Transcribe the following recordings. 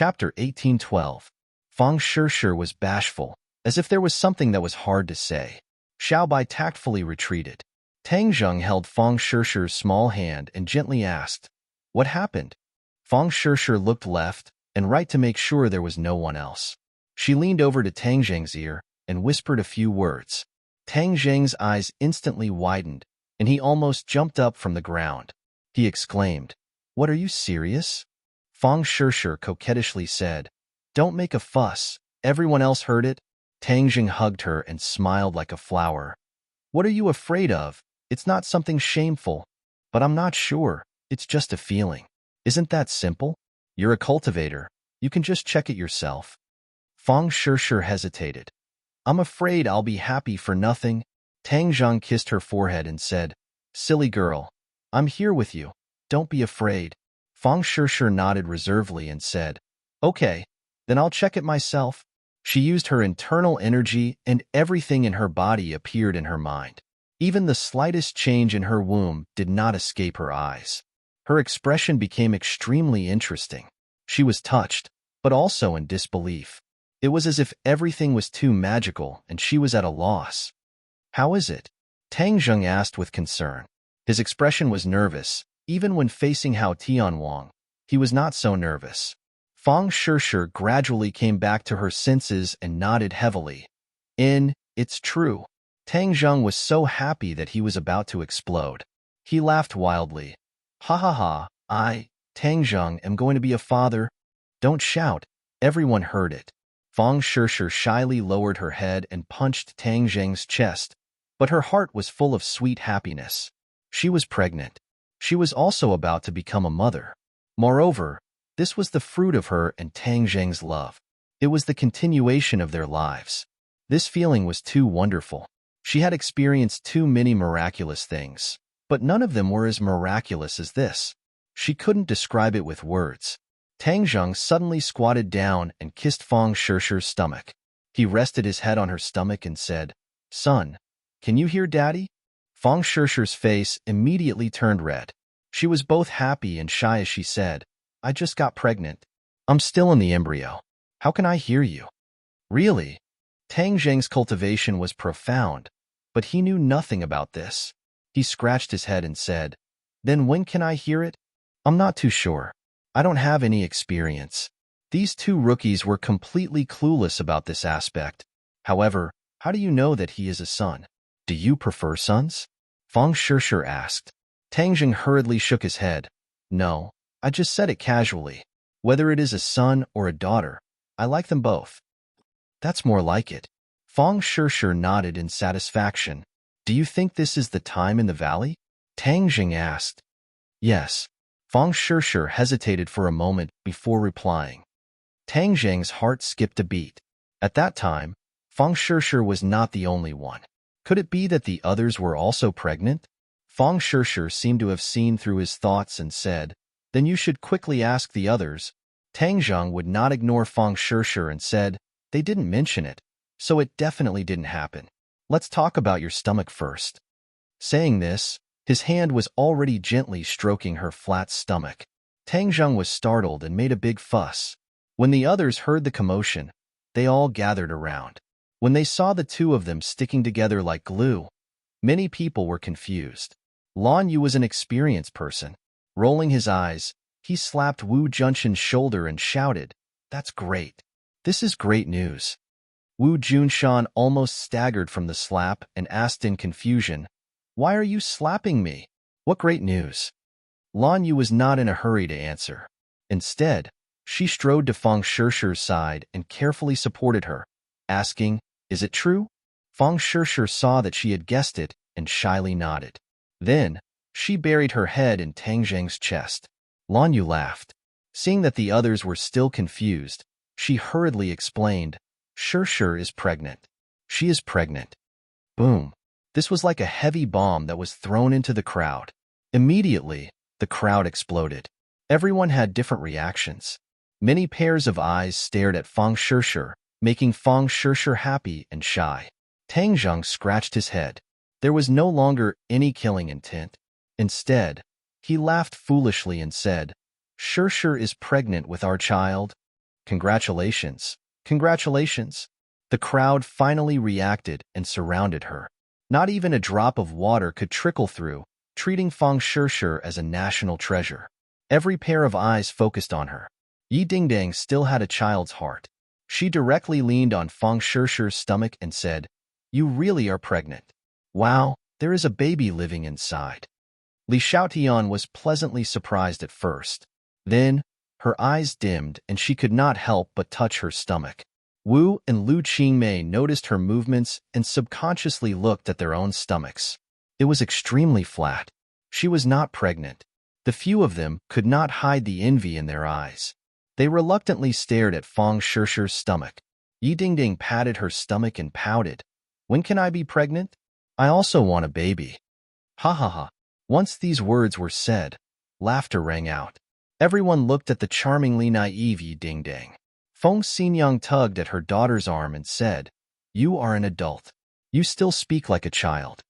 Chapter 1812. Fang Shishir was bashful, as if there was something that was hard to say. Xiaobai tactfully retreated. Tang Zheng held Fang Shishir's small hand and gently asked, "What happened?" Fang Shishir looked left and right to make sure there was no one else. She leaned over to Tang Zheng's ear and whispered a few words. Tang Zheng's eyes instantly widened, and he almost jumped up from the ground. He exclaimed, "What, are you serious?" Fang Shishir coquettishly said, "Don't make a fuss. Everyone else heard it." Tang Zheng hugged her and smiled like a flower. "What are you afraid of? It's not something shameful." "But I'm not sure. It's just a feeling." "Isn't that simple? You're a cultivator. You can just check it yourself." Fang Shishir hesitated. "I'm afraid I'll be happy for nothing." Tang Zheng kissed her forehead and said, "Silly girl. I'm here with you. Don't be afraid." Fang Shishir nodded reservedly and said, "Okay, then I'll check it myself." She used her internal energy, and everything in her body appeared in her mind. Even the slightest change in her womb did not escape her eyes. Her expression became extremely interesting. She was touched, but also in disbelief. It was as if everything was too magical and she was at a loss. "How is it?" Tang Zheng asked with concern. His expression was nervous. Even when facing Hao Tianwang, he was not so nervous. Fang Shishir gradually came back to her senses and nodded heavily. It's true." Tang Zheng was so happy that he was about to explode. He laughed wildly. "Ha ha ha, Tang Zheng, am going to be a father." "Don't shout." Everyone heard it. Fang Shishir shyly lowered her head and punched Tang Zheng's chest, but her heart was full of sweet happiness. She was pregnant. She was also about to become a mother. Moreover, this was the fruit of her and Tang Zheng's love. It was the continuation of their lives. This feeling was too wonderful. She had experienced too many miraculous things, but none of them were as miraculous as this. She couldn't describe it with words. Tang Zheng suddenly squatted down and kissed Fang Shishir's stomach. He rested his head on her stomach and said, "Son, can you hear Daddy?" Fang Shishir's face immediately turned red. She was both happy and shy as she said, "I just got pregnant. I'm still in the embryo. How can I hear you?" "Really?" Tang Zheng's cultivation was profound, but he knew nothing about this. He scratched his head and said, "Then when can I hear it?" "I'm not too sure. I don't have any experience." These two rookies were completely clueless about this aspect. However, how do you know that he is a son? "Do you prefer sons?" Fang Shishir asked. Tang Zheng hurriedly shook his head. "No, I just said it casually. Whether it is a son or a daughter, I like them both." "That's more like it." Fang Shishir nodded in satisfaction. "Do you think this is the time in the valley?" Tang Zheng asked. "Yes." Fang Shishir hesitated for a moment before replying. Tang Zheng's heart skipped a beat. At that time, Fang Shishir was not the only one. Could it be that the others were also pregnant? Fang Shishir seemed to have seen through his thoughts and said, "Then you should quickly ask the others." Tang Zheng would not ignore Fang Shishir and said, "They didn't mention it, so it definitely didn't happen. Let's talk about your stomach first." Saying this, his hand was already gently stroking her flat stomach. Tang Zheng was startled and made a big fuss. When the others heard the commotion, they all gathered around. When they saw the two of them sticking together like glue, many people were confused. Lan Yu was an experienced person. Rolling his eyes, he slapped Wu Junshan's shoulder and shouted, "That's great. This is great news." Wu Junshan almost staggered from the slap and asked in confusion, "Why are you slapping me? What great news?" Lan Yu was not in a hurry to answer. Instead, she strode to Fang Shishir's side and carefully supported her, asking, "Is it true?" Fang Shishir saw that she had guessed it and shyly nodded. Then, she buried her head in Tang Zheng's chest. Lan Yu laughed. Seeing that the others were still confused, she hurriedly explained, "Shishir is pregnant. She is pregnant." Boom. This was like a heavy bomb that was thrown into the crowd. Immediately, the crowd exploded. Everyone had different reactions. Many pairs of eyes stared at Fang Shishir, making Fang Shishir happy and shy. Tang Zheng scratched his head. There was no longer any killing intent. Instead, he laughed foolishly and said, "Shishir is pregnant with our child." Congratulations. Congratulations. The crowd finally reacted and surrounded her. Not even a drop of water could trickle through, treating Feng Shishir as a national treasure. Every pair of eyes focused on her. Yi Dingdang still had a child's heart. She directly leaned on Feng Shishir's stomach and said, "You really are pregnant. Wow, there is a baby living inside." Li Xiaotian was pleasantly surprised at first. Then, her eyes dimmed and she could not help but touch her stomach. Wu and Lu Qingmei noticed her movements and subconsciously looked at their own stomachs. It was extremely flat. She was not pregnant. The few of them could not hide the envy in their eyes. They reluctantly stared at Feng Shishir's stomach. Yi Dingding patted her stomach and pouted. "When can I be pregnant? I also want a baby." Ha ha ha. Once these words were said, laughter rang out. Everyone looked at the charmingly naive Yi Dingdang. Feng Xinyang tugged at her daughter's arm and said, "You are an adult. You still speak like a child."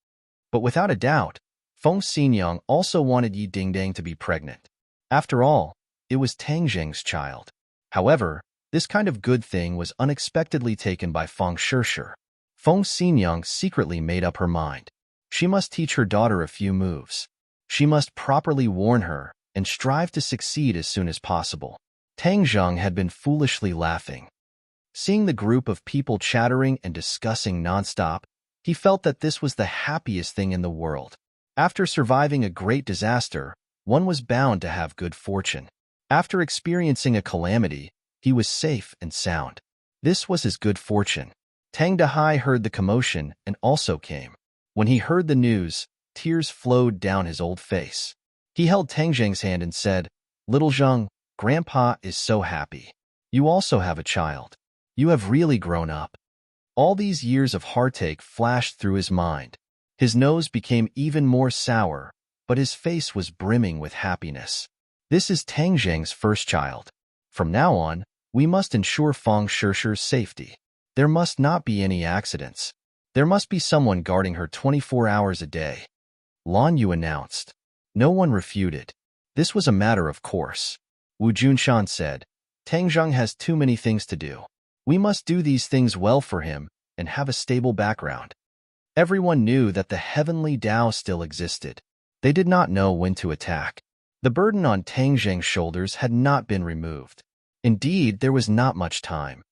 But without a doubt, Feng Xinyang also wanted Yi Dingdang to be pregnant. After all, it was Tang Zheng's child. However, this kind of good thing was unexpectedly taken by Feng Shishir. Feng Xinyang secretly made up her mind. She must teach her daughter a few moves. She must properly warn her and strive to succeed as soon as possible. Tang Zheng had been foolishly laughing. Seeing the group of people chattering and discussing nonstop, he felt that this was the happiest thing in the world. After surviving a great disaster, one was bound to have good fortune. After experiencing a calamity, he was safe and sound. This was his good fortune. Tang Dahai heard the commotion and also came. When he heard the news, tears flowed down his old face. He held Tang Zheng's hand and said, "Little Zheng, Grandpa is so happy. You also have a child. You have really grown up." All these years of heartache flashed through his mind. His nose became even more sour, but his face was brimming with happiness. This is Tang Zheng's first child. From now on, we must ensure Feng Shishir's safety. There must not be any accidents. There must be someone guarding her 24 hours a day. Lan Yu announced. No one refuted. This was a matter of course. Wu Junshan said, "Tang Zheng has too many things to do. We must do these things well for him and have a stable background." Everyone knew that the heavenly Tao still existed. They did not know when to attack. The burden on Tang Zheng's shoulders had not been removed. Indeed, there was not much time.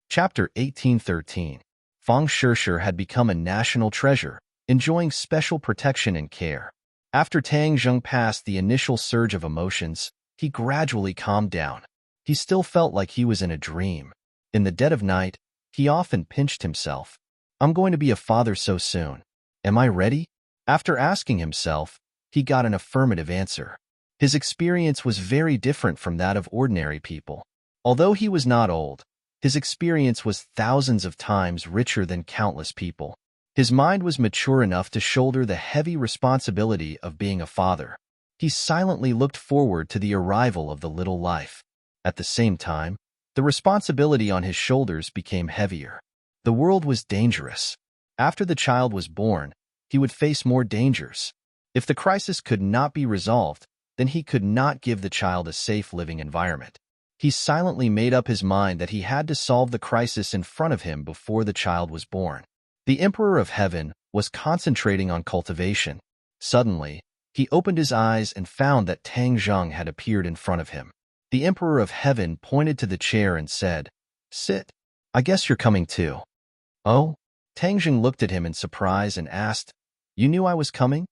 Chapter 1813. Feng Shishir had become a national treasure, enjoying special protection and care. After Tang Zheng passed the initial surge of emotions, he gradually calmed down. He still felt like he was in a dream. In the dead of night, he often pinched himself. "I'm going to be a father so soon. Am I ready?" After asking himself, he got an affirmative answer. His experience was very different from that of ordinary people. Although he was not old, his experience was thousands of times richer than countless people. His mind was mature enough to shoulder the heavy responsibility of being a father. He silently looked forward to the arrival of the little life. At the same time, the responsibility on his shoulders became heavier. The world was dangerous. After the child was born, he would face more dangers. If the crisis could not be resolved, then he could not give the child a safe living environment. He silently made up his mind that he had to solve the crisis in front of him before the child was born. The Emperor of Heaven was concentrating on cultivation. Suddenly, he opened his eyes and found that Tang Zheng had appeared in front of him. The Emperor of Heaven pointed to the chair and said, "Sit. I guess you're coming too." "Oh?" Tang Zheng looked at him in surprise and asked, "You knew I was coming?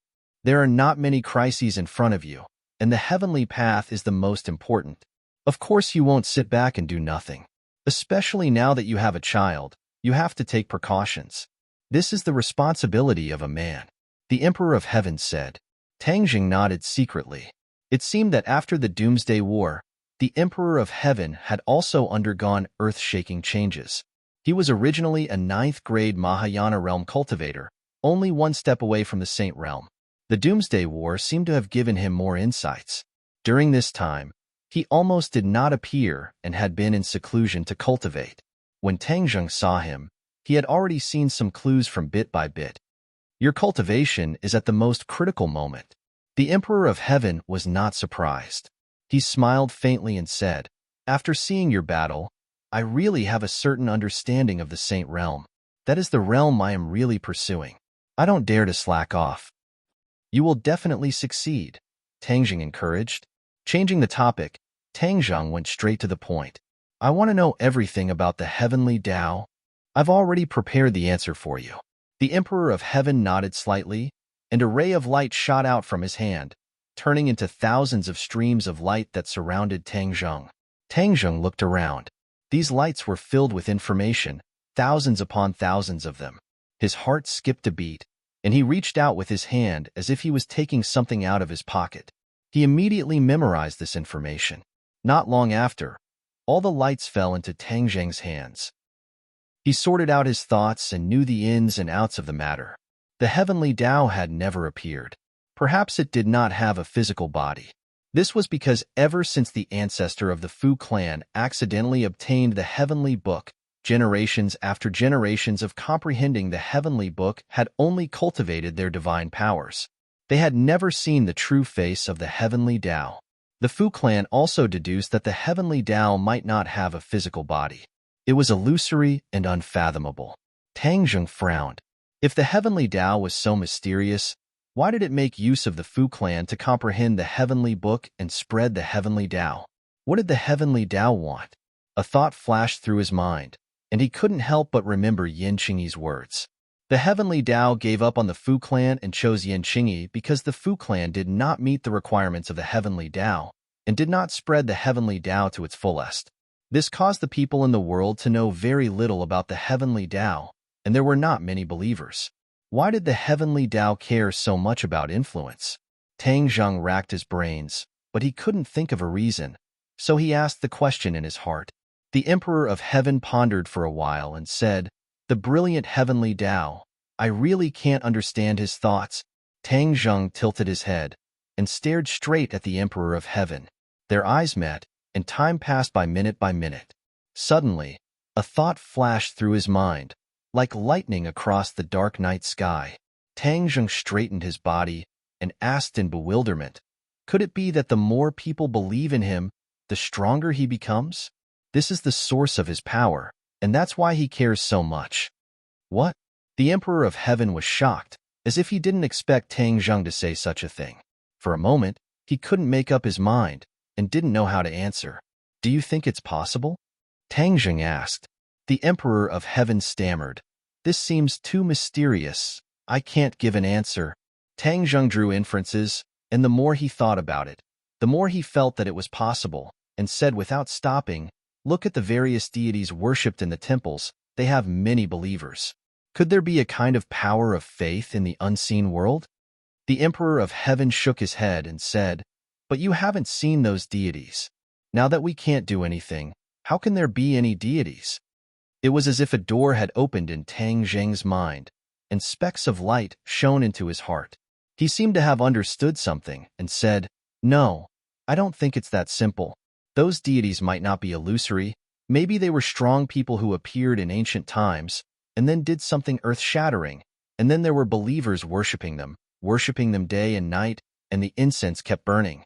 There are not many crises in front of you, and the heavenly path is the most important. Of course you won't sit back and do nothing. Especially now that you have a child, you have to take precautions. This is the responsibility of a man," the Emperor of Heaven said. Tang Zheng nodded secretly. It seemed that after the Doomsday War, the Emperor of Heaven had also undergone earth-shaking changes. He was originally a 9th-grade Mahayana realm cultivator, only one step away from the Saint realm. The Doomsday War seemed to have given him more insights. During this time, he almost did not appear and had been in seclusion to cultivate. When Tang Zheng saw him, he had already seen some clues from bit by bit. "Your cultivation is at the most critical moment." The Emperor of Heaven was not surprised. He smiled faintly and said, After seeing your battle, I really have a certain understanding of the Saint Realm. That is the realm I am really pursuing. I don't dare to slack off. You will definitely succeed, Tang Jing encouraged. Changing the topic, Tang Zheng went straight to the point. I want to know everything about the heavenly Tao. I've already prepared the answer for you. The Emperor of Heaven nodded slightly, and a ray of light shot out from his hand, turning into thousands of streams of light that surrounded Tang Zheng. Tang Zheng looked around. These lights were filled with information, thousands upon thousands of them. His heart skipped a beat, and he reached out with his hand as if he was taking something out of his pocket. He immediately memorized this information. Not long after, all the lights fell into Tang Zheng's hands. He sorted out his thoughts and knew the ins and outs of the matter. The heavenly Tao had never appeared. Perhaps it did not have a physical body. This was because ever since the ancestor of the Fu clan accidentally obtained the heavenly book, generations after generations of comprehending the heavenly book had only cultivated their divine powers. They had never seen the true face of the heavenly Tao. The Fu clan also deduced that the heavenly Tao might not have a physical body. It was illusory and unfathomable. Tang Zheng frowned. If the heavenly Tao was so mysterious, why did it make use of the Fu clan to comprehend the heavenly book and spread the heavenly Tao? What did the heavenly Tao want? A thought flashed through his mind, and he couldn't help but remember Yin Qingyi's words. The heavenly Tao gave up on the Fu clan and chose Yin Qingyi because the Fu clan did not meet the requirements of the heavenly Tao and did not spread the heavenly Tao to its fullest. This caused the people in the world to know very little about the heavenly Tao, and there were not many believers. Why did the heavenly Tao care so much about influence? Tang Zheng racked his brains, but he couldn't think of a reason, so he asked the question in his heart. The Emperor of Heaven pondered for a while and said, "The brilliant heavenly Tao, I really can't understand his thoughts." Tang Zheng tilted his head and stared straight at the Emperor of Heaven. Their eyes met, and time passed by minute by minute. Suddenly, a thought flashed through his mind, like lightning across the dark night sky. Tang Zheng straightened his body and asked in bewilderment, could it be that the more people believe in him, the stronger he becomes? This is the source of his power, and that's why he cares so much. What? The Emperor of Heaven was shocked, as if he didn't expect Tang Zheng to say such a thing. For a moment, he couldn't make up his mind and didn't know how to answer. Do you think it's possible? Tang Zheng asked. The Emperor of Heaven stammered. This seems too mysterious. I can't give an answer. Tang Zheng drew inferences, and the more he thought about it, the more he felt that it was possible, and said without stopping, look at the various deities worshipped in the temples. They have many believers. Could there be a kind of power of faith in the unseen world? The Emperor of Heaven shook his head and said, but you haven't seen those deities. Now that we can't do anything, how can there be any deities? It was as if a door had opened in Tang Zheng's mind, and specks of light shone into his heart. He seemed to have understood something and said, no, I don't think it's that simple. Those deities might not be illusory. Maybe they were strong people who appeared in ancient times and then did something earth-shattering, and then there were believers worshipping them day and night, and the incense kept burning.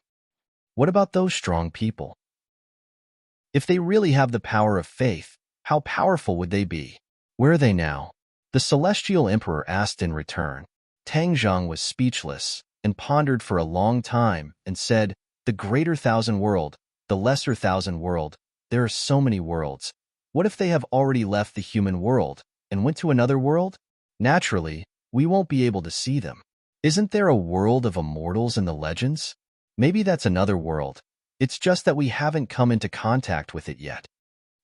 What about those strong people? If they really have the power of faith, how powerful would they be? Where are they now? The celestial emperor asked in return. Tang Zheng was speechless and pondered for a long time and said, the greater thousand world, the lesser thousand world, there are so many worlds. What if they have already left the human world and went to another world? Naturally, we won't be able to see them. Isn't there a world of immortals in the legends? Maybe that's another world. It's just that we haven't come into contact with it yet.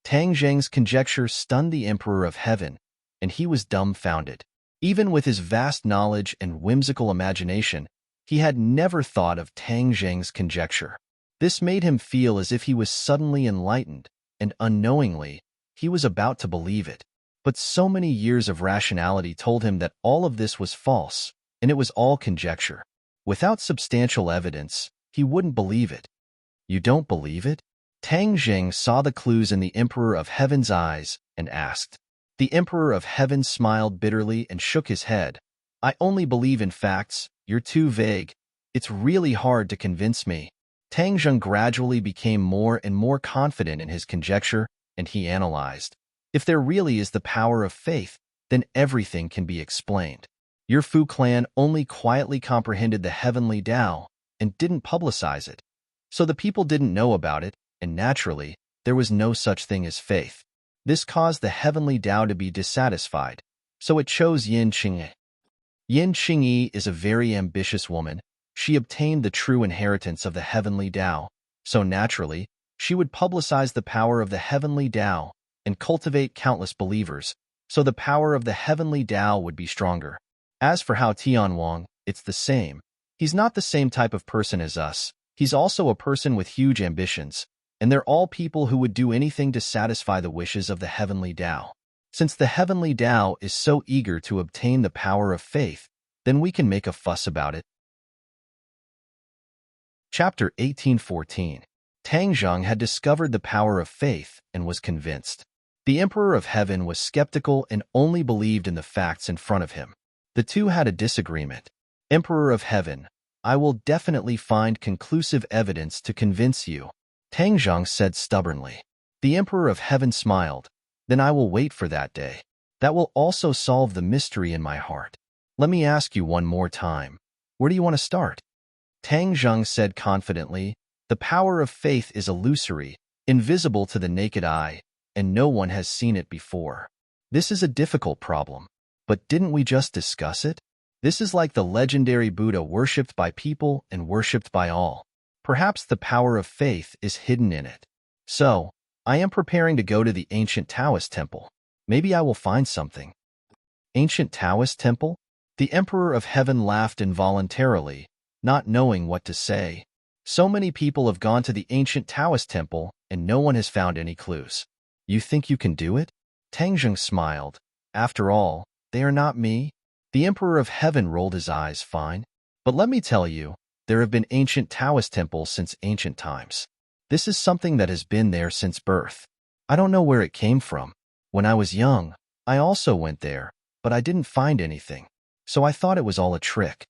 Tang Zheng's conjecture stunned the Emperor of Heaven, and he was dumbfounded. Even with his vast knowledge and whimsical imagination, he had never thought of Tang Zheng's conjecture. This made him feel as if he was suddenly enlightened, and unknowingly, he was about to believe it. But so many years of rationality told him that all of this was false, and it was all conjecture. Without substantial evidence, he wouldn't believe it. You don't believe it? Tang Zheng saw the clues in the Emperor of Heaven's eyes and asked. The Emperor of Heaven smiled bitterly and shook his head. I only believe in facts. You're too vague. It's really hard to convince me. Tang Zheng gradually became more and more confident in his conjecture, and he analyzed. If there really is the power of faith, then everything can be explained. Your Fu clan only quietly comprehended the heavenly Tao and didn't publicize it. So the people didn't know about it, and naturally, there was no such thing as faith. This caused the heavenly Tao to be dissatisfied, so it chose Yin Qingyi. Yin Qingyi is a very ambitious woman. She obtained the true inheritance of the heavenly Tao, so naturally, she would publicize the power of the heavenly Tao and cultivate countless believers, so the power of the heavenly Tao would be stronger. As for Hao Tianwang, it's the same. He's not the same type of person as us. He's also a person with huge ambitions, and they're all people who would do anything to satisfy the wishes of the heavenly Tao. Since the heavenly Tao is so eager to obtain the power of faith, then we can make a fuss about it. Chapter 1814. Tang Zheng had discovered the power of faith and was convinced. The Emperor of Heaven was skeptical and only believed in the facts in front of him. The two had a disagreement. Emperor of Heaven, I will definitely find conclusive evidence to convince you, Tang Zheng said stubbornly. The Emperor of Heaven smiled. Then I will wait for that day. That will also solve the mystery in my heart. Let me ask you one more time. Where do you want to start? Tang Zheng said confidently, the power of faith is illusory, invisible to the naked eye, and no one has seen it before. This is a difficult problem. But didn't we just discuss it? This is like the legendary Buddha worshipped by people and worshipped by all. Perhaps the power of faith is hidden in it. So, I am preparing to go to the ancient Taoist temple. Maybe I will find something. Ancient Taoist temple? The Emperor of Heaven laughed involuntarily, not knowing what to say. So many people have gone to the ancient Taoist temple, and no one has found any clues. You think you can do it? Tang Zheng smiled. After all, they are not me. The Emperor of Heaven rolled his eyes. Fine. But let me tell you, there have been ancient Taoist temples since ancient times. This is something that has been there since birth. I don't know where it came from. When I was young, I also went there, but I didn't find anything. So I thought it was all a trick.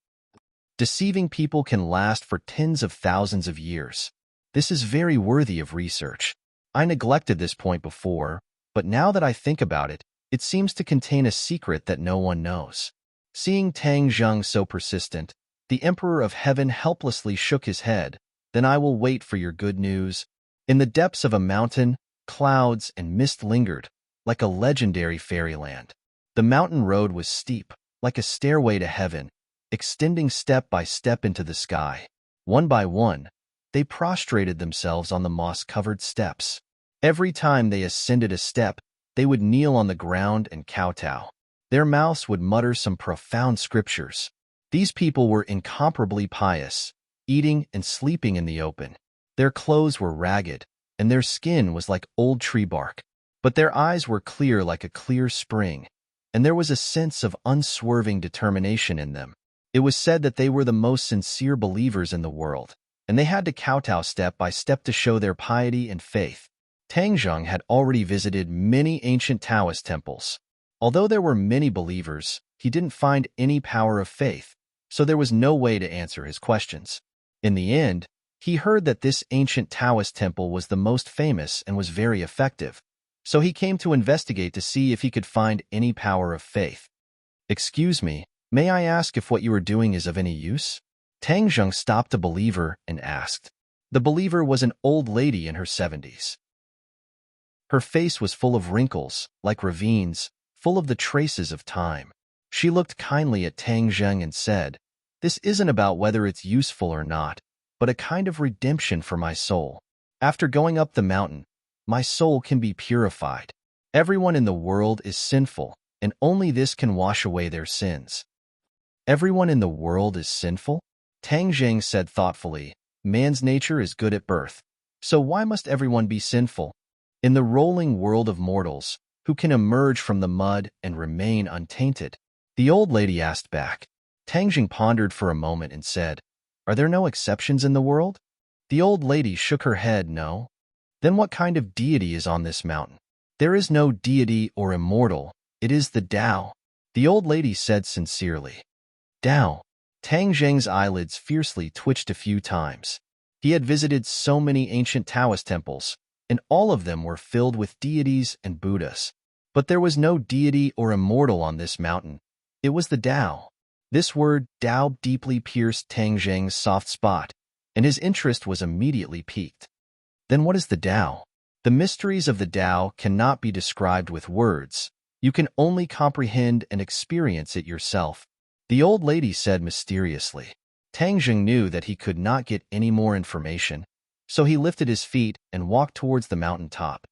Deceiving people can last for tens of thousands of years. This is very worthy of research. I neglected this point before, but now that I think about it, it seems to contain a secret that no one knows. Seeing Tang Zheng so persistent, the Emperor of Heaven helplessly shook his head. Then I will wait for your good news. In the depths of a mountain, clouds and mist lingered, like a legendary fairyland. The mountain road was steep, like a stairway to heaven, extending step by step into the sky. One by one, they prostrated themselves on the moss-covered steps. Every time they ascended a step, they would kneel on the ground and kowtow. Their mouths would mutter some profound scriptures. These people were incomparably pious, eating and sleeping in the open. Their clothes were ragged, and their skin was like old tree bark. But their eyes were clear like a clear spring, and there was a sense of unswerving determination in them. It was said that they were the most sincere believers in the world, and they had to kowtow step by step to show their piety and faith. Tang Zheng had already visited many ancient Taoist temples. Although there were many believers, he didn't find any power of faith, so there was no way to answer his questions. In the end, he heard that this ancient Taoist temple was the most famous and was very effective, so he came to investigate to see if he could find any power of faith. Excuse me, may I ask if what you are doing is of any use? Tang Zheng stopped a believer and asked. The believer was an old lady in her 70s. Her face was full of wrinkles, like ravines, full of the traces of time. She looked kindly at Tang Zheng and said, "This isn't about whether it's useful or not, but a kind of redemption for my soul. After going up the mountain, my soul can be purified. Everyone in the world is sinful, and only this can wash away their sins." Everyone in the world is sinful? Tang Zheng said thoughtfully, man's nature is good at birth, so why must everyone be sinful? In the rolling world of mortals, who can emerge from the mud and remain untainted? The old lady asked back. Tang Zheng pondered for a moment and said, "Are there no exceptions in the world?" The old lady shook her head. No. Then what kind of deity is on this mountain? There is no deity or immortal, it is the Tao, the old lady said sincerely. Tao. Tang Zheng's eyelids fiercely twitched a few times. He had visited so many ancient Taoist temples, and all of them were filled with deities and Buddhas. But there was no deity or immortal on this mountain. It was the Tao. This word, Tao, deeply pierced Tang Zheng's soft spot, and his interest was immediately piqued. Then what is the Tao? The mysteries of the Tao cannot be described with words. You can only comprehend and experience it yourself, the old lady said mysteriously. Tang Zheng knew that he could not get any more information, so he lifted his feet and walked towards the mountain top.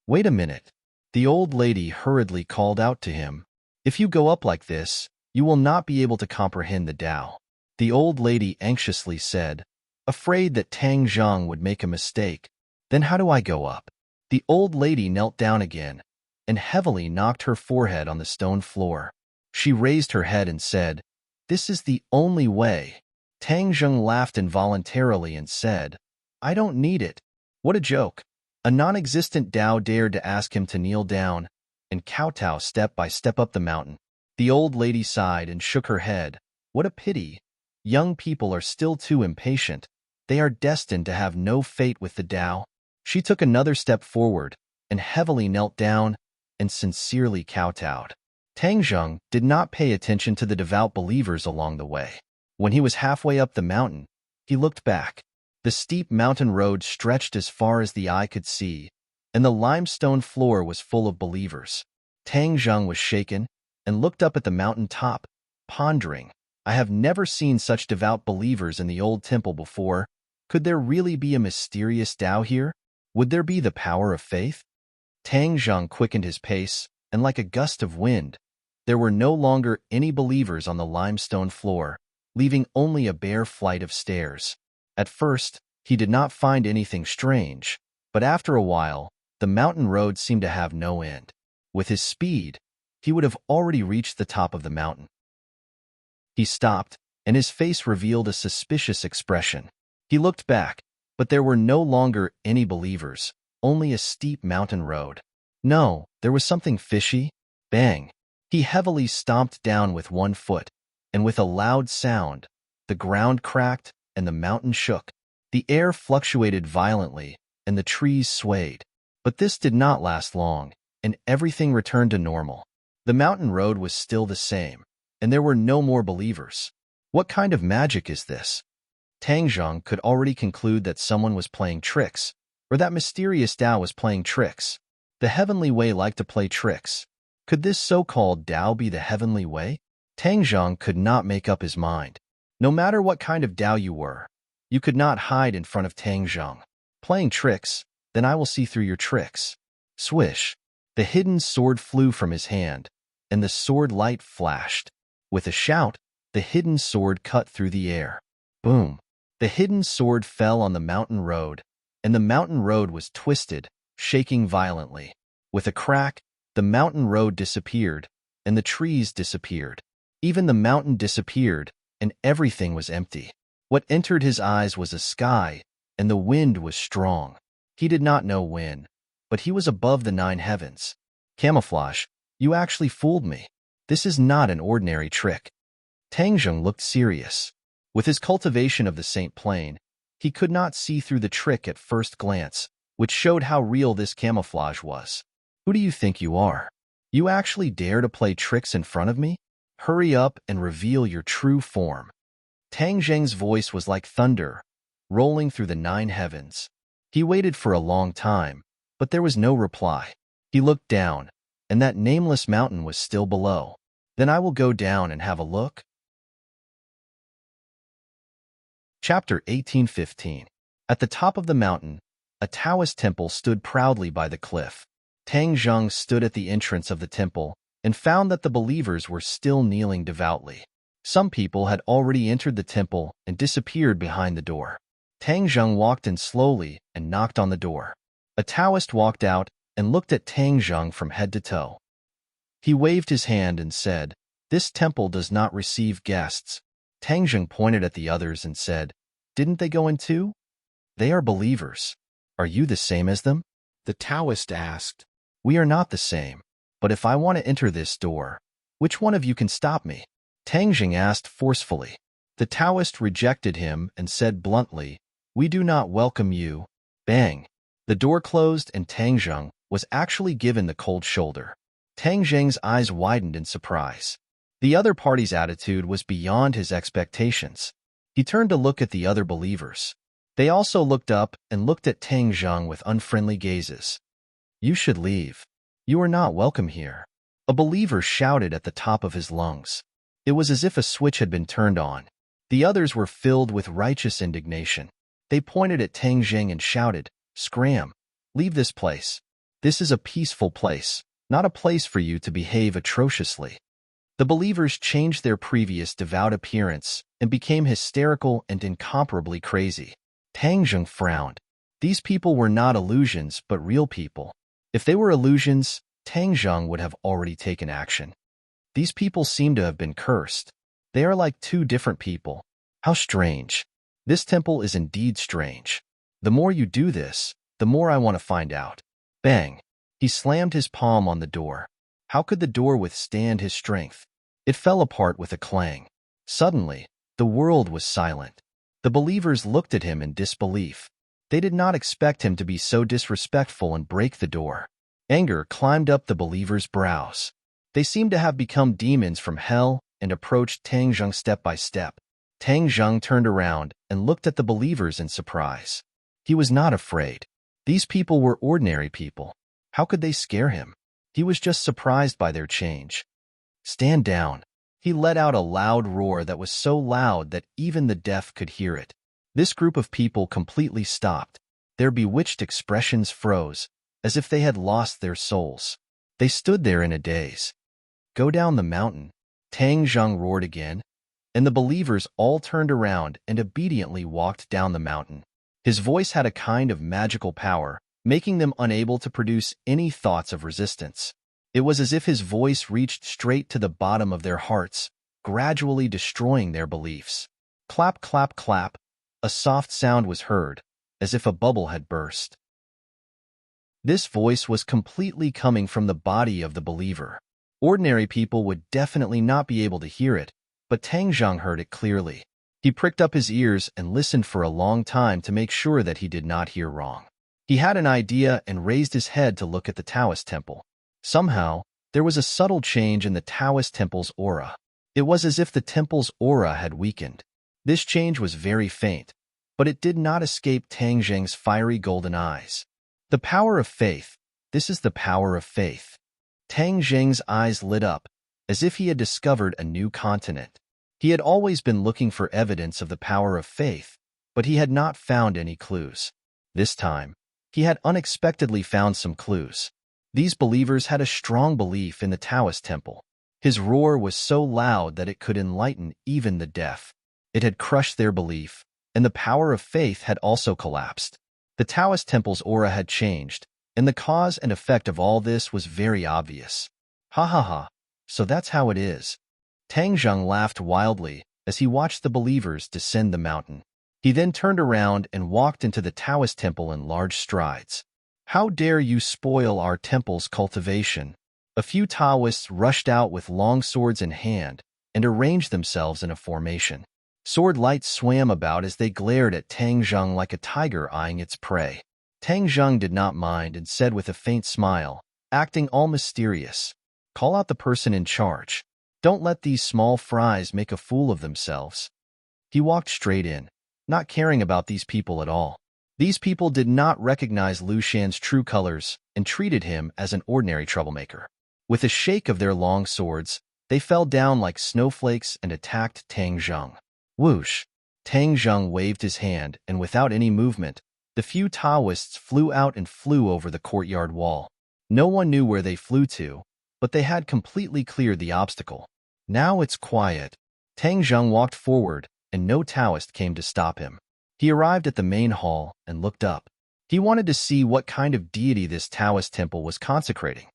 Wait a minute. The old lady hurriedly called out to him. If you go up like this, you will not be able to comprehend the Tao. The old lady anxiously said, afraid that Tang Zheng would make a mistake. Then how do I go up? The old lady knelt down again and heavily knocked her forehead on the stone floor. She raised her head and said, this is the only way. Tang Zheng laughed involuntarily and said, I don't need it. What a joke. A non-existent Tao dared to ask him to kneel down and kowtow step by step up the mountain. The old lady sighed and shook her head. What a pity. Young people are still too impatient. They are destined to have no fate with the Tao. She took another step forward and heavily knelt down and sincerely kowtowed. Tang Zheng did not pay attention to the devout believers along the way. When he was halfway up the mountain, he looked back. The steep mountain road stretched as far as the eye could see, and the limestone floor was full of believers. Tang Zheng was shaken and looked up at the mountain top, pondering, I have never seen such devout believers in the old temple before. Could there really be a mysterious Tao here? Would there be the power of faith? Tang Zheng quickened his pace, and like a gust of wind, there were no longer any believers on the limestone floor, leaving only a bare flight of stairs. At first, he did not find anything strange, but after a while, the mountain road seemed to have no end. With his speed, he would have already reached the top of the mountain. He stopped, and his face revealed a suspicious expression. He looked back, but there were no longer any believers, only a steep mountain road. No, there was something fishy. Bang! He heavily stomped down with one foot, and with a loud sound, the ground cracked and the mountain shook. The air fluctuated violently, and the trees swayed. But this did not last long, and everything returned to normal. The mountain road was still the same, and there were no more believers. What kind of magic is this? Tang Zheng could already conclude that someone was playing tricks, or that mysterious Tao was playing tricks. The heavenly way liked to play tricks. Could this so-called Tao be the heavenly way? Tang Zheng could not make up his mind. No matter what kind of Tao you were, you could not hide in front of Tang Zheng. Playing tricks? Then I will see through your tricks. Swish! The hidden sword flew from his hand, and the sword light flashed. With a shout, the hidden sword cut through the air. Boom! The hidden sword fell on the mountain road, and the mountain road was twisted, shaking violently. With a crack, the mountain road disappeared, and the trees disappeared. Even the mountain disappeared, and everything was empty. What entered his eyes was a sky, and the wind was strong. He did not know when, but he was above the 9 heavens. Camouflage, you actually fooled me. This is not an ordinary trick. Tang Zheng looked serious. With his cultivation of the Saint Plane, he could not see through the trick at first glance, which showed how real this camouflage was. Who do you think you are? You actually dare to play tricks in front of me? Hurry up and reveal your true form. Tang Zheng's voice was like thunder, rolling through the 9 heavens. He waited for a long time, but there was no reply. He looked down, and that nameless mountain was still below. Then I will go down and have a look. Chapter 1815. At the top of the mountain, a Taoist temple stood proudly by the cliff. Tang Zheng stood at the entrance of the temple and found that the believers were still kneeling devoutly. Some people had already entered the temple and disappeared behind the door. Tang Zheng walked in slowly and knocked on the door. A Taoist walked out and looked at Tang Zheng from head to toe. He waved his hand and said, "This temple does not receive guests." Tang Zheng pointed at the others and said, "Didn't they go in too? They are believers. Are you the same as them?" The Taoist asked, "We are not the same, but if I want to enter this door, which one of you can stop me?" Tang Zheng asked forcefully. The Taoist rejected him and said bluntly, We do not welcome you. Bang. The door closed and Tang Zheng was actually given the cold shoulder. Tang Zheng's eyes widened in surprise. The other party's attitude was beyond his expectations. He turned to look at the other believers. They also looked up and looked at Tang Zheng with unfriendly gazes. You should leave. You are not welcome here. A believer shouted at the top of his lungs. It was as if a switch had been turned on. The others were filled with righteous indignation. They pointed at Tang Zheng and shouted, "Scram! Leave this place. This is a peaceful place, not a place for you to behave atrociously." The believers changed their previous devout appearance and became hysterical and incomparably crazy. Tang Zheng frowned. These people were not illusions, but real people. If they were illusions, Tang Zheng would have already taken action. These people seem to have been cursed. They are like two different people. How strange. This temple is indeed strange. The more you do this, the more I want to find out. Bang. He slammed his palm on the door. How could the door withstand his strength? It fell apart with a clang. Suddenly, the world was silent. The believers looked at him in disbelief. They did not expect him to be so disrespectful and break the door. Anger climbed up the believers' brows. They seemed to have become demons from hell and approached Tang Zheng step by step. Tang Zheng turned around and looked at the believers in surprise. He was not afraid. These people were ordinary people. How could they scare him? He was just surprised by their change. Stand down. He let out a loud roar that was so loud that even the deaf could hear it. This group of people completely stopped. Their bewitched expressions froze, as if they had lost their souls. They stood there in a daze. Go down the mountain. Tang Zheng roared again, and the believers all turned around and obediently walked down the mountain. His voice had a kind of magical power, making them unable to produce any thoughts of resistance. It was as if his voice reached straight to the bottom of their hearts, gradually destroying their beliefs. Clap, clap, clap. A soft sound was heard, as if a bubble had burst. This voice was completely coming from the body of the believer. Ordinary people would definitely not be able to hear it, but Tang Zheng heard it clearly. He pricked up his ears and listened for a long time to make sure that he did not hear wrong. He had an idea and raised his head to look at the Taoist temple. Somehow, there was a subtle change in the Taoist temple's aura. It was as if the temple's aura had weakened. This change was very faint, but it did not escape Tang Zheng's fiery golden eyes. The power of faith. This is the power of faith. Tang Zheng's eyes lit up, as if he had discovered a new continent. He had always been looking for evidence of the power of faith, but he had not found any clues. This time, he had unexpectedly found some clues. These believers had a strong belief in the Taoist temple. His roar was so loud that it could enlighten even the deaf. It had crushed their belief, and the power of faith had also collapsed. The Taoist temple's aura had changed, and the cause and effect of all this was very obvious. Ha ha ha, so that's how it is. Tang Zheng laughed wildly as he watched the believers descend the mountain. He then turned around and walked into the Taoist temple in large strides. How dare you spoil our temple's cultivation? A few Taoists rushed out with long swords in hand and arranged themselves in a formation. Sword lights swam about as they glared at Tang Zheng like a tiger eyeing its prey. Tang Zheng did not mind and said with a faint smile, acting all mysterious, "Call out the person in charge. Don't let these small fries make a fool of themselves." He walked straight in, not caring about these people at all. These people did not recognize Lu Shan's true colors and treated him as an ordinary troublemaker. With a shake of their long swords, they fell down like snowflakes and attacked Tang Zheng. Whoosh! Tang Zheng waved his hand, and without any movement, the few Taoists flew out and flew over the courtyard wall. No one knew where they flew to, but they had completely cleared the obstacle. Now it's quiet. Tang Zheng walked forward, and no Taoist came to stop him. He arrived at the main hall and looked up. He wanted to see what kind of deity this Taoist temple was consecrating.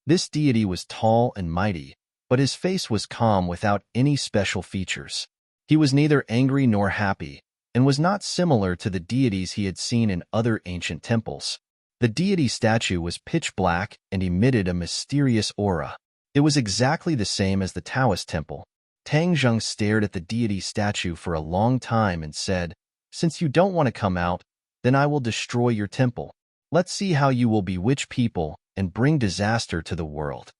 This deity was tall and mighty, but his face was calm without any special features. He was neither angry nor happy, and was not similar to the deities he had seen in other ancient temples. The deity statue was pitch black and emitted a mysterious aura. It was exactly the same as the Taoist temple. Tang Zheng stared at the deity statue for a long time and said, Since you don't want to come out, then I will destroy your temple. Let's see how you will bewitch people and bring disaster to the world."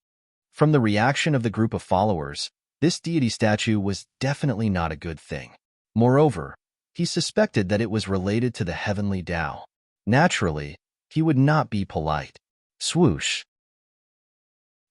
From the reaction of the group of followers, this deity statue was definitely not a good thing. Moreover, he suspected that it was related to the heavenly Tao. Naturally, he would not be polite. Swoosh!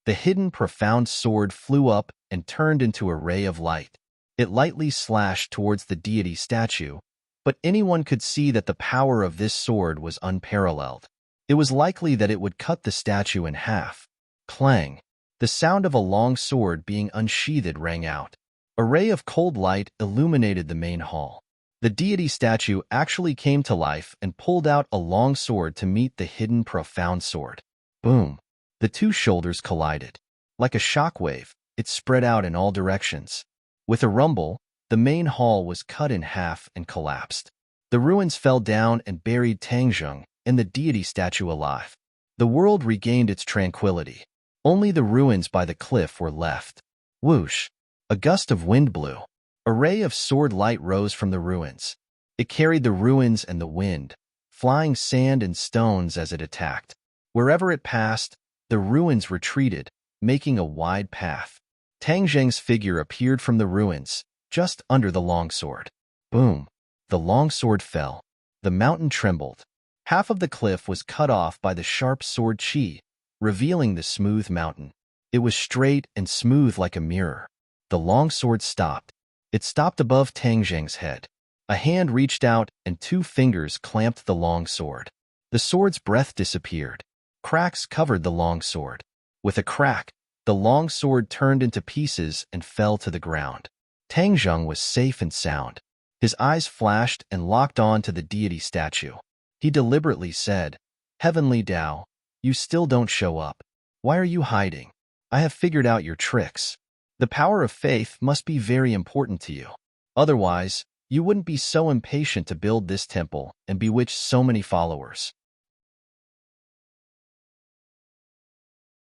The hidden profound sword flew up and turned into a ray of light. It lightly slashed towards the deity statue, but anyone could see that the power of this sword was unparalleled. It was likely that it would cut the statue in half. Clang! The sound of a long sword being unsheathed rang out. A ray of cold light illuminated the main hall. The deity statue actually came to life and pulled out a long sword to meet the hidden profound sword. Boom! The two shoulders collided. Like a shockwave, it spread out in all directions. With a rumble, the main hall was cut in half and collapsed. The ruins fell down and buried Tangjung and the deity statue alive. The world regained its tranquility. Only the ruins by the cliff were left. Whoosh! A gust of wind blew. A ray of sword light rose from the ruins. It carried the ruins and the wind, flying sand and stones as it attacked. Wherever it passed, the ruins retreated, making a wide path. Tangjeng's figure appeared from the ruins, just under the longsword. Boom! The longsword fell. The mountain trembled. Half of the cliff was cut off by the sharp sword chi, revealing the smooth mountain. It was straight and smooth like a mirror. The long sword stopped. It stopped above Tangjeng's head. A hand reached out and two fingers clamped the long sword. The sword's breath disappeared. Cracks covered the long sword. With a crack, the long sword turned into pieces and fell to the ground. Tangjung was safe and sound. His eyes flashed and locked on to the deity statue. He deliberately said, "Heavenly Tao, you still don't show up. Why are you hiding? I have figured out your tricks. The power of faith must be very important to you. Otherwise, you wouldn't be so impatient to build this temple and bewitch so many followers."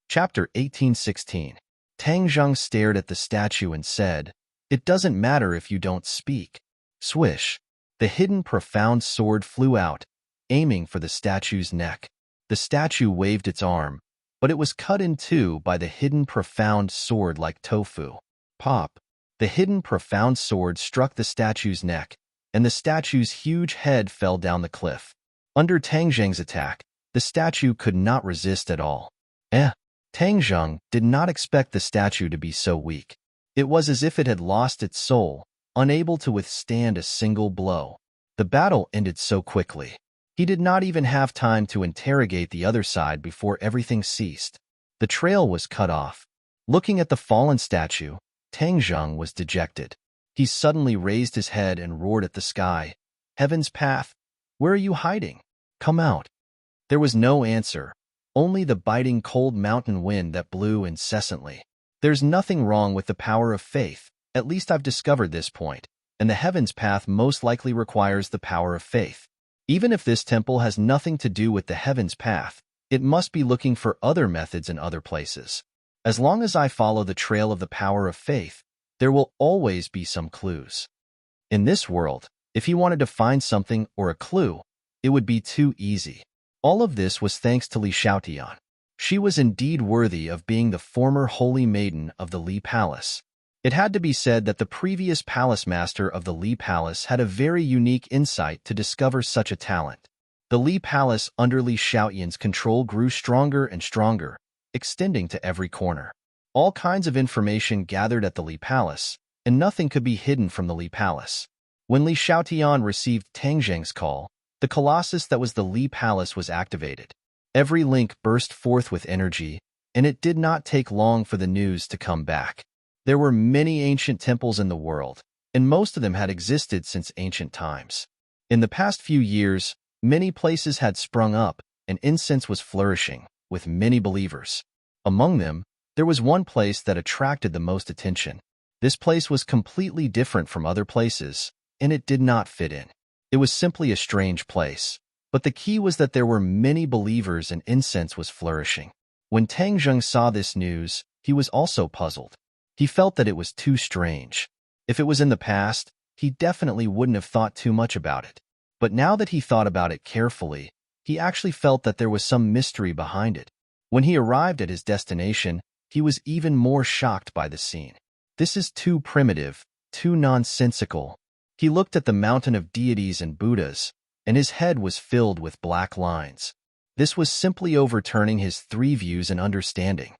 Chapter 18:16. Tangjung stared at the statue and said, "It doesn't matter if you don't speak." Swish! The hidden profound sword flew out, aiming for the statue's neck. The statue waved its arm, but it was cut in two by the hidden profound sword like tofu. Pop! The hidden profound sword struck the statue's neck, and the statue's huge head fell down the cliff. Under Tangjung's attack, the statue could not resist at all. Tangjung did not expect the statue to be so weak. It was as if it had lost its soul, unable to withstand a single blow. The battle ended so quickly. He did not even have time to interrogate the other side before everything ceased. The trail was cut off. Looking at the fallen statue, Tangjung was dejected. He suddenly raised his head and roared at the sky, "Heaven's path, where are you hiding? Come out." There was no answer, only the biting cold mountain wind that blew incessantly. There's nothing wrong with the power of faith, at least I've discovered this point, and the heaven's path most likely requires the power of faith. Even if this temple has nothing to do with the heaven's path, it must be looking for other methods in other places. As long as I follow the trail of the power of faith, there will always be some clues. In this world, if he wanted to find something or a clue, it would be too easy. All of this was thanks to Li Xiaotian. She was indeed worthy of being the former holy maiden of the Li Palace. It had to be said that the previous palace master of the Li Palace had a very unique insight to discover such a talent. The Li Palace under Li Xiaotian's control grew stronger and stronger, extending to every corner. All kinds of information gathered at the Li Palace, and nothing could be hidden from the Li Palace. When Li Xiaotian received Tangjung's call, the colossus that was the Li Palace was activated. Every link burst forth with energy, and it did not take long for the news to come back. There were many ancient temples in the world, and most of them had existed since ancient times. In the past few years, many places had sprung up, and incense was flourishing, with many believers. Among them, there was one place that attracted the most attention. This place was completely different from other places, and it did not fit in. It was simply a strange place, but the key was that there were many believers and incense was flourishing. When Tangjung saw this news, he was also puzzled. He felt that it was too strange. If it was in the past, he definitely wouldn't have thought too much about it. But now that he thought about it carefully, he actually felt that there was some mystery behind it. When he arrived at his destination, he was even more shocked by the scene. This is too primitive, too nonsensical. He looked at the mountain of deities and Buddhas, and his head was filled with black lines. This was simply overturning his three views and understanding.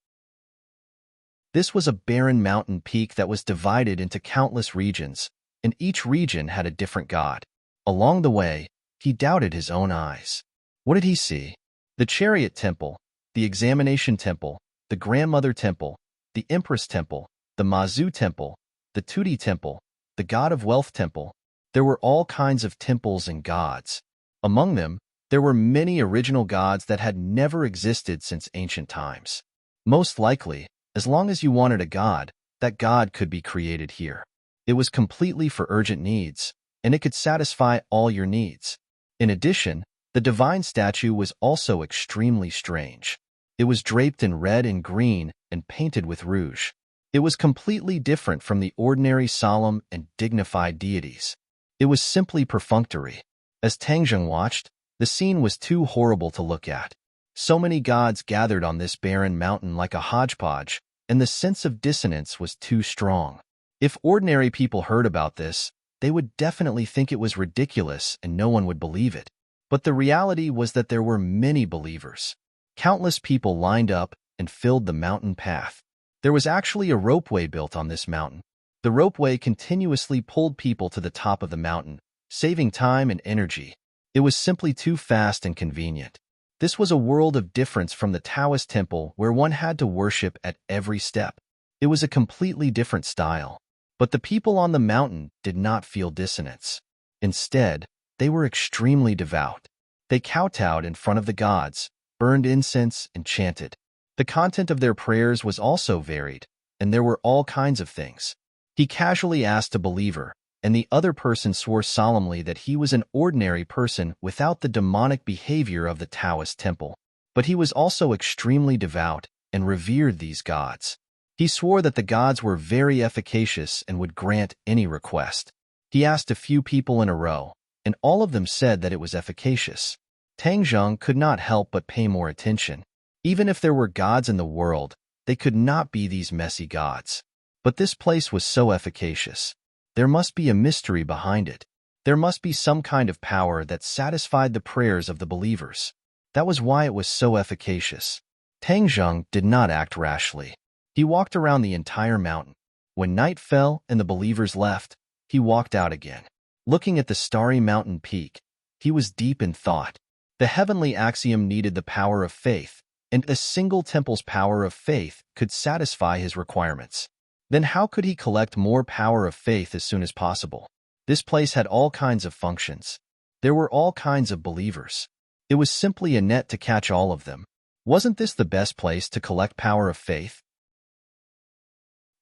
This was a barren mountain peak that was divided into countless regions, and each region had a different god. Along the way, he doubted his own eyes. What did he see? The Chariot Temple, the Examination Temple, the Grandmother Temple, the Empress Temple, the Mazu Temple, the Tuti Temple, the God of Wealth Temple. There were all kinds of temples and gods. Among them, there were many original gods that had never existed since ancient times. Most likely, as long as you wanted a god, that god could be created here. It was completely for urgent needs, and it could satisfy all your needs. In addition, the divine statue was also extremely strange. It was draped in red and green and painted with rouge. It was completely different from the ordinary solemn and dignified deities. It was simply perfunctory. As Tangjung watched, the scene was too horrible to look at. So many gods gathered on this barren mountain like a hodgepodge, and the sense of dissonance was too strong. If ordinary people heard about this, they would definitely think it was ridiculous and no one would believe it. But the reality was that there were many believers. Countless people lined up and filled the mountain path. There was actually a ropeway built on this mountain. The ropeway continuously pulled people to the top of the mountain, saving time and energy. It was simply too fast and convenient. This was a world of difference from the Taoist temple where one had to worship at every step. It was a completely different style. But the people on the mountain did not feel dissonance. Instead, they were extremely devout. They kowtowed in front of the gods, burned incense, and chanted. The content of their prayers was also varied, and there were all kinds of things. He casually asked a believer, and the other person swore solemnly that he was an ordinary person without the demonic behavior of the Taoist temple. But he was also extremely devout and revered these gods. He swore that the gods were very efficacious and would grant any request. He asked a few people in a row, and all of them said that it was efficacious. Tangjung could not help but pay more attention. Even if there were gods in the world, they could not be these messy gods. But this place was so efficacious. There must be a mystery behind it. There must be some kind of power that satisfied the prayers of the believers. That was why it was so efficacious. Tangjung did not act rashly. He walked around the entire mountain. When night fell and the believers left, he walked out again. Looking at the starry mountain peak, he was deep in thought. The heavenly axiom needed the power of faith, and a single temple's power of faith could satisfy his requirements. Then how could he collect more power of faith as soon as possible? This place had all kinds of functions. There were all kinds of believers. It was simply a net to catch all of them. Wasn't this the best place to collect power of faith?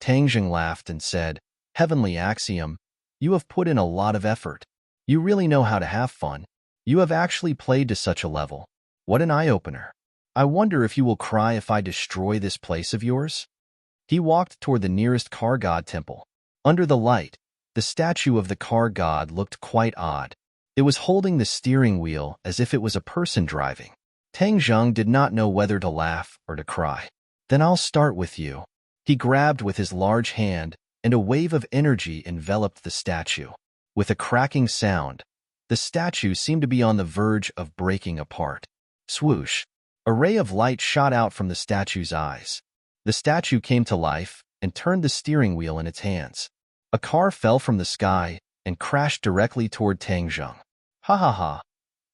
Tangjung laughed and said, "Heavenly axiom, you have put in a lot of effort. You really know how to have fun. You have actually played to such a level. What an eye-opener. I wonder if you will cry if I destroy this place of yours?" He walked toward the nearest car god temple. Under the light, the statue of the car god looked quite odd. It was holding the steering wheel as if it was a person driving. Tangjung did not know whether to laugh or to cry. "Then I'll start with you." He grabbed with his large hand, and a wave of energy enveloped the statue. With a cracking sound, the statue seemed to be on the verge of breaking apart. Swoosh! A ray of light shot out from the statue's eyes. The statue came to life and turned the steering wheel in its hands. A car fell from the sky and crashed directly toward Tangjung. "Ha ha ha!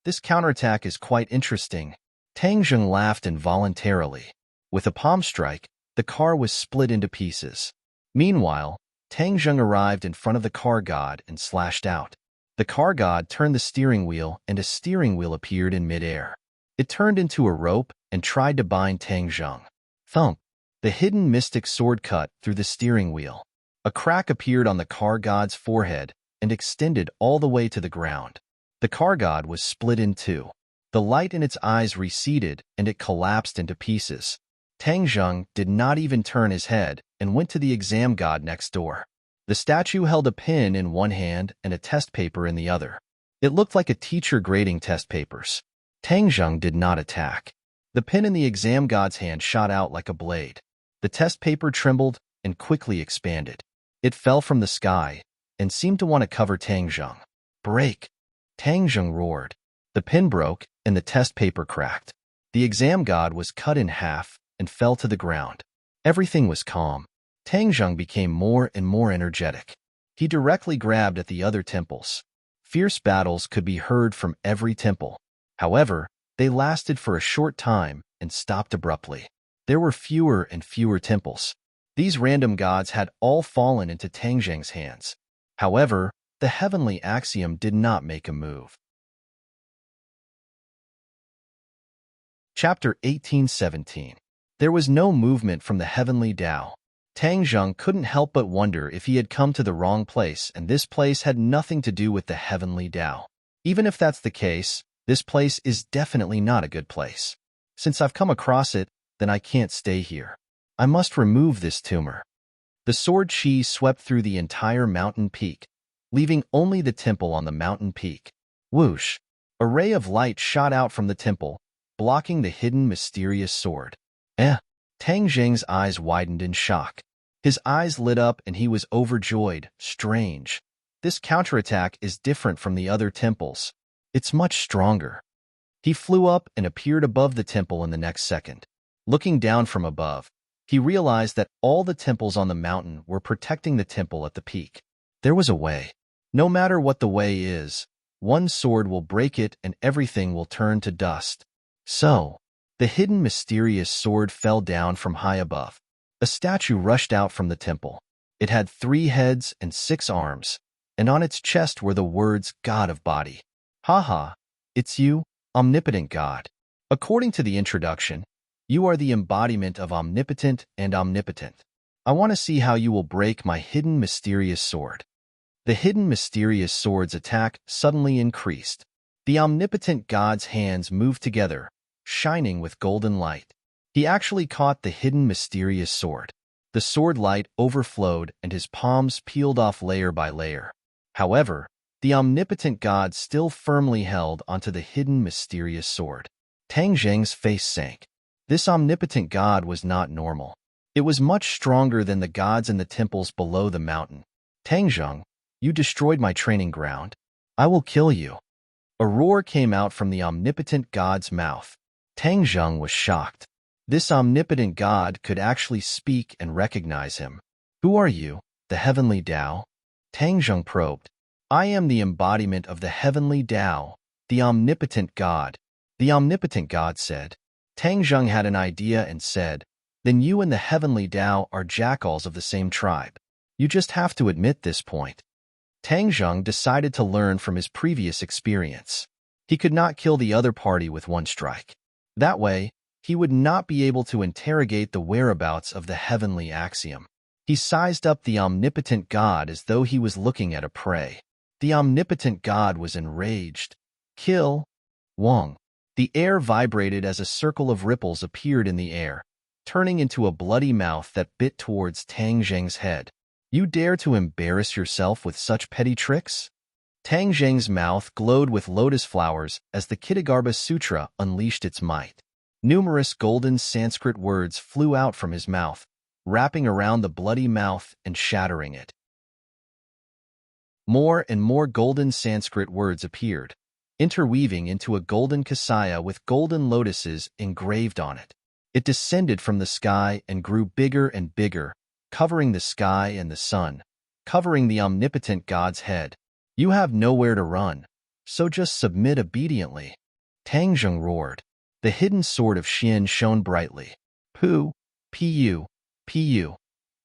This counterattack is quite interesting." Tangjung laughed involuntarily. With a palm strike, the car was split into pieces. Meanwhile, Tangjung arrived in front of the car god and slashed out. The car god turned the steering wheel and a steering wheel appeared in midair. It turned into a rope and tried to bind Tangjung. Thump! The hidden mystic sword cut through the steering wheel. A crack appeared on the car god's forehead and extended all the way to the ground. The car god was split in two. The light in its eyes receded and it collapsed into pieces. Tangjung did not even turn his head and went to the exam god next door. The statue held a pen in one hand and a test paper in the other. It looked like a teacher grading test papers. Tang Zheng did not attack. The pin in the exam god's hand shot out like a blade. The test paper trembled and quickly expanded. It fell from the sky and seemed to want to cover Tang Zheng. Break! Tang Zheng roared. The pin broke and the test paper cracked. The exam god was cut in half and fell to the ground. Everything was calm. Tang Zheng became more and more energetic. He directly grabbed at the other temples. Fierce battles could be heard from every temple. However, they lasted for a short time and stopped abruptly. There were fewer and fewer temples. These random gods had all fallen into Tang Zheng's hands. However, the heavenly axiom did not make a move. Chapter 18:17. There was no movement from the heavenly Tao. Tang Zheng couldn't help but wonder if he had come to the wrong place and this place had nothing to do with the heavenly Tao. Even if that's the case, this place is definitely not a good place. Since I've come across it, then I can't stay here. I must remove this tumor. The sword chi swept through the entire mountain peak, leaving only the temple on the mountain peak. Whoosh! A ray of light shot out from the temple, blocking the hidden mysterious sword. Tang Zheng's eyes widened in shock. His eyes lit up and he was overjoyed. Strange. This counterattack is different from the other temples. It's much stronger. He flew up and appeared above the temple in the next second. Looking down from above, he realized that all the temples on the mountain were protecting the temple at the peak. There was a way. No matter what the way is, one sword will break it and everything will turn to dust. So, the hidden mysterious sword fell down from high above. A statue rushed out from the temple. It had 3 heads and 6 arms, and on its chest were the words, God of Body. Haha, it's you, omnipotent God. According to the introduction, you are the embodiment of omnipotent and omnipotent. I want to see how you will break my hidden mysterious sword. The hidden mysterious sword's attack suddenly increased. The omnipotent God's hands moved together, shining with golden light. He actually caught the hidden mysterious sword. The sword light overflowed and his palms peeled off layer by layer. However, the omnipotent God still firmly held onto the hidden mysterious sword. Tang Zheng's face sank. This omnipotent God was not normal. It was much stronger than the gods in the temples below the mountain. Tang Zheng, you destroyed my training ground. I will kill you. A roar came out from the omnipotent God's mouth. Tang Zheng was shocked. This omnipotent God could actually speak and recognize him. Who are you, the heavenly Tao? Tang Zheng probed. I am the embodiment of the heavenly Tao, the omnipotent God. The omnipotent God said. Tang Zheng had an idea and said, then you and the heavenly Tao are jackals of the same tribe. You just have to admit this point. Tang Zheng decided to learn from his previous experience. He could not kill the other party with one strike. That way, he would not be able to interrogate the whereabouts of the heavenly axiom. He sized up the omnipotent God as though he was looking at a prey. The omnipotent God was enraged. Kill Wong. The air vibrated as a circle of ripples appeared in the air, turning into a bloody mouth that bit towards Tang Zheng's head. You dare to embarrass yourself with such petty tricks? Tang Zheng's mouth glowed with lotus flowers as the Kitagarbha Sutra unleashed its might. Numerous golden Sanskrit words flew out from his mouth, wrapping around the bloody mouth and shattering it. More and more golden Sanskrit words appeared, interweaving into a golden kasaya with golden lotuses engraved on it. It descended from the sky and grew bigger and bigger, covering the sky and the sun, covering the omnipotent God's head. You have nowhere to run, so just submit obediently. Tang Zheng roared. The hidden sword of Xian shone brightly. Pu, Pu, Pu.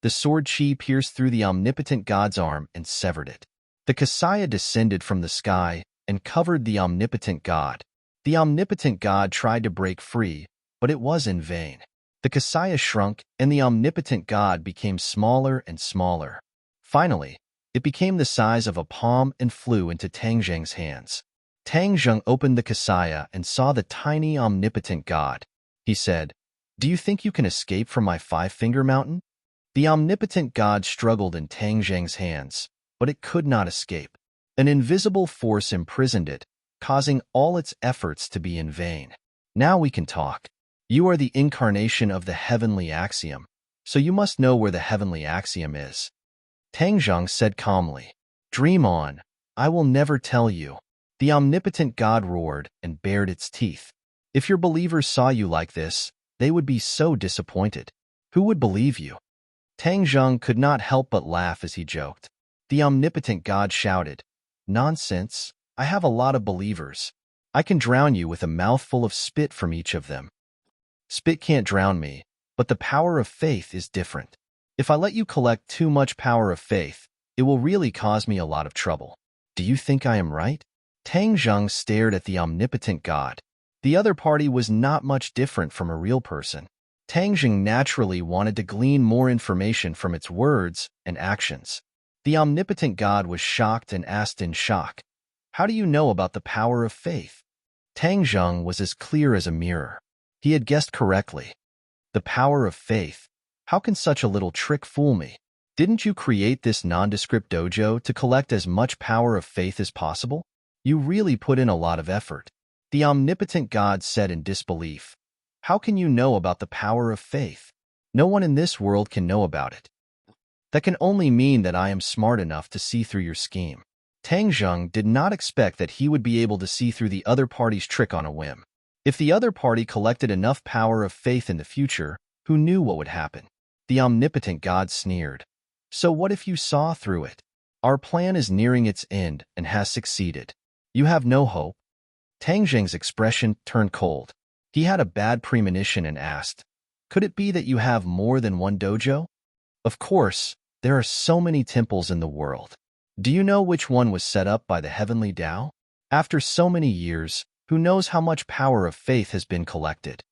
The sword chi pierced through the omnipotent God's arm and severed it. The kasaya descended from the sky and covered the omnipotent God. The omnipotent God tried to break free, but it was in vain. The kasaya shrunk, and the omnipotent God became smaller and smaller. Finally, it became the size of a palm and flew into Tang Zheng's hands. Tang Zheng opened the kasaya and saw the tiny omnipotent God. He said, do you think you can escape from my 5-finger mountain? The omnipotent God struggled in Tang Zheng's hands, but it could not escape. An invisible force imprisoned it, causing all its efforts to be in vain. Now we can talk. You are the incarnation of the heavenly axiom, so you must know where the heavenly axiom is. Tanzhong said calmly. Dream on. I will never tell you. The omnipotent god roared and bared its teeth. If your believers saw you like this, they would be so disappointed. Who would believe you? Tanzhong could not help but laugh as he joked. The omnipotent god shouted, Nonsense, I have a lot of believers. I can drown you with a mouthful of spit from each of them. Spit can't drown me, but the power of faith is different. If I let you collect too much power of faith, it will really cause me a lot of trouble. Do you think I am right? Tanzhong stared at the omnipotent god. The other party was not much different from a real person. Tanzhong naturally wanted to glean more information from its words and actions. The omnipotent god was shocked and asked in shock, How do you know about the power of faith? Tanzhong was as clear as a mirror. He had guessed correctly. The power of faith. How can such a little trick fool me? Didn't you create this nondescript dojo to collect as much power of faith as possible? You really put in a lot of effort. The omnipotent god said in disbelief. How can you know about the power of faith? No one in this world can know about it. That can only mean that I am smart enough to see through your scheme. Tanzhong did not expect that he would be able to see through the other party's trick on a whim. If the other party collected enough power of faith in the future, who knew what would happen? The omnipotent god sneered. So what if you saw through it? Our plan is nearing its end and has succeeded. You have no hope. Tanzhong's expression turned cold. He had a bad premonition and asked, Could it be that you have more than one dojo? Of course, there are so many temples in the world. Do you know which one was set up by the heavenly Tao? After so many years, who knows how much power of faith has been collected?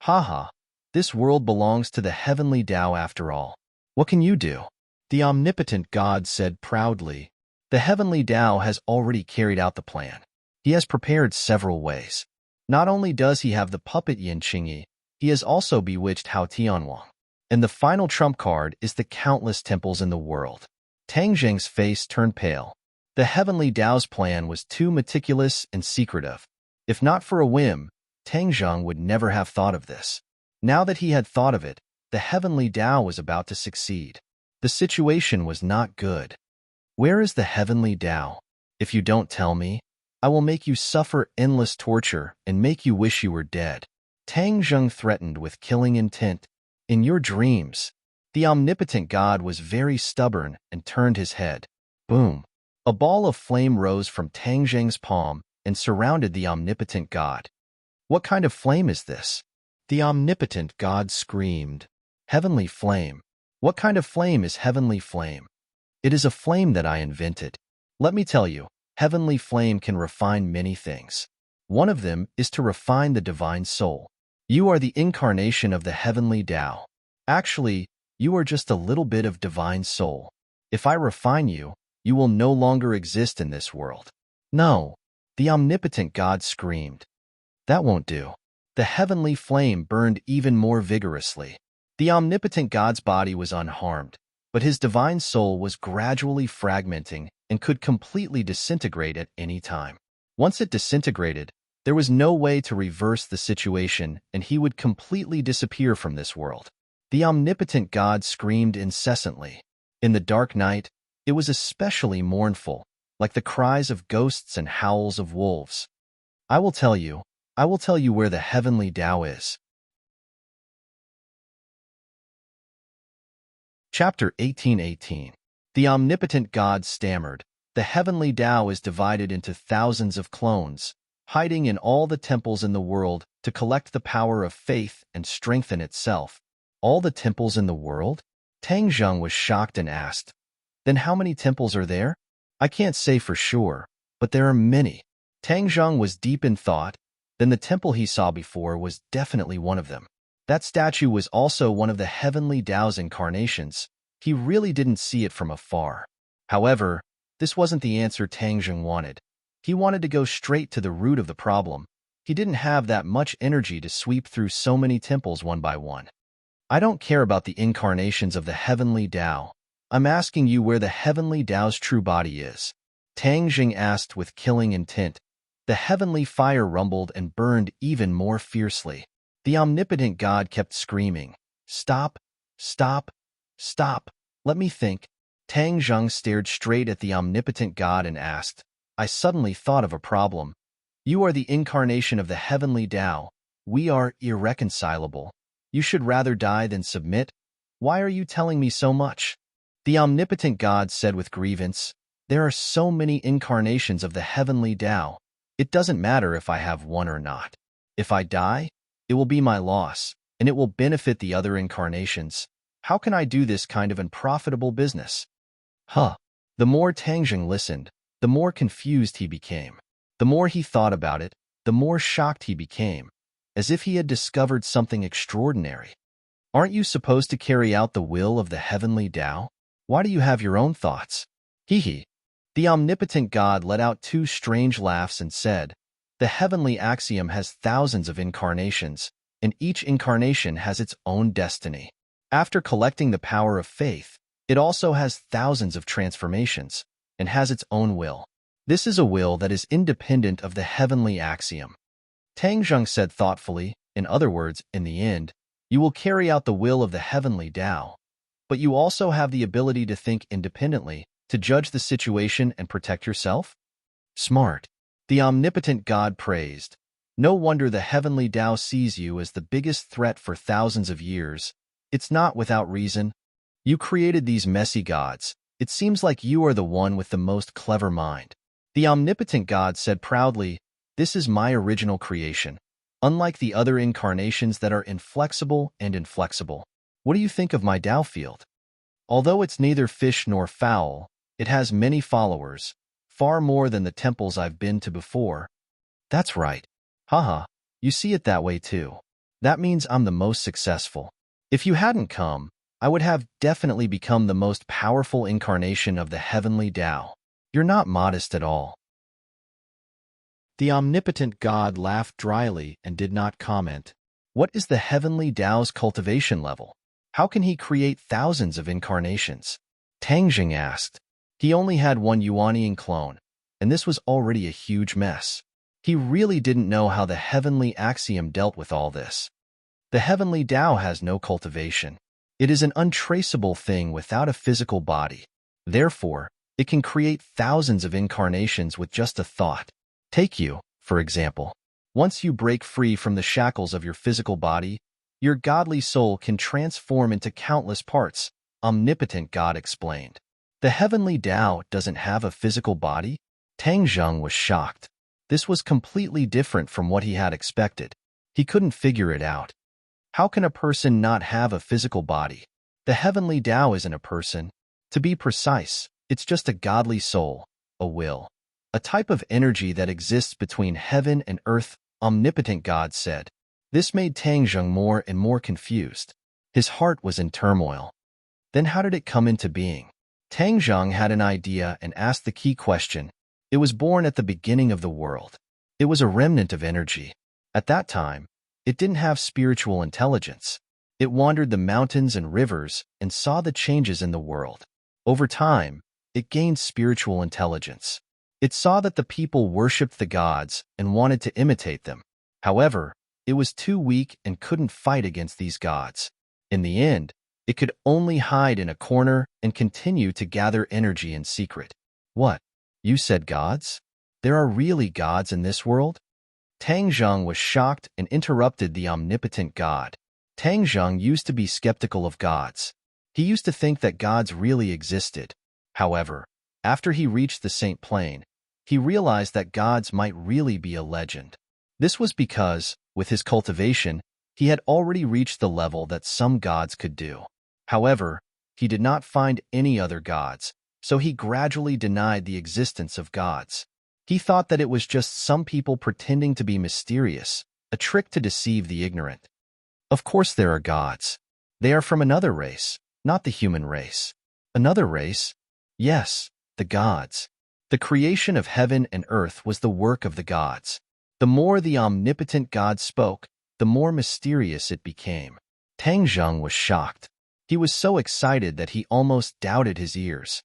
Haha, this world belongs to the heavenly Tao after all. What can you do? The omnipotent god said proudly. The heavenly Tao has already carried out the plan. He has prepared several ways. Not only does he have the puppet Yin Qingyi, he has also bewitched Hao Tianwang. And the final trump card is the countless temples in the world. Tanzhong's face turned pale. The heavenly Tao's plan was too meticulous and secretive. If not for a whim, Tanzhong would never have thought of this. Now that he had thought of it, the heavenly Tao was about to succeed. The situation was not good. Where is the heavenly Tao? If you don't tell me, I will make you suffer endless torture and make you wish you were dead. Tanzhong threatened with killing intent. In your dreams. The omnipotent god was very stubborn and turned his head. Boom. A ball of flame rose from Tanzhong's palm and surrounded the omnipotent god. What kind of flame is this? The omnipotent god screamed. Heavenly flame. What kind of flame is heavenly flame? It is a flame that I invented. Let me tell you, heavenly flame can refine many things. One of them is to refine the divine soul. You are the incarnation of the heavenly Tao. Actually, you are just a little bit of divine soul. If I refine you, you will no longer exist in this world. No, the omnipotent god screamed. That won't do. The heavenly flame burned even more vigorously. The omnipotent god's body was unharmed, but his divine soul was gradually fragmenting and could completely disintegrate at any time. Once it disintegrated, there was no way to reverse the situation, and he would completely disappear from this world. The omnipotent god screamed incessantly. In the dark night, it was especially mournful, like the cries of ghosts and howls of wolves. I will tell you where the heavenly Tao is. Chapter 18:18. The omnipotent god stammered. The heavenly Tao is divided into thousands of clones, hiding in all the temples in the world to collect the power of faith and strengthen itself. All the temples in the world? Tanzhong was shocked and asked, Then how many temples are there? I can't say for sure, but there are many. Tanzhong was deep in thought. Then the temple he saw before was definitely one of them. That statue was also one of the heavenly Tao's incarnations. He really didn't see it from afar. However, this wasn't the answer Tanzhong wanted. He wanted to go straight to the root of the problem. He didn't have that much energy to sweep through so many temples one by one. I don't care about the incarnations of the heavenly Tao. I'm asking you where the heavenly Tao's true body is. Tang Jing asked with killing intent. The heavenly fire rumbled and burned even more fiercely. The omnipotent god kept screaming, "Stop! Stop! Stop! Let me think." Tang Zheng stared straight at the omnipotent god and asked, "I suddenly thought of a problem. You are the incarnation of the heavenly Tao. We are irreconcilable. You should rather die than submit. Why are you telling me so much?" The omnipotent god said with grievance, "There are so many incarnations of the heavenly Tao. It doesn't matter if I have one or not. If I die, it will be my loss, and it will benefit the other incarnations. How can I do this kind of unprofitable business?" Huh. The more Tangjing listened, the more confused he became. The more he thought about it, the more shocked he became, as if he had discovered something extraordinary. Aren't you supposed to carry out the will of the heavenly Tao? Why do you have your own thoughts? Hee hee. The omnipotent god let out two strange laughs and said, "The heavenly axiom has thousands of incarnations, and each incarnation has its own destiny. After collecting the power of faith, it also has thousands of transformations, and has its own will. This is a will that is independent of the heavenly axiom." Tang Zheng said thoughtfully, in other words, in the end, you will carry out the will of the heavenly Tao, but you also have the ability to think independently, to judge the situation and protect yourself? Smart. The omnipotent god praised. No wonder the heavenly Tao sees you as the biggest threat for thousands of years. It's not without reason. You created these messy gods. It seems like you are the one with the most clever mind. The omnipotent god said proudly, "This is my original creation. Unlike the other incarnations that are inflexible and inflexible. What do you think of my Tao field? Although it's neither fish nor fowl, it has many followers, far more than the temples I've been to before." That's right. Haha, you see it that way too. That means I'm the most successful. If you hadn't come, I would have definitely become the most powerful incarnation of the heavenly Tao. You're not modest at all. The omnipotent god laughed dryly and did not comment. What is the heavenly Tao's cultivation level? How can he create thousands of incarnations? Tangjing asked. He only had one Yuanian clone, and this was already a huge mess. He really didn't know how the heavenly axiom dealt with all this. The heavenly Tao has no cultivation. It is an untraceable thing without a physical body. Therefore, it can create thousands of incarnations with just a thought. Take you, for example. Once you break free from the shackles of your physical body, your godly soul can transform into countless parts, omnipotent God explained. The heavenly Tao doesn't have a physical body? Tang Zheng was shocked. This was completely different from what he had expected. He couldn't figure it out. How can a person not have a physical body? The heavenly Tao isn't a person. To be precise, it's just a godly soul, a will. A type of energy that exists between heaven and earth, omnipotent God said. This made Tang Zheng more and more confused. His heart was in turmoil. Then how did it come into being? Tang Zheng had an idea and asked the key question. It was born at the beginning of the world. It was a remnant of energy. At that time, it didn't have spiritual intelligence. It wandered the mountains and rivers and saw the changes in the world. Over time, it gained spiritual intelligence. It saw that the people worshipped the gods and wanted to imitate them. However, it was too weak and couldn't fight against these gods. In the end, it could only hide in a corner and continue to gather energy in secret. What? You said gods? There are really gods in this world? Tang Zheng was shocked and interrupted the omnipotent God. Tang Zheng used to be skeptical of gods. He used to think that gods really existed. However, after he reached the Saint Plane, he realized that gods might really be a legend. This was because, with his cultivation, he had already reached the level that some gods could do. However, he did not find any other gods, so he gradually denied the existence of gods. He thought that it was just some people pretending to be mysterious, a trick to deceive the ignorant. Of course there are gods. They are from another race, not the human race. Another race? Yes, the gods. The creation of heaven and earth was the work of the gods. The more the omnipotent God spoke, the more mysterious it became. Tang Zheng was shocked. He was so excited that he almost doubted his ears.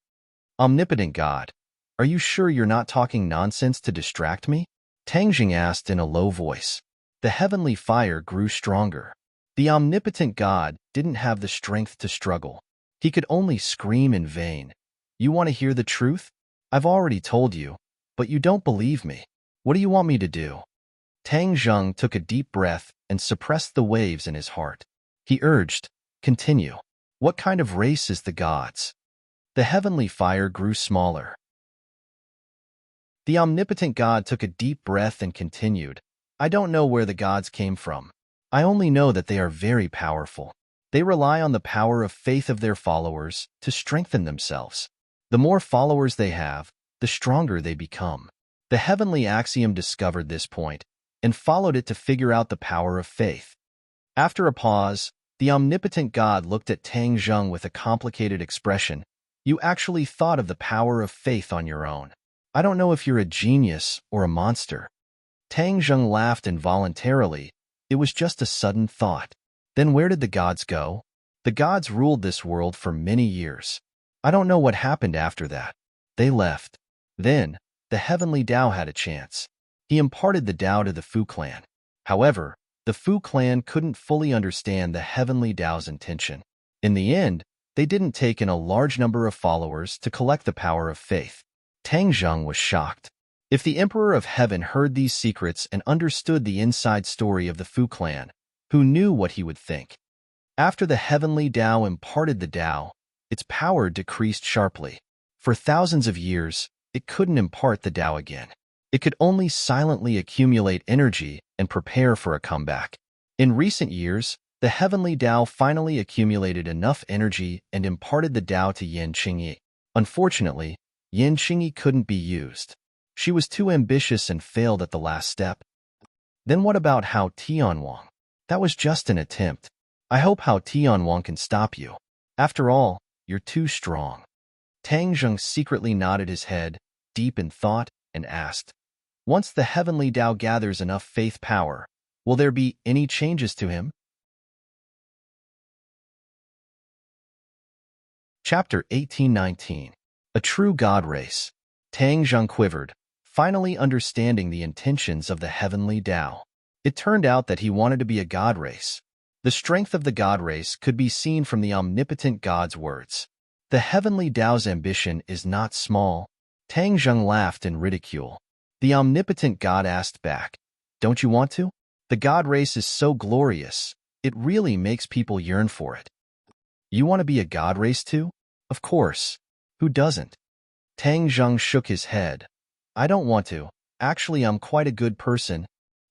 Omnipotent God, are you sure you're not talking nonsense to distract me? Tangjing asked in a low voice. The heavenly fire grew stronger. The omnipotent God didn't have the strength to struggle. He could only scream in vain. You want to hear the truth? I've already told you, but you don't believe me. What do you want me to do? Tang Zheng took a deep breath and suppressed the waves in his heart. He urged, continue. What kind of race is the gods? The heavenly fire grew smaller. The omnipotent God took a deep breath and continued, I don't know where the gods came from. I only know that they are very powerful. They rely on the power of faith of their followers to strengthen themselves. The more followers they have, the stronger they become. The heavenly axiom discovered this point and followed it to figure out the power of faith. After a pause, the omnipotent God looked at Tang Zheng with a complicated expression. You actually thought of the power of faith on your own. I don't know if you're a genius or a monster. Tang Zheng laughed involuntarily. It was just a sudden thought. Then where did the gods go? The gods ruled this world for many years. I don't know what happened after that. They left. Then, the heavenly Tao had a chance. He imparted the Tao to the Fu clan. However, the Fu clan couldn't fully understand the heavenly Tao's intention. In the end, they didn't take in a large number of followers to collect the power of faith. Tang Zheng was shocked. If the Emperor of Heaven heard these secrets and understood the inside story of the Fu clan, who knew what he would think? After the heavenly Tao imparted the Tao, its power decreased sharply. For thousands of years, it couldn't impart the Tao again. It could only silently accumulate energy and prepare for a comeback. In recent years, the heavenly Tao finally accumulated enough energy and imparted the Tao to Yin Qingyi. Unfortunately, Yin Qingyi couldn't be used. She was too ambitious and failed at the last step. Then what about Hao Tianwang? That was just an attempt. I hope Hao Tianwang can stop you. After all, you're too strong. Tang Zheng secretly nodded his head, deep in thought, and asked, once the heavenly Tao gathers enough faith power, will there be any changes to him? Chapter 1819. A True God Race. Tang Zheng quivered, finally understanding the intentions of the heavenly Tao. It turned out that he wanted to be a god race. The strength of the god race could be seen from the omnipotent God's words. The heavenly Tao's ambition is not small. Tang Zheng laughed in ridicule. The omnipotent God asked back, don't you want to? The god race is so glorious, it really makes people yearn for it. You want to be a god race too? Of course. Who doesn't? Tang Zheng shook his head. I don't want to. Actually, I'm quite a good person.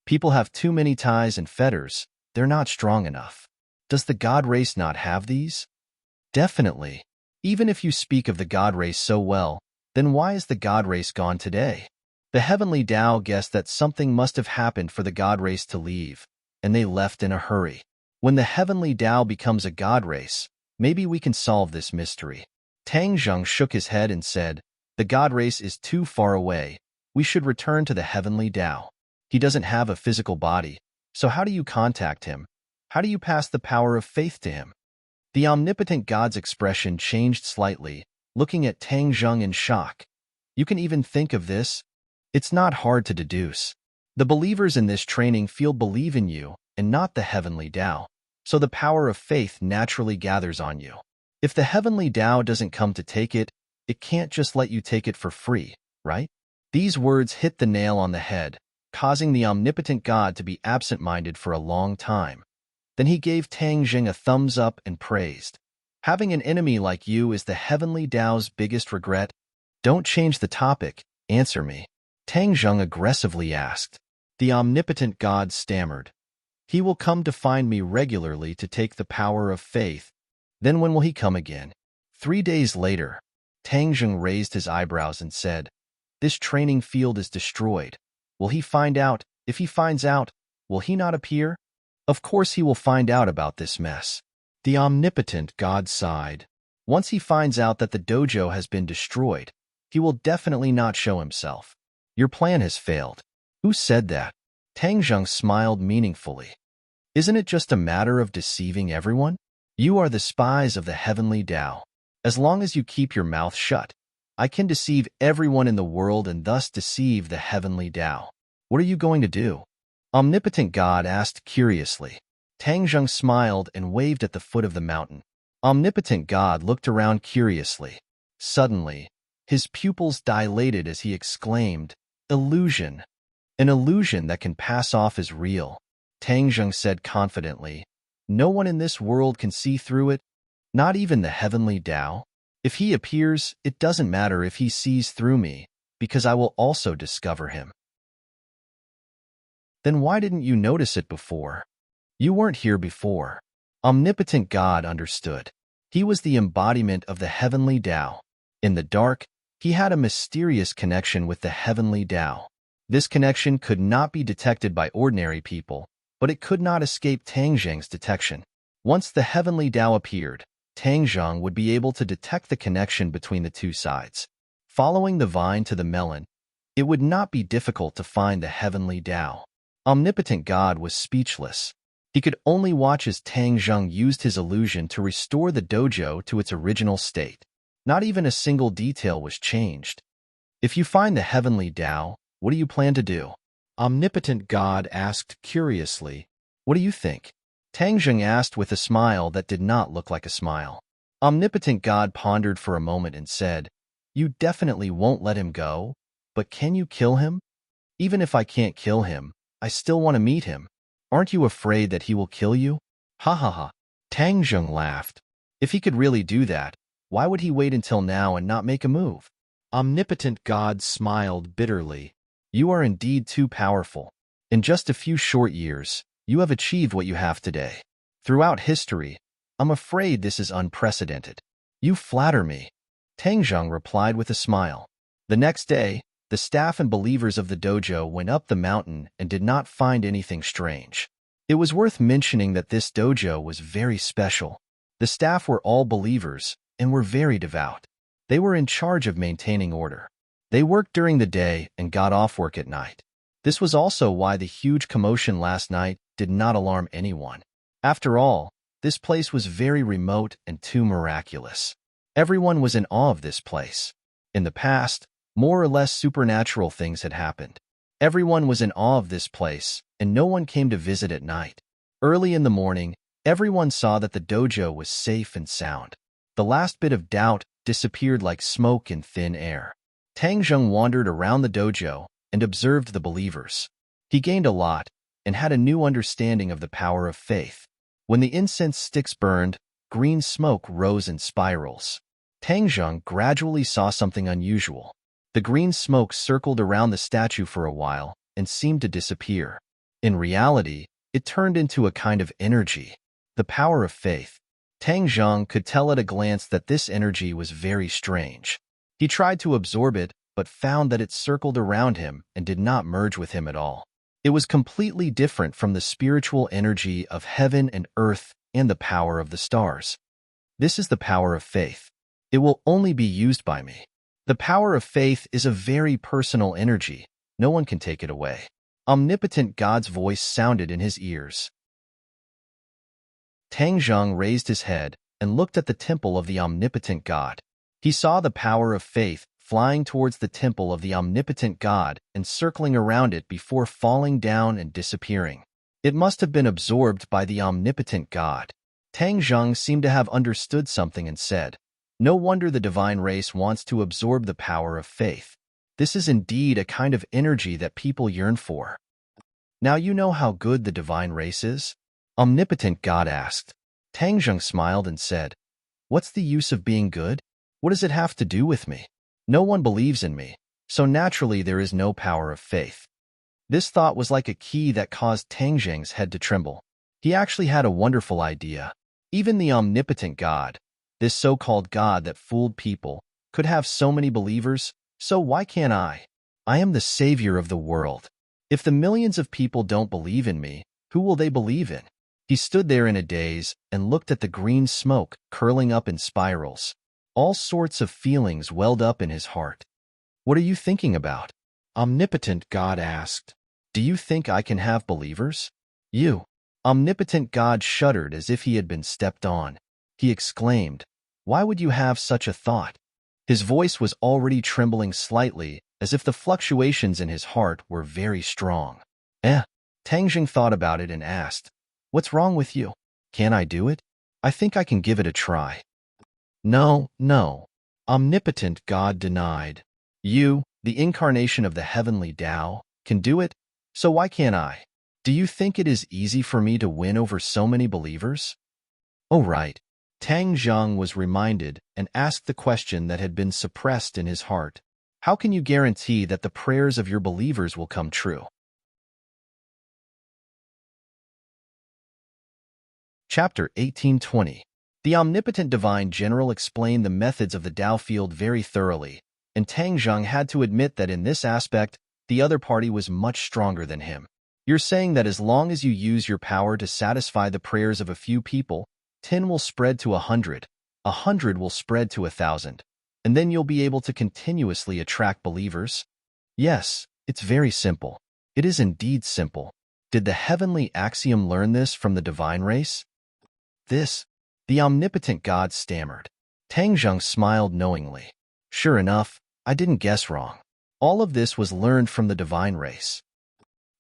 People have too many ties and fetters. They're not strong enough. Does the god race not have these? Definitely. Even if you speak of the god race so well, then why is the god race gone today? The heavenly Tao guessed that something must have happened for the god race to leave, and they left in a hurry. When the heavenly Tao becomes a god race, maybe we can solve this mystery. Tang Zheng shook his head and said, the god race is too far away. We should return to the heavenly Tao. He doesn't have a physical body, so how do you contact him? How do you pass the power of faith to him? The omnipotent God's expression changed slightly, looking at Tang Zheng in shock. You can even think of this? It's not hard to deduce. The believers in this training field believe in you and not the heavenly Tao, so the power of faith naturally gathers on you. If the heavenly Tao doesn't come to take it, it can't just let you take it for free, right? These words hit the nail on the head, causing the omnipotent God to be absent-minded for a long time. Then he gave Tang Zheng a thumbs up and praised. Having an enemy like you is the heavenly Tao's biggest regret. Don't change the topic, answer me. Tang Zheng aggressively asked. The omnipotent God stammered. He will come to find me regularly to take the power of faith. Then when will he come again? 3 days later. Tang Zheng raised his eyebrows and said, this training field is destroyed. Will he find out? If he finds out, will he not appear? Of course he will find out about this mess. The omnipotent God sighed. Once he finds out that the dojo has been destroyed, he will definitely not show himself. Your plan has failed. Who said that? Tang Zheng smiled meaningfully. Isn't it just a matter of deceiving everyone? You are the spies of the heavenly Tao. As long as you keep your mouth shut, I can deceive everyone in the world and thus deceive the heavenly Tao. What are you going to do? Omnipotent God asked curiously. Tang Zheng smiled and waved at the foot of the mountain. Omnipotent God looked around curiously. Suddenly, his pupils dilated as he exclaimed, "Illusion! An illusion that can pass off as real." Tang Zheng said confidently, "No one in this world can see through it, not even the heavenly Tao. If he appears, it doesn't matter if he sees through me, because I will also discover him." Then why didn't you notice it before? You weren't here before. Omnipotent God understood. He was the embodiment of the heavenly Tao. In the dark, he had a mysterious connection with the heavenly Tao. This connection could not be detected by ordinary people, but it could not escape Tang Zheng's detection. Once the heavenly Tao appeared, Tang Zheng would be able to detect the connection between the two sides. Following the vine to the melon, it would not be difficult to find the heavenly Tao. Omnipotent God was speechless. He could only watch as Tang Zheng used his illusion to restore the dojo to its original state. Not even a single detail was changed. If you find the heavenly Tao, what do you plan to do? Omnipotent God asked curiously. What do you think? Tang Zheng asked with a smile that did not look like a smile. Omnipotent God pondered for a moment and said, "You definitely won't let him go, but can you kill him? Even if I can't kill him, I still want to meet him. Aren't you afraid that he will kill you?" Ha ha ha. Tang Zheng laughed. If he could really do that, why would he wait until now and not make a move? Omnipotent God smiled bitterly. You are indeed too powerful. In just a few short years, you have achieved what you have today. Throughout history, I'm afraid this is unprecedented. You flatter me. Tang Zheng replied with a smile. The next day, the staff and believers of the dojo went up the mountain and did not find anything strange. It was worth mentioning that this dojo was very special. The staff were all believers and were very devout. They were in charge of maintaining order. They worked during the day and got off work at night. This was also why the huge commotion last night did not alarm anyone. After all, this place was very remote and too miraculous. Everyone was in awe of this place. In the past, more or less supernatural things had happened. Everyone was in awe of this place, and no one came to visit at night. Early in the morning, everyone saw that the dojo was safe and sound. The last bit of doubt disappeared like smoke in thin air. Tang Zheng wandered around the dojo and observed the believers. He gained a lot and had a new understanding of the power of faith. When the incense sticks burned, green smoke rose in spirals. Tang Zheng gradually saw something unusual. The green smoke circled around the statue for a while and seemed to disappear. In reality, it turned into a kind of energy. The power of faith. Tang Zheng could tell at a glance that this energy was very strange. He tried to absorb it, but found that it circled around him and did not merge with him at all. It was completely different from the spiritual energy of heaven and earth and the power of the stars. This is the power of faith. It will only be used by me. The power of faith is a very personal energy. No one can take it away. Omnipotent God's voice sounded in his ears. Tang Zheng raised his head and looked at the temple of the omnipotent God. He saw the power of faith flying towards the temple of the omnipotent God and circling around it before falling down and disappearing. It must have been absorbed by the omnipotent God. Tang Zheng seemed to have understood something and said, "No wonder the divine race wants to absorb the power of faith. This is indeed a kind of energy that people yearn for." Now you know how good the divine race is? Omnipotent God asked. Tang Zheng smiled and said, "What's the use of being good? What does it have to do with me? No one believes in me, so naturally there is no power of faith." This thought was like a key that caused Tang Zheng's head to tremble. He actually had a wonderful idea. Even the omnipotent God, this so-called God that fooled people, could have so many believers, so why can't I? I am the savior of the world. If the millions of people don't believe in me, who will they believe in? He stood there in a daze and looked at the green smoke curling up in spirals. All sorts of feelings welled up in his heart. What are you thinking about? Omnipotent God asked. Do you think I can have believers? You. Omnipotent God shuddered as if he had been stepped on. he exclaimed. Why would you have such a thought? His voice was already trembling slightly, as if the fluctuations in his heart were very strong. Tang Jing thought about it and asked, What's wrong with you? Can I do it? I think I can give it a try. No, no. Omnipotent God denied. You, the incarnation of the heavenly Tao, can do it, so why can't I? Do you think it is easy for me to win over so many believers? Oh, right. Tang Zhang was reminded and asked the question that had been suppressed in his heart. How can you guarantee that the prayers of your believers will come true? Chapter 1820. The omnipotent divine general explained the methods of the Tao field very thoroughly, and Tang Zhang had to admit that in this aspect, the other party was much stronger than him. You're saying that as long as you use your power to satisfy the prayers of a few people, 10 will spread to 100, 100 will spread to 1,000, and then you'll be able to continuously attract believers? Yes, it's very simple. It is indeed simple. Did the heavenly axiom learn this from the divine race? The omnipotent God stammered. Tang Zhang smiled knowingly. Sure enough, I didn't guess wrong. All of this was learned from the divine race.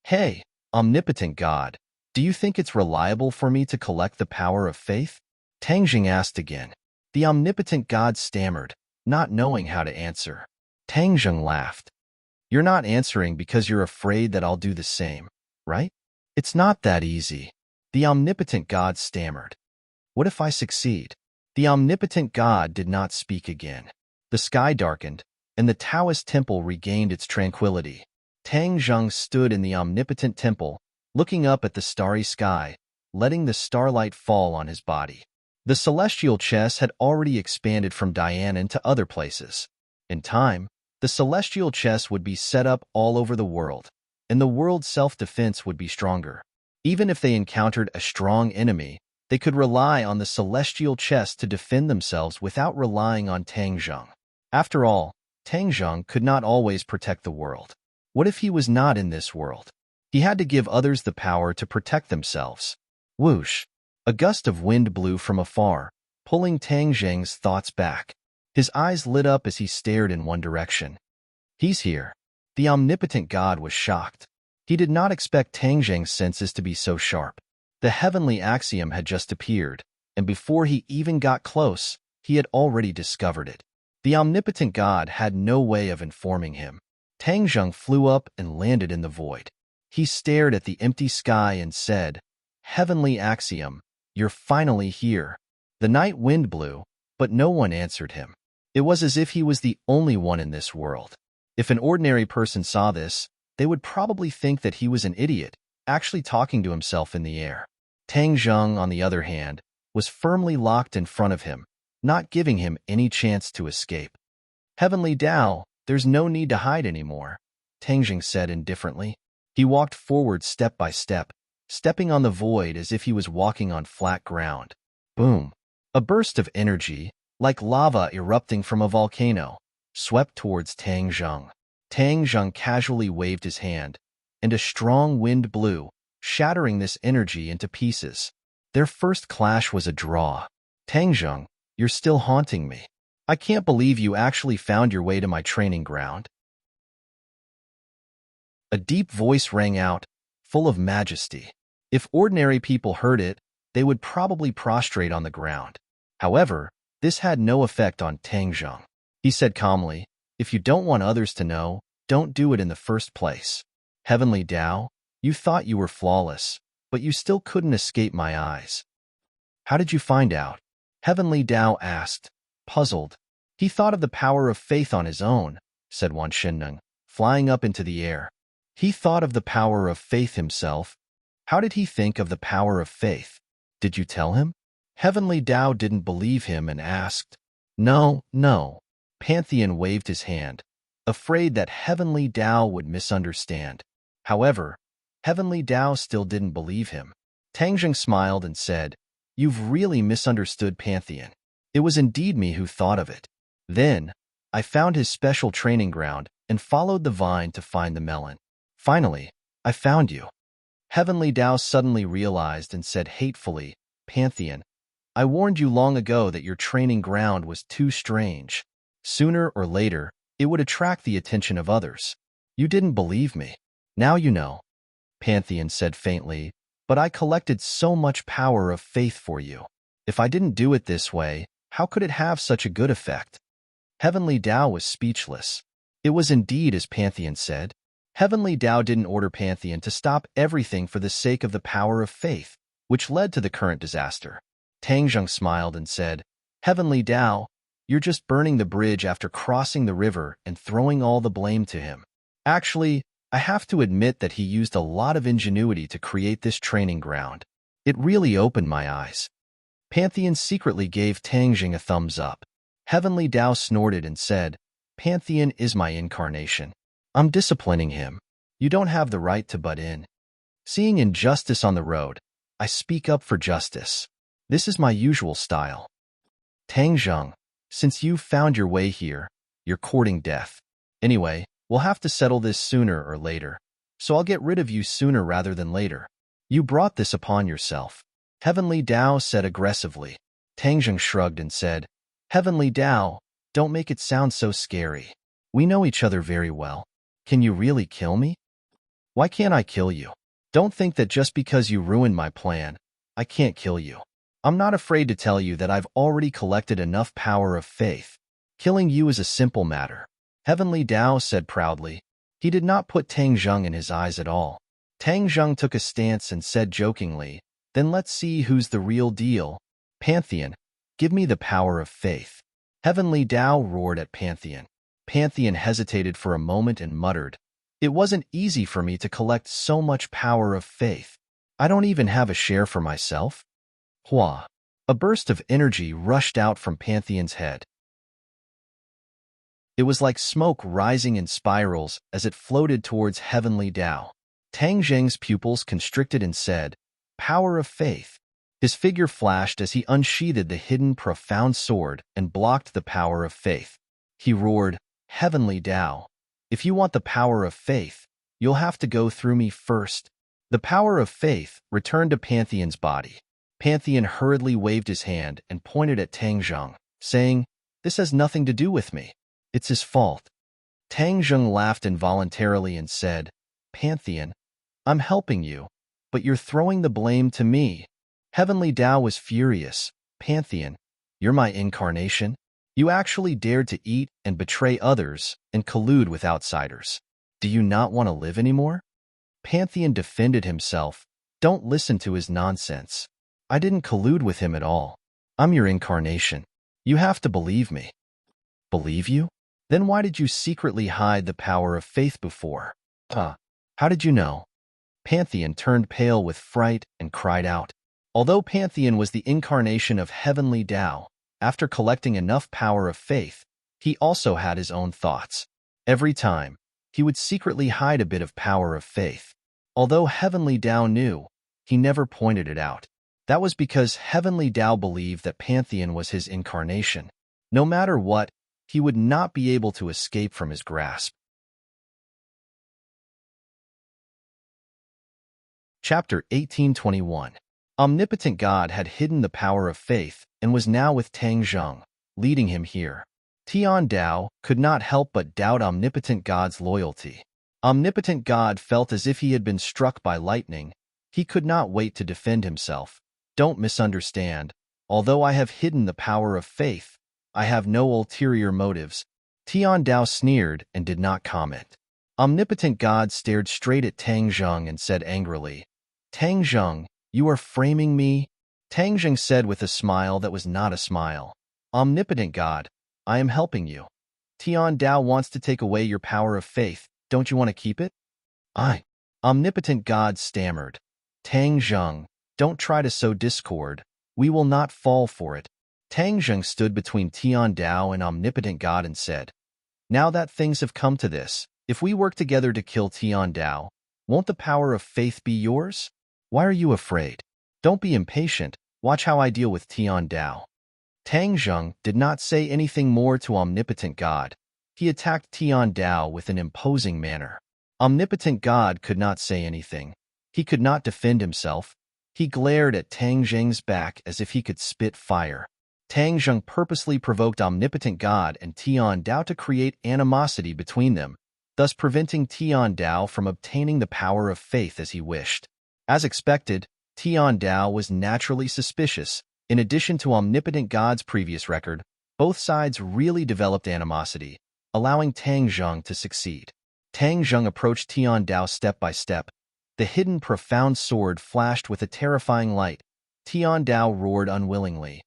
Hey, omnipotent God, do you think it's reliable for me to collect the power of faith? Tang Jing asked again. The omnipotent God stammered, not knowing how to answer. Tang Zheng laughed. You're not answering because you're afraid that I'll do the same, right? It's not that easy. The omnipotent God stammered. What if I succeed? The omnipotent God did not speak again. The sky darkened, and the Taoist temple regained its tranquility. Tang Zheng stood in the omnipotent temple, looking up at the starry sky, letting the starlight fall on his body. The celestial chess had already expanded from Dianan to other places. In time, the celestial chess would be set up all over the world, and the world's self-defense would be stronger. Even if they encountered a strong enemy, they could rely on the celestial chess to defend themselves without relying on Tang Zheng. After all, Tang Zheng could not always protect the world. What if he was not in this world? He had to give others the power to protect themselves. Whoosh! A gust of wind blew from afar, pulling Tang Zheng's thoughts back. His eyes lit up as he stared in one direction. He's here. The omnipotent God was shocked. He did not expect Tang Zheng's senses to be so sharp. The heavenly axiom had just appeared, and before he even got close, he had already discovered it. The omnipotent God had no way of informing him. Tang Zheng flew up and landed in the void. He stared at the empty sky and said, Heavenly axiom, you're finally here. The night wind blew, but no one answered him. It was as if he was the only one in this world. If an ordinary person saw this, they would probably think that he was an idiot, actually talking to himself in the air. Tang Zheng, on the other hand, was firmly locked in front of him, not giving him any chance to escape. Heavenly Tao, there's no need to hide anymore, Tang Zheng said indifferently. He walked forward step by step, stepping on the void as if he was walking on flat ground. Boom! A burst of energy, like lava erupting from a volcano, swept towards Tang Zheng. Tang Zheng casually waved his hand, and a strong wind blew, shattering this energy into pieces. Their first clash was a draw. Tang Zheng, you're still haunting me. I can't believe you actually found your way to my training ground. A deep voice rang out, full of majesty. If ordinary people heard it, they would probably prostrate on the ground. However, this had no effect on Tang Zheng. He said calmly, if you don't want others to know, don't do it in the first place. Heavenly Tao, you thought you were flawless, but you still couldn't escape my eyes. How did you find out? Heavenly Tao asked, puzzled. He thought of the power of faith on his own, said Wan Sheneng, flying up into the air. He thought of the power of faith himself. How did he think of the power of faith? Did you tell him? Heavenly Tao didn't believe him and asked. No, no. Pantheon waved his hand, afraid that Heavenly Tao would misunderstand. However, Heavenly Tao still didn't believe him. Tang Zheng smiled and said, You've really misunderstood Pantheon. It was indeed me who thought of it. Then, I found his special training ground and followed the vine to find the melon. Finally, I found you. Heavenly Tao suddenly realized and said hatefully, Pantheon, I warned you long ago that your training ground was too strange. Sooner or later, it would attract the attention of others. You didn't believe me. Now you know, Pantheon said faintly, but I collected so much power of faith for you. If I didn't do it this way, how could it have such a good effect? Heavenly Tao was speechless. It was indeed as Pantheon said. Heavenly Tao didn't order Pantheon to stop everything for the sake of the power of faith, which led to the current disaster. Tangjung smiled and said, Heavenly Tao, you're just burning the bridge after crossing the river and throwing all the blame to him. Actually, I have to admit that he used a lot of ingenuity to create this training ground. It really opened my eyes. Pantheon secretly gave Tangjung a thumbs up. Heavenly Tao snorted and said, Pantheon is my incarnation. I'm disciplining him. You don't have the right to butt in. Seeing injustice on the road, I speak up for justice. This is my usual style. Tangjung, since you've found your way here, you're courting death. Anyway, we'll have to settle this sooner or later, so I'll get rid of you sooner rather than later. You brought this upon yourself. Heavenly Tao said aggressively. Tangjung shrugged and said, Heavenly Tao, don't make it sound so scary. We know each other very well. Can you really kill me? Why can't I kill you? Don't think that just because you ruined my plan, I can't kill you. I'm not afraid to tell you that I've already collected enough power of faith. Killing you is a simple matter. Heavenly Tao said proudly. He did not put Tangjung in his eyes at all. Tangjung took a stance and said jokingly, Then let's see who's the real deal. Pantheon, give me the power of faith. Heavenly Tao roared at Pantheon. Pantheon hesitated for a moment and muttered, It wasn't easy for me to collect so much power of faith. I don't even have a share for myself. Hua! A burst of energy rushed out from Pantheon's head. It was like smoke rising in spirals as it floated towards Heavenly Tao. Tangjung's pupils constricted and said, Power of faith. His figure flashed as he unsheathed the hidden profound sword and blocked the power of faith. He roared, Heavenly Tao, if you want the power of faith, you'll have to go through me first. The power of faith returned to Pantheon's body. Pantheon hurriedly waved his hand and pointed at Tangjung, saying, This has nothing to do with me. It's his fault. Tangjung laughed involuntarily and said, Pantheon, I'm helping you, but you're throwing the blame to me. Heavenly Tao was furious. Pantheon, you're my incarnation. You actually dared to eat and betray others and collude with outsiders. Do you not want to live anymore? Pantheon defended himself. Don't listen to his nonsense. I didn't collude with him at all. I'm your incarnation. You have to believe me. Believe you? Then why did you secretly hide the power of faith before? How did you know? Pantheon turned pale with fright and cried out. Although Pantheon was the incarnation of Heavenly Tao, after collecting enough power of faith, he also had his own thoughts. Every time, he would secretly hide a bit of power of faith. Although Heavenly Tao knew, he never pointed it out. That was because Heavenly Tao believed that Pantheon was his incarnation. No matter what, he would not be able to escape from his grasp. Chapter 1821. Omnipotent God had hidden the power of faith and was now with Tangjung, leading him here. Tian Dao could not help but doubt Omnipotent God's loyalty. Omnipotent God felt as if he had been struck by lightning. He could not wait to defend himself. Don't misunderstand. Although I have hidden the power of faith, I have no ulterior motives. Tian Dao sneered and did not comment. Omnipotent God stared straight at Tangjung and said angrily, Tangjung, you are framing me? Tangjung said with a smile that was not a smile. Omnipotent God, I am helping you. Tian Dao wants to take away your power of faith. Don't you want to keep it? Omnipotent God stammered. Tangjung, don't try to sow discord. We will not fall for it. Tangjung stood between Tian Dao and Omnipotent God and said, Now that things have come to this, if we work together to kill Tian Dao, won't the power of faith be yours? Why are you afraid? Don't be impatient. Watch how I deal with Tian Dao. Tangjung did not say anything more to Omnipotent God. He attacked Tian Dao with an imposing manner. Omnipotent God could not say anything. He could not defend himself. He glared at Tang Zheng's back as if he could spit fire. Tang Zheng purposely provoked Omnipotent God and Tian Dao to create animosity between them, thus preventing Tian Dao from obtaining the power of faith as he wished. As expected, Tian Dao was naturally suspicious. In addition to Omnipotent God's previous record, both sides really developed animosity, allowing Tang Zheng to succeed. Tang Zheng approached Tian Dao step by step. The hidden profound sword flashed with a terrifying light. Tian Dao roared unwillingly.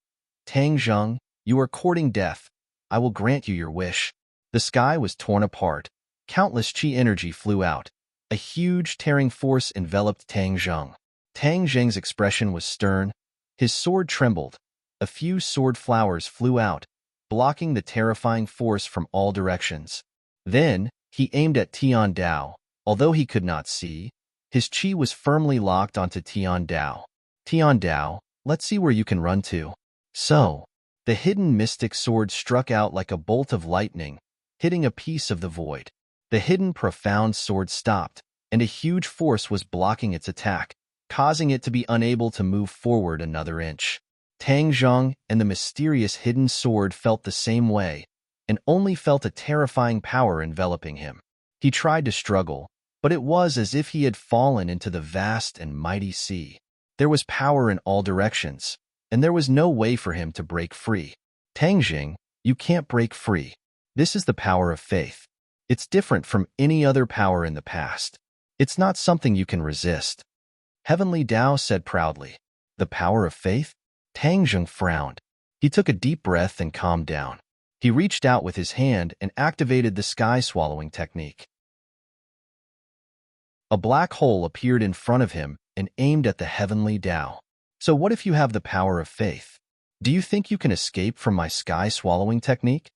Tang Zheng, you are courting death. I will grant you your wish. The sky was torn apart. Countless qi energy flew out. A huge tearing force enveloped Tang Zheng. Tang Zheng's expression was stern. His sword trembled. A few sword flowers flew out, blocking the terrifying force from all directions. Then, he aimed at Tian Dao. Although he could not see, his qi was firmly locked onto Tian Dao. Tian Dao, let's see where you can run to. So, the hidden mystic sword struck out like a bolt of lightning, hitting a piece of the void. The hidden profound sword stopped, and a huge force was blocking its attack, causing it to be unable to move forward another inch. Tang Zheng and the mysterious hidden sword felt the same way, and only felt a terrifying power enveloping him. He tried to struggle, but it was as if he had fallen into the vast and mighty sea. There was power in all directions, and there was no way for him to break free. Tang Zheng, you can't break free. This is the power of faith. It's different from any other power in the past. It's not something you can resist. Heavenly Dao said proudly. The power of faith? Tang Zheng frowned. He took a deep breath and calmed down. He reached out with his hand and activated the sky-swallowing technique. A black hole appeared in front of him and aimed at the Heavenly Dao. So what if you have the power of faith? Do you think you can escape from my sky-swallowing technique?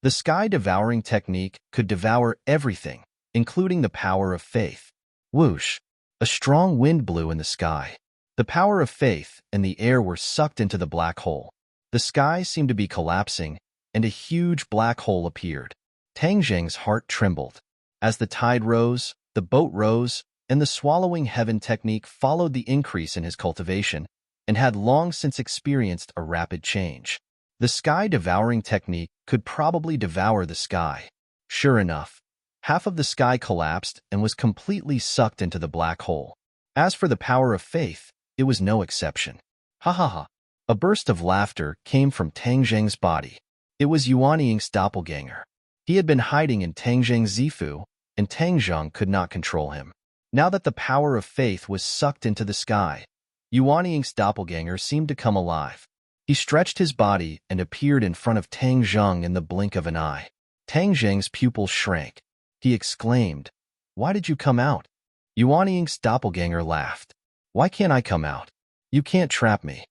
The sky-devouring technique could devour everything, including the power of faith. Whoosh! A strong wind blew in the sky. The power of faith and the air were sucked into the black hole. The sky seemed to be collapsing, and a huge black hole appeared. Tang Zheng's heart trembled. As the tide rose, the boat rose, and the swallowing heaven technique followed the increase in his cultivation, and had long since experienced a rapid change. The sky-devouring technique could probably devour the sky. Sure enough, half of the sky collapsed and was completely sucked into the black hole. As for the power of faith, it was no exception. Ha ha ha. A burst of laughter came from Tang Zheng's body. It was Yuan Ying's doppelganger. He had been hiding in Tang Zheng's Zifu, and Tang Zheng could not control him. Now that the power of faith was sucked into the sky, Yuan Ying's doppelganger seemed to come alive. He stretched his body and appeared in front of Tang Zheng in the blink of an eye. Tang Zheng's pupils shrank. He exclaimed, "Why did you come out?" Yuan Ying's doppelganger laughed. "Why can't I come out? You can't trap me."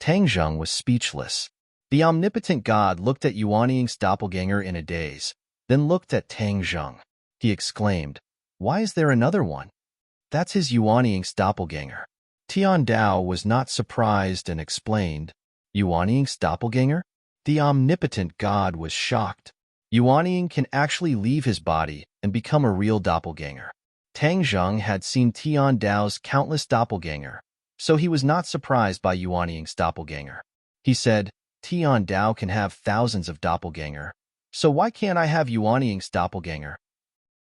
Tang Zheng was speechless. The omnipotent God looked at Yuan Ying's doppelganger in a daze, then looked at Tang Zheng. He exclaimed, "Why is there another one?" "That's his Yuan Ying's doppelganger." Tian Dao was not surprised and explained, "Yuan Ying's doppelganger?" The omnipotent God was shocked. Yuan Ying can actually leave his body and become a real doppelganger. Tang Zheng had seen Tian Dao's countless doppelganger, so he was not surprised by Yuan Ying's doppelganger. He said, "Tian Dao can have thousands of doppelganger, so why can't I have Yuan Ying's doppelganger?"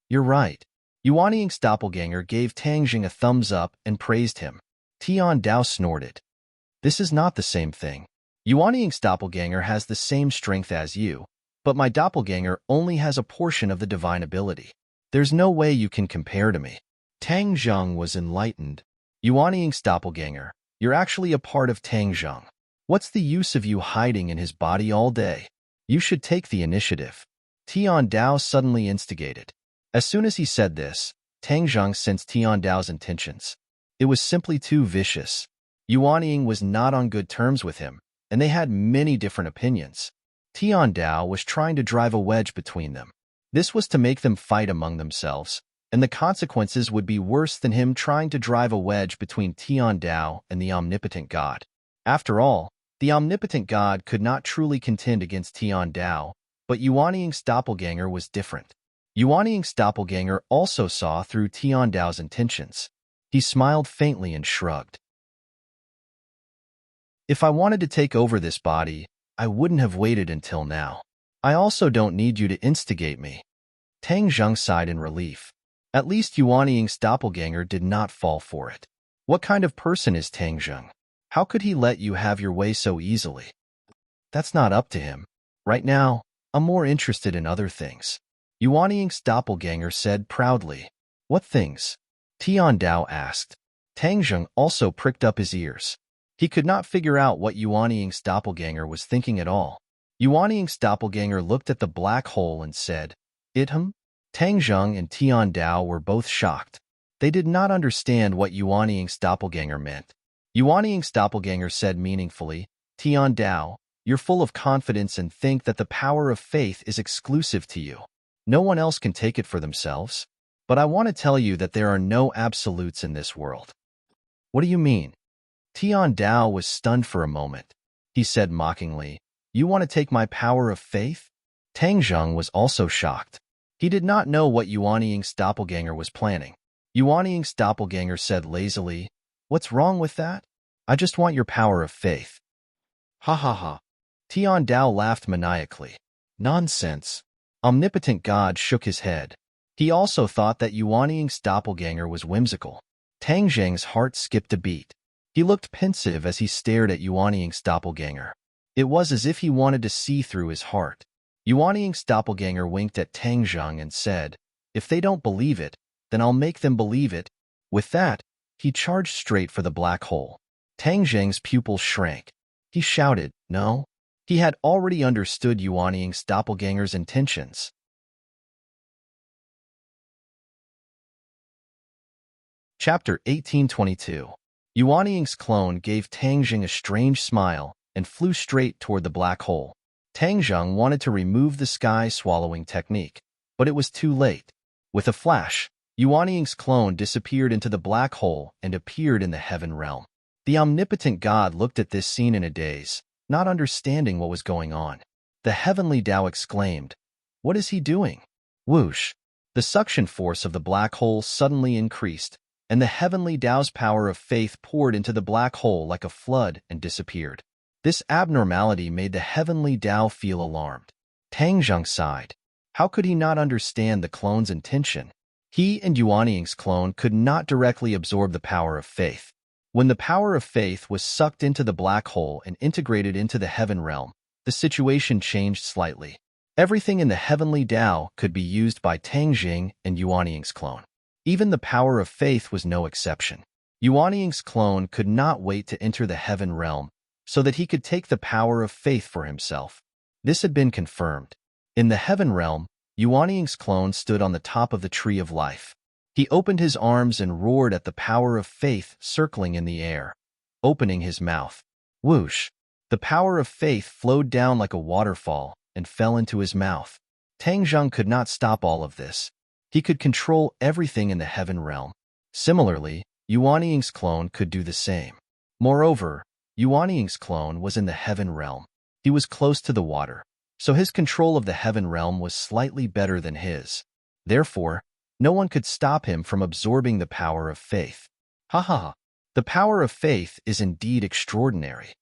"You're right." Yuan Ying's doppelganger gave Tang Zheng a thumbs up and praised him. Tian Dao snorted. "This is not the same thing. Yuan Ying's doppelganger has the same strength as you, but my doppelganger only has a portion of the divine ability. There's no way you can compare to me." Tang Zheng was enlightened. "Yuan Ying's doppelganger, you're actually a part of Tang Zheng. What's the use of you hiding in his body all day? You should take the initiative." Tian Dao suddenly instigated. As soon as he said this, Tang Zheng sensed Tian Dao's intentions. It was simply too vicious. Yuan Ying was not on good terms with him, and they had many different opinions. Tian Dao was trying to drive a wedge between them. This was to make them fight among themselves, and the consequences would be worse than him trying to drive a wedge between Tian Dao and the omnipotent God. After all, the omnipotent God could not truly contend against Tian Dao, but Yuan Ying's doppelganger was different. Yuan Ying's doppelganger also saw through Tian Dao's intentions. He smiled faintly and shrugged. If I wanted to take over this body, I wouldn't have waited until now. I also don't need you to instigate me. Tang Zheng sighed in relief. At least Yuan Ying's doppelganger did not fall for it. What kind of person is Tang Zheng? How could he let you have your way so easily? That's not up to him. Right now, I'm more interested in other things. Yuan Ying's doppelganger said proudly. What things? Tian Dao asked. Tang Zheng also pricked up his ears. He could not figure out what Yuan Ying's doppelganger was thinking at all. Yuan Ying's doppelganger looked at the black hole and said, "It?" Tang Zheng and Tian Dao were both shocked. They did not understand what Yuan Ying's doppelganger meant. Yuan Ying's doppelganger said meaningfully, "Tian Dao, you're full of confidence and think that the power of faith is exclusive to you. No one else can take it for themselves. But I want to tell you that there are no absolutes in this world." What do you mean? Tian Dao was stunned for a moment. He said mockingly, "You want to take my power of faith?" Tang Zheng was also shocked. He did not know what Yuan Ying's doppelganger was planning. Yuan Ying's doppelganger said lazily, "What's wrong with that? I just want your power of faith." Ha ha ha. Tian Dao laughed maniacally. Nonsense. Omnipotent God shook his head. He also thought that Yuan Ying's doppelganger was whimsical. Tang Zheng's heart skipped a beat. He looked pensive as he stared at Yuan Ying's doppelganger. It was as if he wanted to see through his heart. Yuan Ying's doppelganger winked at Tang Zheng and said, "If they don't believe it, then I'll make them believe it." With that, he charged straight for the black hole. Tang Zheng's pupils shrank. He shouted, "No." He had already understood Yuan Ying's doppelganger's intentions. Chapter 1822. Yuan Ying's clone gave Tang Zheng a strange smile and flew straight toward the black hole. Tang Zheng wanted to remove the sky-swallowing technique, but it was too late. With a flash, Yuan Ying's clone disappeared into the black hole and appeared in the heaven realm. The omnipotent God looked at this scene in a daze, not understanding what was going on. The heavenly Tao exclaimed, "What is he doing?" Whoosh! The suction force of the black hole suddenly increased, and the heavenly Tao's power of faith poured into the black hole like a flood and disappeared. This abnormality made the heavenly Tao feel alarmed. Tang Zheng sighed. How could he not understand the clone's intention? He and Yuan Ying's clone could not directly absorb the power of faith. When the power of faith was sucked into the black hole and integrated into the heaven realm, the situation changed slightly. Everything in the heavenly Tao could be used by Tang Zheng and Yuan Ying's clone. Even the power of faith was no exception. Yuan Ying's clone could not wait to enter the heaven realm so that he could take the power of faith for himself. This had been confirmed. In the heaven realm, Yuan Ying's clone stood on the top of the tree of life. He opened his arms and roared at the power of faith circling in the air, opening his mouth. Whoosh! The power of faith flowed down like a waterfall and fell into his mouth. Tang Zheng could not stop all of this. He could control everything in the heaven realm. Similarly, Yuan Ying's clone could do the same. Moreover, Yuan Ying's clone was in the heaven realm. He was close to the water, so his control of the heaven realm was slightly better than his. Therefore, no one could stop him from absorbing the power of faith. Ha ha ha! The power of faith is indeed extraordinary.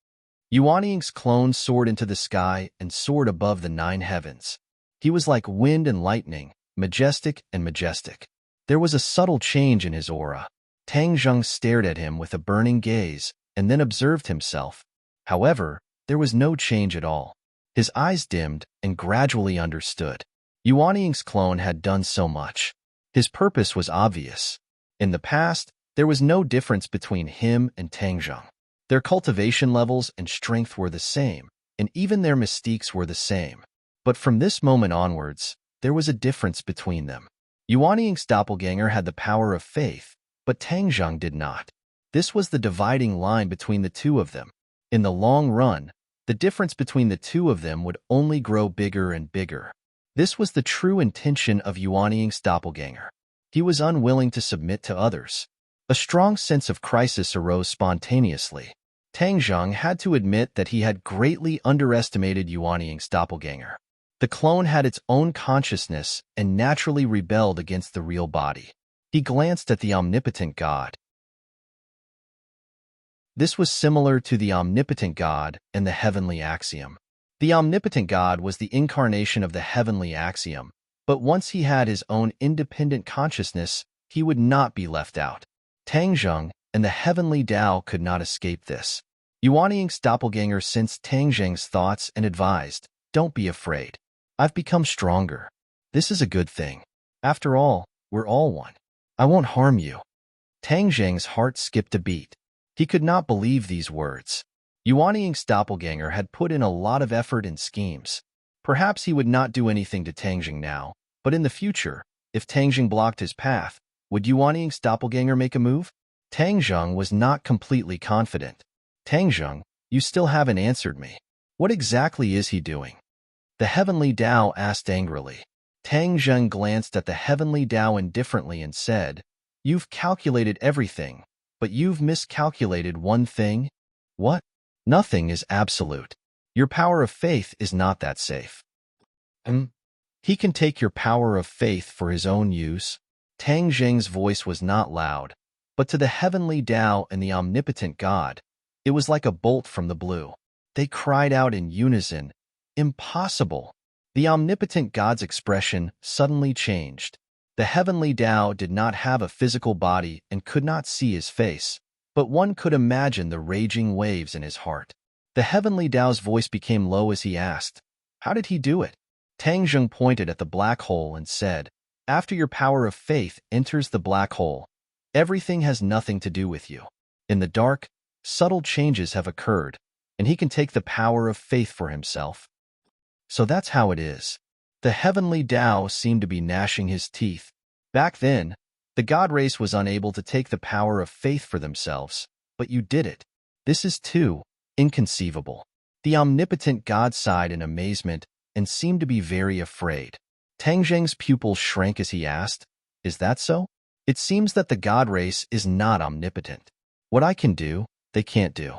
Yuan Ying's clone soared into the sky and soared above the 9 heavens. He was like wind and lightning, majestic and majestic. There was a subtle change in his aura. Tang Zheng stared at him with a burning gaze and then observed himself. However, there was no change at all. His eyes dimmed and gradually understood. Yuan Ying's clone had done so much. His purpose was obvious. In the past, there was no difference between him and Tang Zheng. Their cultivation levels and strength were the same, and even their mystiques were the same. But from this moment onwards, there was a difference between them. Yuan Ying's doppelganger had the power of faith, but Tang Zheng did not. This was the dividing line between the two of them. In the long run, the difference between the two of them would only grow bigger and bigger. This was the true intention of Yuan Ying's doppelganger. He was unwilling to submit to others. A strong sense of crisis arose spontaneously. Tang Zheng had to admit that he had greatly underestimated Yuan Ying's doppelganger. The clone had its own consciousness and naturally rebelled against the real body. He glanced at the omnipotent God. This was similar to the omnipotent God and the heavenly axiom. The omnipotent God was the incarnation of the heavenly axiom, but once he had his own independent consciousness, he would not be left out. Tang Zheng and the heavenly Tao could not escape this. Yuan Ying's doppelganger sensed Tang Zheng's thoughts and advised, "Don't be afraid. I've become stronger. This is a good thing. After all, we're all one. I won't harm you." Tang Zheng's heart skipped a beat. He could not believe these words. Yuan Ying's doppelganger had put in a lot of effort and schemes. Perhaps he would not do anything to Tang Zheng now, but in the future, if Tang Zheng blocked his path, would Yuan Ying's doppelganger make a move? Tang Zheng was not completely confident. "Tang Zheng, you still haven't answered me. What exactly is he doing?" The heavenly Tao asked angrily. Tang Zheng glanced at the heavenly Tao indifferently and said, "You've calculated everything, but you've miscalculated one thing." "What?" "Nothing is absolute. Your power of faith is not that safe." He can take your power of faith for his own use." Tang Zheng's voice was not loud, but to the heavenly Tao and the omnipotent God, it was like a bolt from the blue. They cried out in unison, "Impossible!" The omnipotent God's expression suddenly changed. The heavenly Tao did not have a physical body and could not see his face, but one could imagine the raging waves in his heart. The heavenly Tao's voice became low as he asked, "How did he do it?" Tang Zheng pointed at the black hole and said, "After your power of faith enters the black hole, everything has nothing to do with you. In the dark, subtle changes have occurred, and he can take the power of faith for himself." So that's how it is. The heavenly Tao seemed to be gnashing his teeth. Back then, the God race was unable to take the power of faith for themselves, but you did it. This is too inconceivable. The omnipotent God sighed in amazement and seemed to be very afraid. Tang Zheng's pupils shrank as he asked, "Is that so? It seems that the God race is not omnipotent. What I can do, they can't do."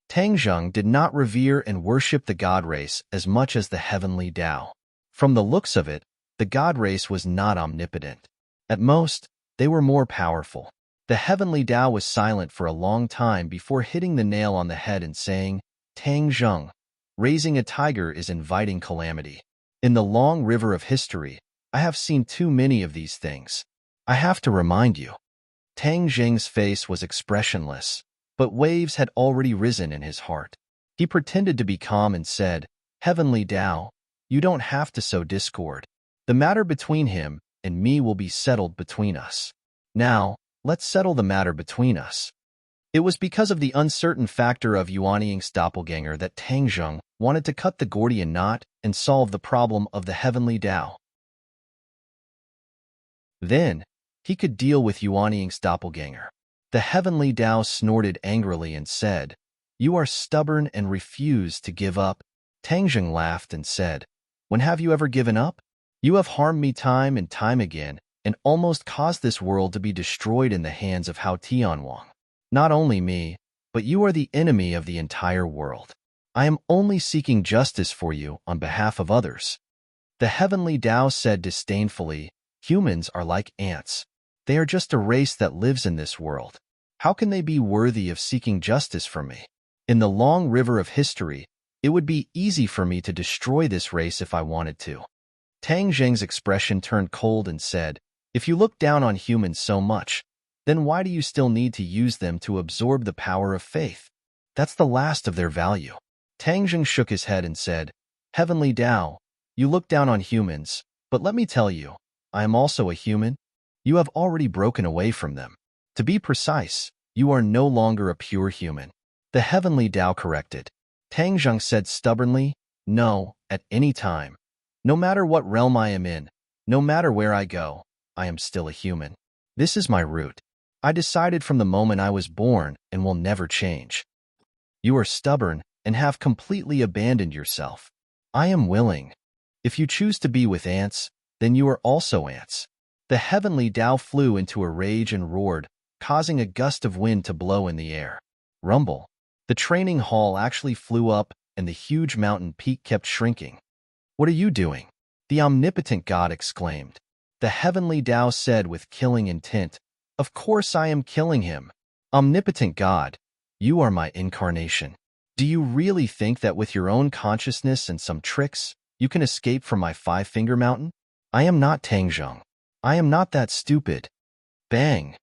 Tang Zheng did not revere and worship the God race as much as the heavenly Tao. From the looks of it, the God race was not omnipotent. At most, they were more powerful. The heavenly Tao was silent for a long time before hitting the nail on the head and saying, "Tang Zheng, raising a tiger is inviting calamity. In the long river of history, I have seen too many of these things. I have to remind you." Tang Zheng's face was expressionless, but waves had already risen in his heart. He pretended to be calm and said, "Heavenly Tao, you don't have to sow discord. The matter between him and me will be settled between us. Now, let's settle the matter between us." It was because of the uncertain factor of Yuan Ying's doppelganger that Tang Zheng wanted to cut the Gordian knot and solve the problem of the heavenly Tao. Then, he could deal with Yuan Ying's doppelganger. The heavenly Tao snorted angrily and said, "You are stubborn and refuse to give up." Tang Zheng laughed and said, "When have you ever given up? You have harmed me time and time again and almost caused this world to be destroyed in the hands of Hao Tianwang. Not only me, but you are the enemy of the entire world. I am only seeking justice for you on behalf of others." The heavenly Tao said disdainfully, "Humans are like ants. They are just a race that lives in this world. How can they be worthy of seeking justice from me? In the long river of history, it would be easy for me to destroy this race if I wanted to." Tang Zheng's expression turned cold and said, "If you look down on humans so much, then why do you still need to use them to absorb the power of faith? That's the last of their value." Tang Zheng shook his head and said, "Heavenly Tao, you look down on humans, but let me tell you, I am also a human. You have already broken away from them. To be precise, you are no longer a pure human." The heavenly Tao corrected. Tang Zheng said stubbornly, "No, at any time. No matter what realm I am in, no matter where I go, I am still a human. This is my root. I decided from the moment I was born and will never change." "You are stubborn and have completely abandoned yourself. I am willing. If you choose to be with ants, then you are also ants." The heavenly Tao flew into a rage and roared, causing a gust of wind to blow in the air. Rumble. The training hall actually flew up, and the huge mountain peak kept shrinking. "What are you doing?" the omnipotent God exclaimed. The heavenly Tao said with killing intent, "Of course I am killing him. Omnipotent God, You are my incarnation. Do you really think that with your own consciousness and some tricks, you can escape from my five-finger mountain? I am not Tangjung. I am not that stupid. Bang!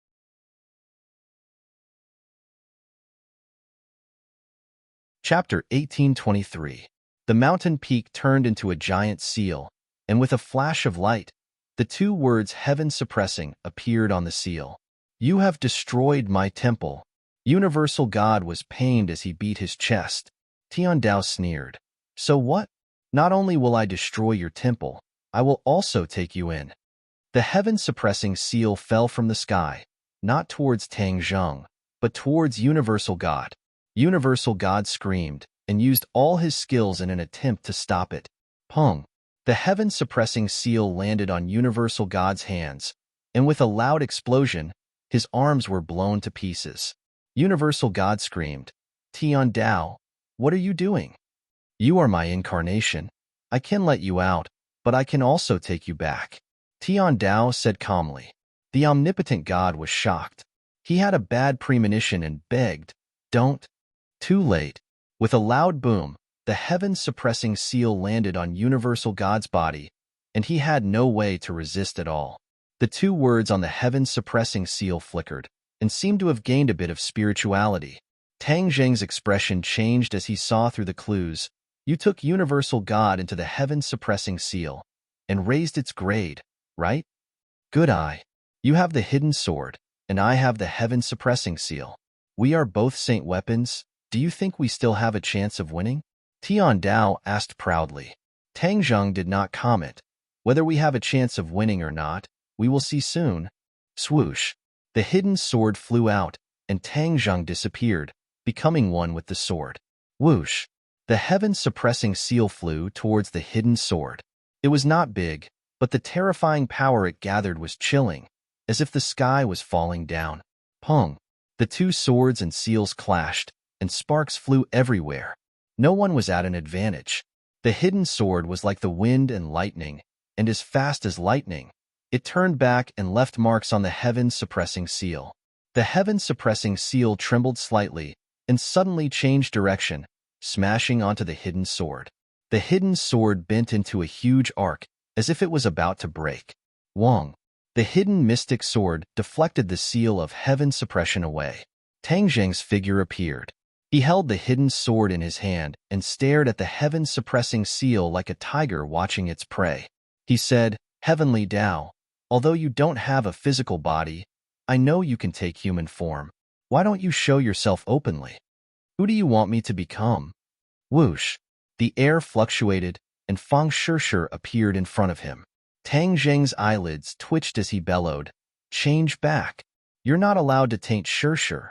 Chapter 1823. The mountain peak turned into a giant seal, and with a flash of light, the two words heaven suppressing appeared on the seal. You have destroyed my temple. Universal God was pained as he beat his chest. Tian Dao sneered. So what? Not only will I destroy your temple, I will also take you in. The heaven-suppressing seal fell from the sky, not towards Tang Zheng, but towards Universal God. Universal God screamed and used all his skills in an attempt to stop it. Pong! The heaven-suppressing seal landed on Universal God's hands, and with a loud explosion, his arms were blown to pieces. Universal God screamed, Tian Dao, what are you doing? You are my incarnation. I can let you out, but I can also take you back. Tian Dao said calmly. The omnipotent God was shocked. He had a bad premonition and begged, don't. Too late. With a loud boom, the heaven-suppressing seal landed on Universal God's body, and he had no way to resist at all. The two words on the heaven-suppressing seal flickered, and seemed to have gained a bit of spirituality. Tang Zheng's expression changed as he saw through the clues. You took Universal God into the heaven-suppressing seal, and raised its grade, right? Good eye. You have the hidden sword, and I have the heaven-suppressing seal. We are both saint weapons. Do you think we still have a chance of winning? Tian Dao asked proudly. Tang Zheng did not comment. Whether we have a chance of winning or not, we will see soon. Swoosh. The hidden sword flew out, and Tang Zheng disappeared, becoming one with the sword. Whoosh. The heaven-suppressing seal flew towards the hidden sword. It was not big, but the terrifying power it gathered was chilling, as if the sky was falling down. Pong. The two swords and seals clashed, and sparks flew everywhere. No one was at an advantage. The hidden sword was like the wind and lightning, and as fast as lightning, it turned back and left marks on the heaven-suppressing seal. The heaven-suppressing seal trembled slightly and suddenly changed direction, smashing onto the hidden sword. The hidden sword bent into a huge arc, as if it was about to break. Wong. The hidden mystic sword deflected the seal of heaven suppression away. Tang Zheng's figure appeared. He held the hidden sword in his hand and stared at the heaven-suppressing seal like a tiger watching its prey. He said, Heavenly Dao, although you don't have a physical body, I know you can take human form. Why don't you show yourself openly? Who do you want me to become? Whoosh. The air fluctuated, and Fang Shirshir appeared in front of him. Tang Zheng's eyelids twitched as he bellowed, Change back. You're not allowed to taint Shirshir.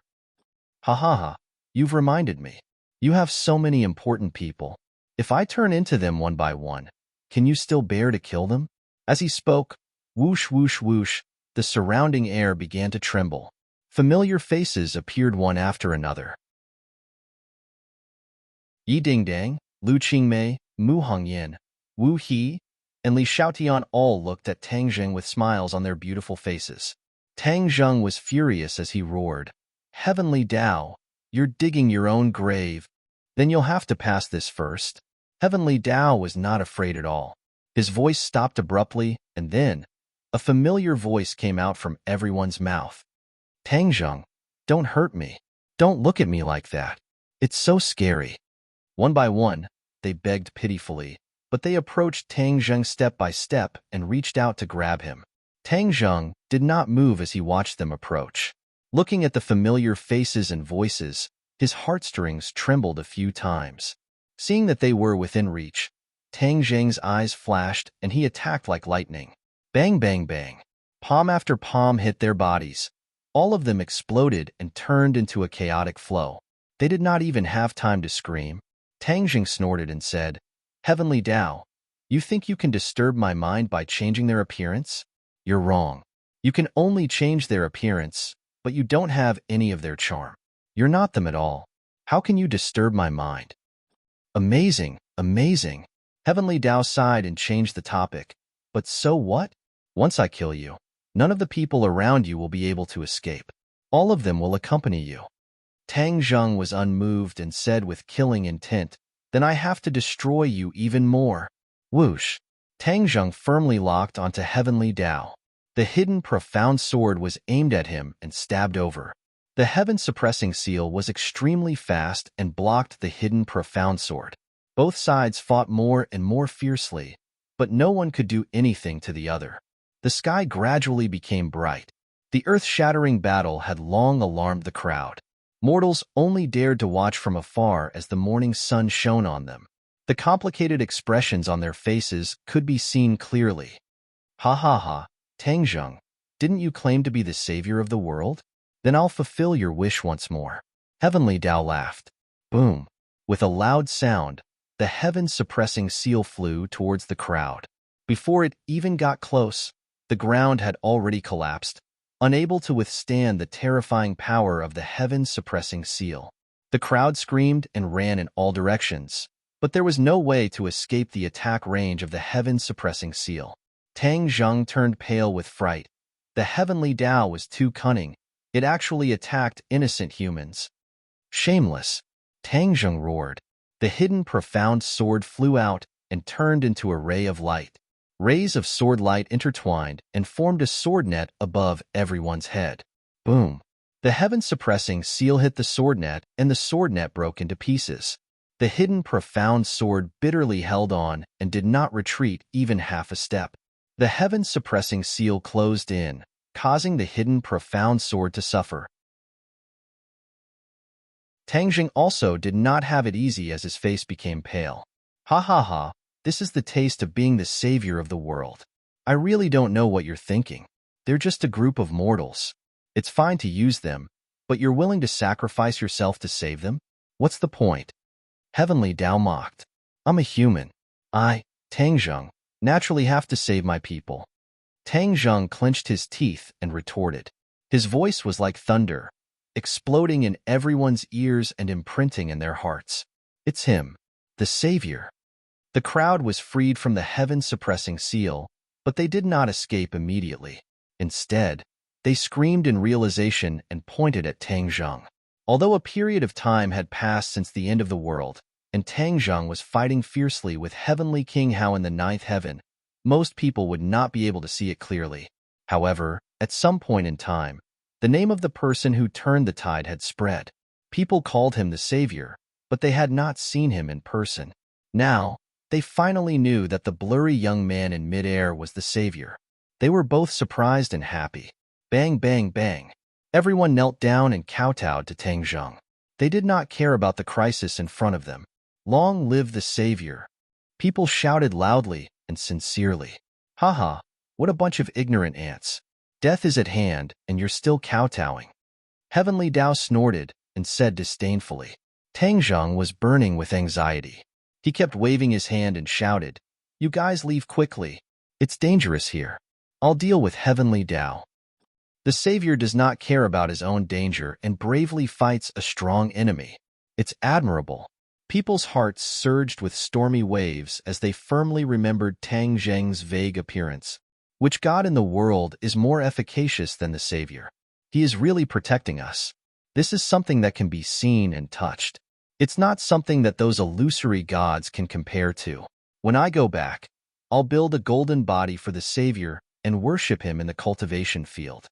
Ha ha ha. You've reminded me. You have so many important people. If I turn into them one by one, can you still bear to kill them? As he spoke, whoosh whoosh whoosh, the surrounding air began to tremble. Familiar faces appeared one after another. Yi Dingdang, Lu Qingmei, Mu Hongyan, Wu He, and Li Xiaotian all looked at Tang Zheng with smiles on their beautiful faces. Tang Zheng was furious as he roared, Heavenly Dao, you're digging your own grave. Then you'll have to pass this first. Heavenly Dao was not afraid at all. His voice stopped abruptly, and then a familiar voice came out from everyone's mouth. Tang Zheng, don't hurt me. Don't look at me like that. It's so scary. One by one, they begged pitifully, but they approached Tang Zheng step by step and reached out to grab him. Tang Zheng did not move as he watched them approach. Looking at the familiar faces and voices, his heartstrings trembled a few times. Seeing that they were within reach, Tang Zheng's eyes flashed and he attacked like lightning. Bang, bang, bang. Palm after palm hit their bodies. All of them exploded and turned into a chaotic flow. They did not even have time to scream. Tang Zheng snorted and said, Heavenly Dao, you think you can disturb my mind by changing their appearance? You're wrong. You can only change their appearance, but you don't have any of their charm. You're not them at all. How can you disturb my mind? Amazing, amazing. Heavenly Dao sighed and changed the topic. But so what? Once I kill you, none of the people around you will be able to escape. All of them will accompany you. Tang Zheng was unmoved and said with killing intent, "Then I have to destroy you even more." Whoosh! Tang Zheng firmly locked onto Heavenly Tao. The hidden profound sword was aimed at him and stabbed over. The heaven-suppressing seal was extremely fast and blocked the hidden profound sword. Both sides fought more and more fiercely, but no one could do anything to the other. The sky gradually became bright. The earth-shattering battle had long alarmed the crowd. Mortals only dared to watch from afar as the morning sun shone on them. The complicated expressions on their faces could be seen clearly. "Ha ha ha, Tang Zheng, didn't you claim to be the savior of the world? Then I'll fulfill your wish once more." Heavenly Tao laughed. Boom! With a loud sound, the heaven-suppressing seal flew towards the crowd. Before it even got close, the ground had already collapsed, unable to withstand the terrifying power of the heaven-suppressing seal. The crowd screamed and ran in all directions, but there was no way to escape the attack range of the heaven-suppressing seal. Tang Zheng turned pale with fright. The Heavenly Tao was too cunning. It actually attacked innocent humans. "Shameless!" Tang Zheng roared. The hidden profound sword flew out and turned into a ray of light. Rays of sword light intertwined and formed a sword net above everyone's head. Boom! The heaven-suppressing seal hit the sword net, and the sword net broke into pieces. The hidden profound sword bitterly held on and did not retreat even half a step. The heaven-suppressing seal closed in, causing the hidden profound sword to suffer. Tang Zheng also did not have it easy as his face became pale. "Ha ha ha, this is the taste of being the savior of the world. I really don't know what you're thinking. They're just a group of mortals. It's fine to use them, but you're willing to sacrifice yourself to save them? What's the point?" Heavenly Tao mocked. "I'm a human. I, Tang Zheng, naturally have to save my people." Tang Zheng clenched his teeth and retorted. His voice was like thunder, exploding in everyone's ears and imprinting in their hearts. "It's him, the savior." The crowd was freed from the heaven-suppressing seal, but they did not escape immediately. Instead, they screamed in realization and pointed at Tang Zheng. Although a period of time had passed since the end of the world, and Tang Zheng was fighting fiercely with Heavenly King Hao in the ninth heaven, most people would not be able to see it clearly. However, at some point in time, the name of the person who turned the tide had spread. People called him the savior, but they had not seen him in person. Now, they finally knew that the blurry young man in midair was the savior. They were both surprised and happy. Bang, bang, bang. Everyone knelt down and kowtowed to Tang Zheng. They did not care about the crisis in front of them. "Long live the savior!" People shouted loudly and sincerely. "Haha, what a bunch of ignorant ants. Death is at hand, and you're still kowtowing." Heavenly Tao snorted and said disdainfully. Tang Zheng was burning with anxiety. He kept waving his hand and shouted, "You guys leave quickly. It's dangerous here. I'll deal with Heavenly Tao." The savior does not care about his own danger and bravely fights a strong enemy. It's admirable. People's hearts surged with stormy waves as they firmly remembered Tang Zheng's vague appearance. Which god in the world is more efficacious than the savior? He is really protecting us. This is something that can be seen and touched. It's not something that those illusory gods can compare to. When I go back, I'll build a golden body for the savior and worship him in the cultivation field.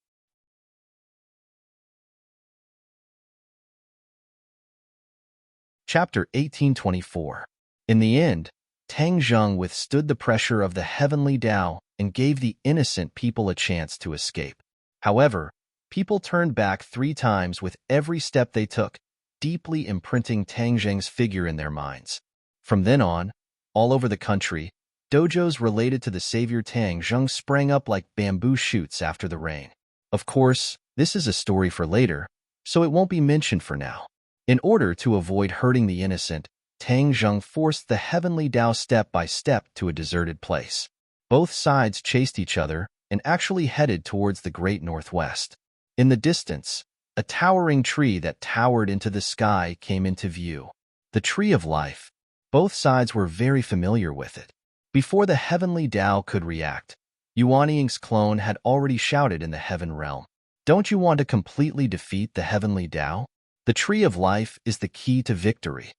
Chapter 1824. In the end, Tang Zheng withstood the pressure of the Heavenly Tao and gave the innocent people a chance to escape. However, people turned back 3 times with every step they took, deeply imprinting Tang Zheng's figure in their minds. From then on, all over the country, dojos related to the savior Tang Zheng sprang up like bamboo shoots after the rain. Of course, this is a story for later, so it won't be mentioned for now. In order to avoid hurting the innocent, Tang Zheng forced the Heavenly Tao step by step to a deserted place. Both sides chased each other and actually headed towards the great northwest. In the distance, a towering tree that towered into the sky came into view. The Tree of Life. Both sides were very familiar with it. Before the Heavenly Tao could react, Yuanying's clone had already shouted in the heaven realm. "Don't you want to completely defeat the Heavenly Tao? The tree of life is the key to victory.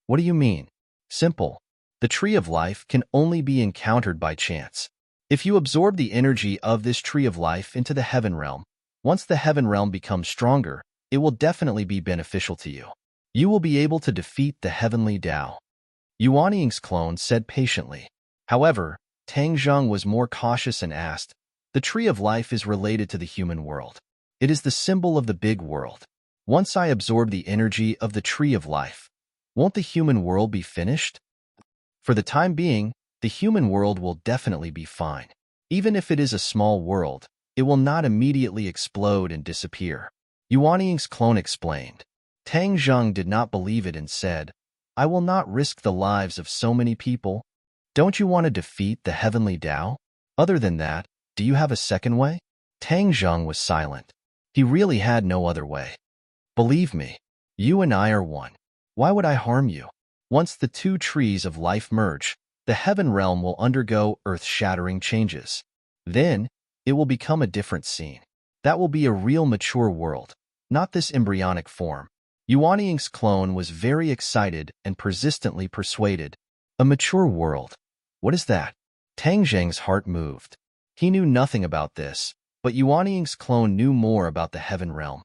What do you mean? Simple. The tree of life can only be encountered by chance. If you absorb the energy of this tree of life into the heaven realm, once the heaven realm becomes stronger, it will definitely be beneficial to you. You will be able to defeat the heavenly Tao. Yuan Ying's clone said patiently. However, Tang Zheng was more cautious and asked, "The tree of life is related to the human world. It is the symbol of the big world. Once I absorb the energy of the tree of life, won't the human world be finished?" For the time being, the human world will definitely be fine. Even if it is a small world, it will not immediately explode and disappear. Yuan Ying's clone explained. Tang Zheng did not believe it and said, "I will not risk the lives of so many people. Don't you want to defeat the heavenly Tao? Other than that, do you have a second way?" Tang Zheng was silent. He really had no other way. "Believe me, you and I are one. Why would I harm you?" Once the two trees of life merge, the heaven realm will undergo earth-shattering changes. Then, it will become a different scene. That will be a real mature world, not this embryonic form. Yuan Ying's clone was very excited and persistently persuaded. A mature world. What is that? Tang Zheng's heart moved. He knew nothing about this, but Yuan Ying's clone knew more about the heaven realm.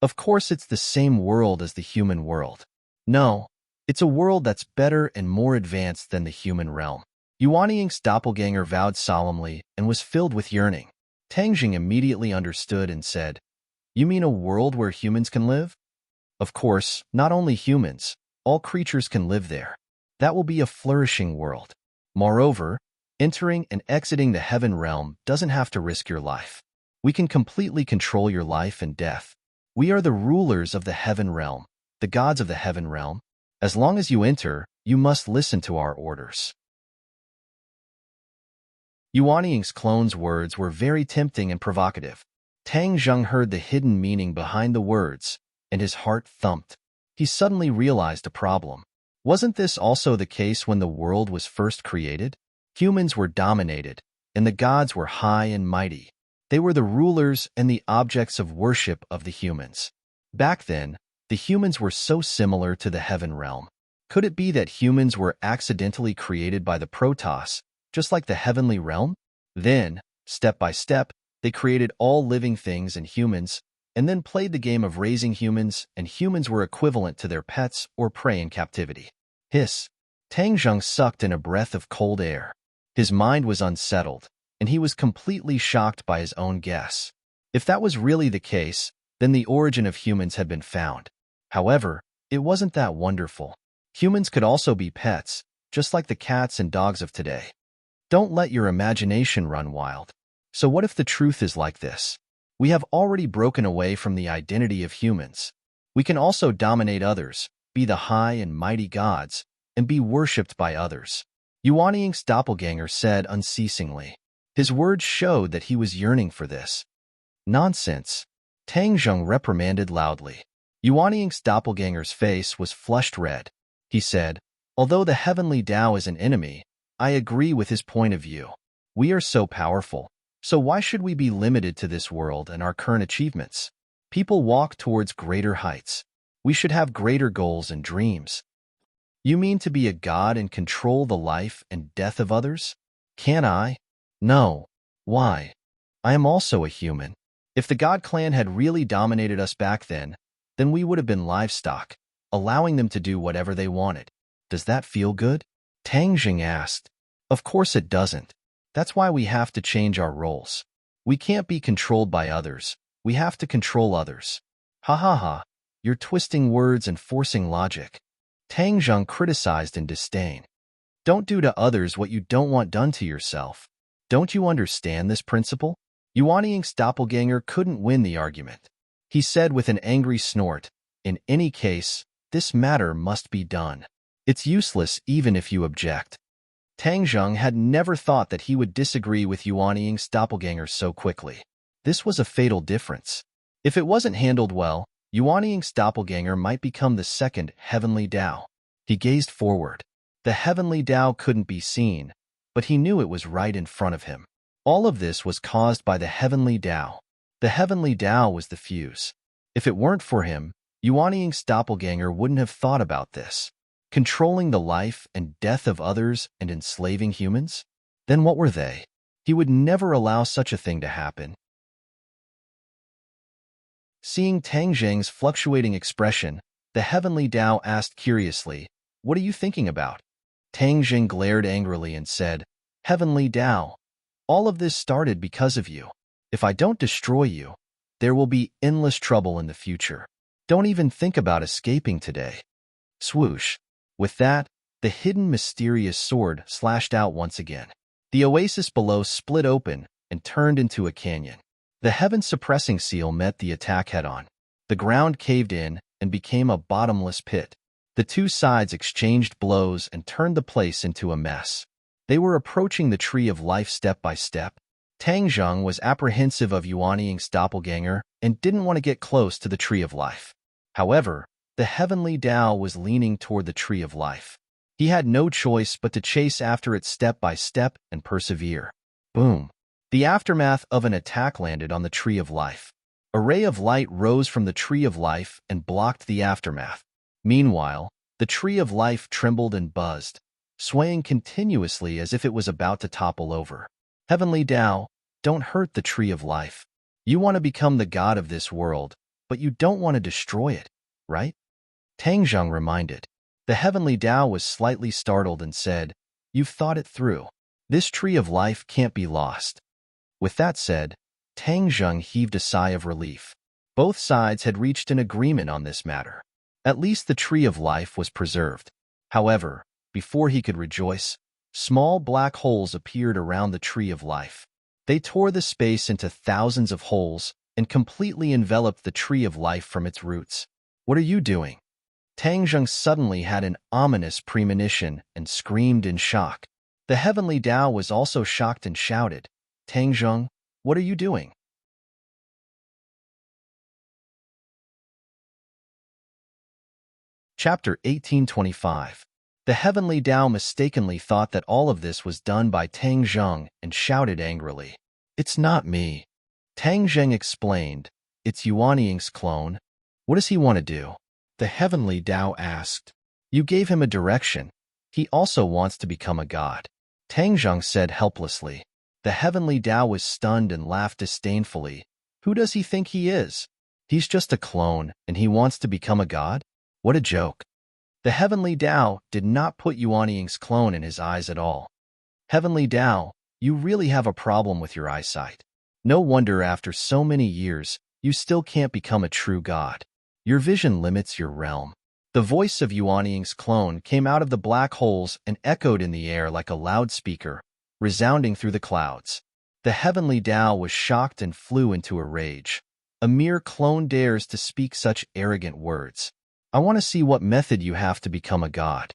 Of course it's the same world as the human world. No, it's a world that's better and more advanced than the human realm. Yuan Ying's doppelganger vowed solemnly and was filled with yearning. Tang Zheng immediately understood and said, "You mean a world where humans can live?" "Of course, not only humans, all creatures can live there. That will be a flourishing world. Moreover, entering and exiting the heaven realm doesn't have to risk your life. We can completely control your life and death. We are the rulers of the heaven realm, the gods of the heaven realm. As long as you enter, you must listen to our orders." Yuan Ying's clone's words were very tempting and provocative. Tang Zheng heard the hidden meaning behind the words, and his heart thumped. He suddenly realized a problem. Wasn't this also the case when the world was first created? Humans were dominated, and the gods were high and mighty. They were the rulers and the objects of worship of the humans. Back then, the humans were so similar to the heaven realm. Could it be that humans were accidentally created by the Protoss, just like the heavenly realm? Then, step by step, they created all living things and humans, and then played the game of raising humans, and humans were equivalent to their pets or prey in captivity. Hiss. Tang Zheng sucked in a breath of cold air. His mind was unsettled, and he was completely shocked by his own guess. If that was really the case, then the origin of humans had been found. However, it wasn't that wonderful. Humans could also be pets, just like the cats and dogs of today. Don't let your imagination run wild. So what if the truth is like this? We have already broken away from the identity of humans. We can also dominate others, be the high and mighty gods, and be worshipped by others. Yuan Ying's doppelganger said unceasingly. His words showed that he was yearning for this. Nonsense. Tang Zheng reprimanded loudly. Yuan Ying's doppelganger's face was flushed red. He said, "Although the heavenly Tao is an enemy, I agree with his point of view. We are so powerful. So why should we be limited to this world and our current achievements? People walk towards greater heights. We should have greater goals and dreams." "You mean to be a god and control the life and death of others?" "Can I?" "No." "Why? I am also a human. If the God clan had really dominated us back then we would have been livestock, allowing them to do whatever they wanted. Does that feel good?" Tang Zheng asked. "Of course it doesn't. That's why we have to change our roles. We can't be controlled by others. We have to control others." "Ha ha ha. You're twisting words and forcing logic." Tang Zheng criticized in disdain. "Don't do to others what you don't want done to yourself. Don't you understand this principle?" Yuan Ying's doppelganger couldn't win the argument. He said with an angry snort, "In any case, this matter must be done. It's useless even if you object." Tang Zheng had never thought that he would disagree with Yuan Ying's doppelganger so quickly. This was a fatal difference. If it wasn't handled well, Yuan Ying's doppelganger might become the second heavenly Tao. He gazed forward. The heavenly Tao couldn't be seen, but he knew it was right in front of him. All of this was caused by the heavenly Tao. The heavenly Tao was the fuse. If it weren't for him, Yuanying's doppelganger wouldn't have thought about this. Controlling the life and death of others and enslaving humans? Then what were they? He would never allow such a thing to happen. Seeing Tang Zheng's fluctuating expression, the heavenly Tao asked curiously, "What are you thinking about?" Tang Zheng glared angrily and said, "Heavenly Tao, all of this started because of you. If I don't destroy you, there will be endless trouble in the future. Don't even think about escaping today." Swoosh. With that, the hidden mysterious sword slashed out once again. The oasis below split open and turned into a canyon. The heaven-suppressing seal met the attack head-on. The ground caved in and became a bottomless pit. The two sides exchanged blows and turned the place into a mess. They were approaching the tree of life step by step. Tang Zheng was apprehensive of Yuanying's doppelganger and didn't want to get close to the tree of life. However, the heavenly Tao was leaning toward the tree of life. He had no choice but to chase after it step by step and persevere. Boom! The aftermath of an attack landed on the tree of life. A ray of light rose from the tree of life and blocked the aftermath. Meanwhile, the tree of life trembled and buzzed, swaying continuously as if it was about to topple over. Heavenly Tao, don't hurt the tree of life. You want to become the god of this world, but you don't want to destroy it, right? Tang Zheng reminded. The heavenly Tao was slightly startled and said, "You've thought it through. This tree of life can't be lost." With that said, Tang Zheng heaved a sigh of relief. Both sides had reached an agreement on this matter. At least the tree of life was preserved. However, before he could rejoice, small black holes appeared around the tree of life. They tore the space into thousands of holes and completely enveloped the tree of life from its roots. "What are you doing?" Tang Zheng suddenly had an ominous premonition and screamed in shock. The heavenly Tao was also shocked and shouted, "Tang Zheng, what are you doing?" Chapter 1825. The heavenly Tao mistakenly thought that all of this was done by Tang Zheng and shouted angrily, "It's not me." Tang Zheng explained, "It's Yuanying's clone. What does he want to do?" The heavenly Tao asked. "You gave him a direction. He also wants to become a god." Tang Zheng said helplessly. The heavenly Tao was stunned and laughed disdainfully. "Who does he think he is? He's just a clone, and he wants to become a god? What a joke." The heavenly Tao did not put Yuanying's clone in his eyes at all. "Heavenly Tao, you really have a problem with your eyesight. No wonder after so many years, you still can't become a true god. Your vision limits your realm." The voice of Yuanying's clone came out of the black holes and echoed in the air like a loudspeaker, resounding through the clouds. The heavenly Tao was shocked and flew into a rage. A mere clone dares to speak such arrogant words. "I want to see what method you have to become a god."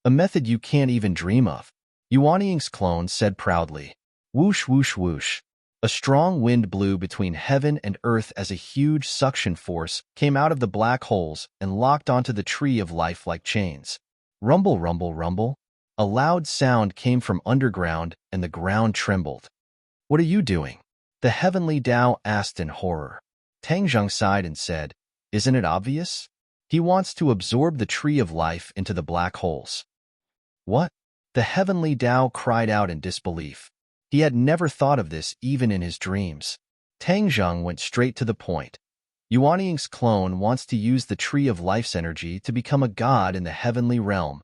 "A method you can't even dream of," Yuanying's clone said proudly. Whoosh, whoosh, whoosh. A strong wind blew between heaven and earth as a huge suction force came out of the black holes and locked onto the tree of life like chains. Rumble, rumble, rumble. A loud sound came from underground and the ground trembled. "What are you doing?" the heavenly Tao asked in horror. Tang Zheng sighed and said, "Isn't it obvious? He wants to absorb the tree of life into the black holes." "What?" the heavenly Tao cried out in disbelief. He had never thought of this even in his dreams. Tang Zheng went straight to the point. Yuanying's clone wants to use the tree of life's energy to become a god in the heavenly realm.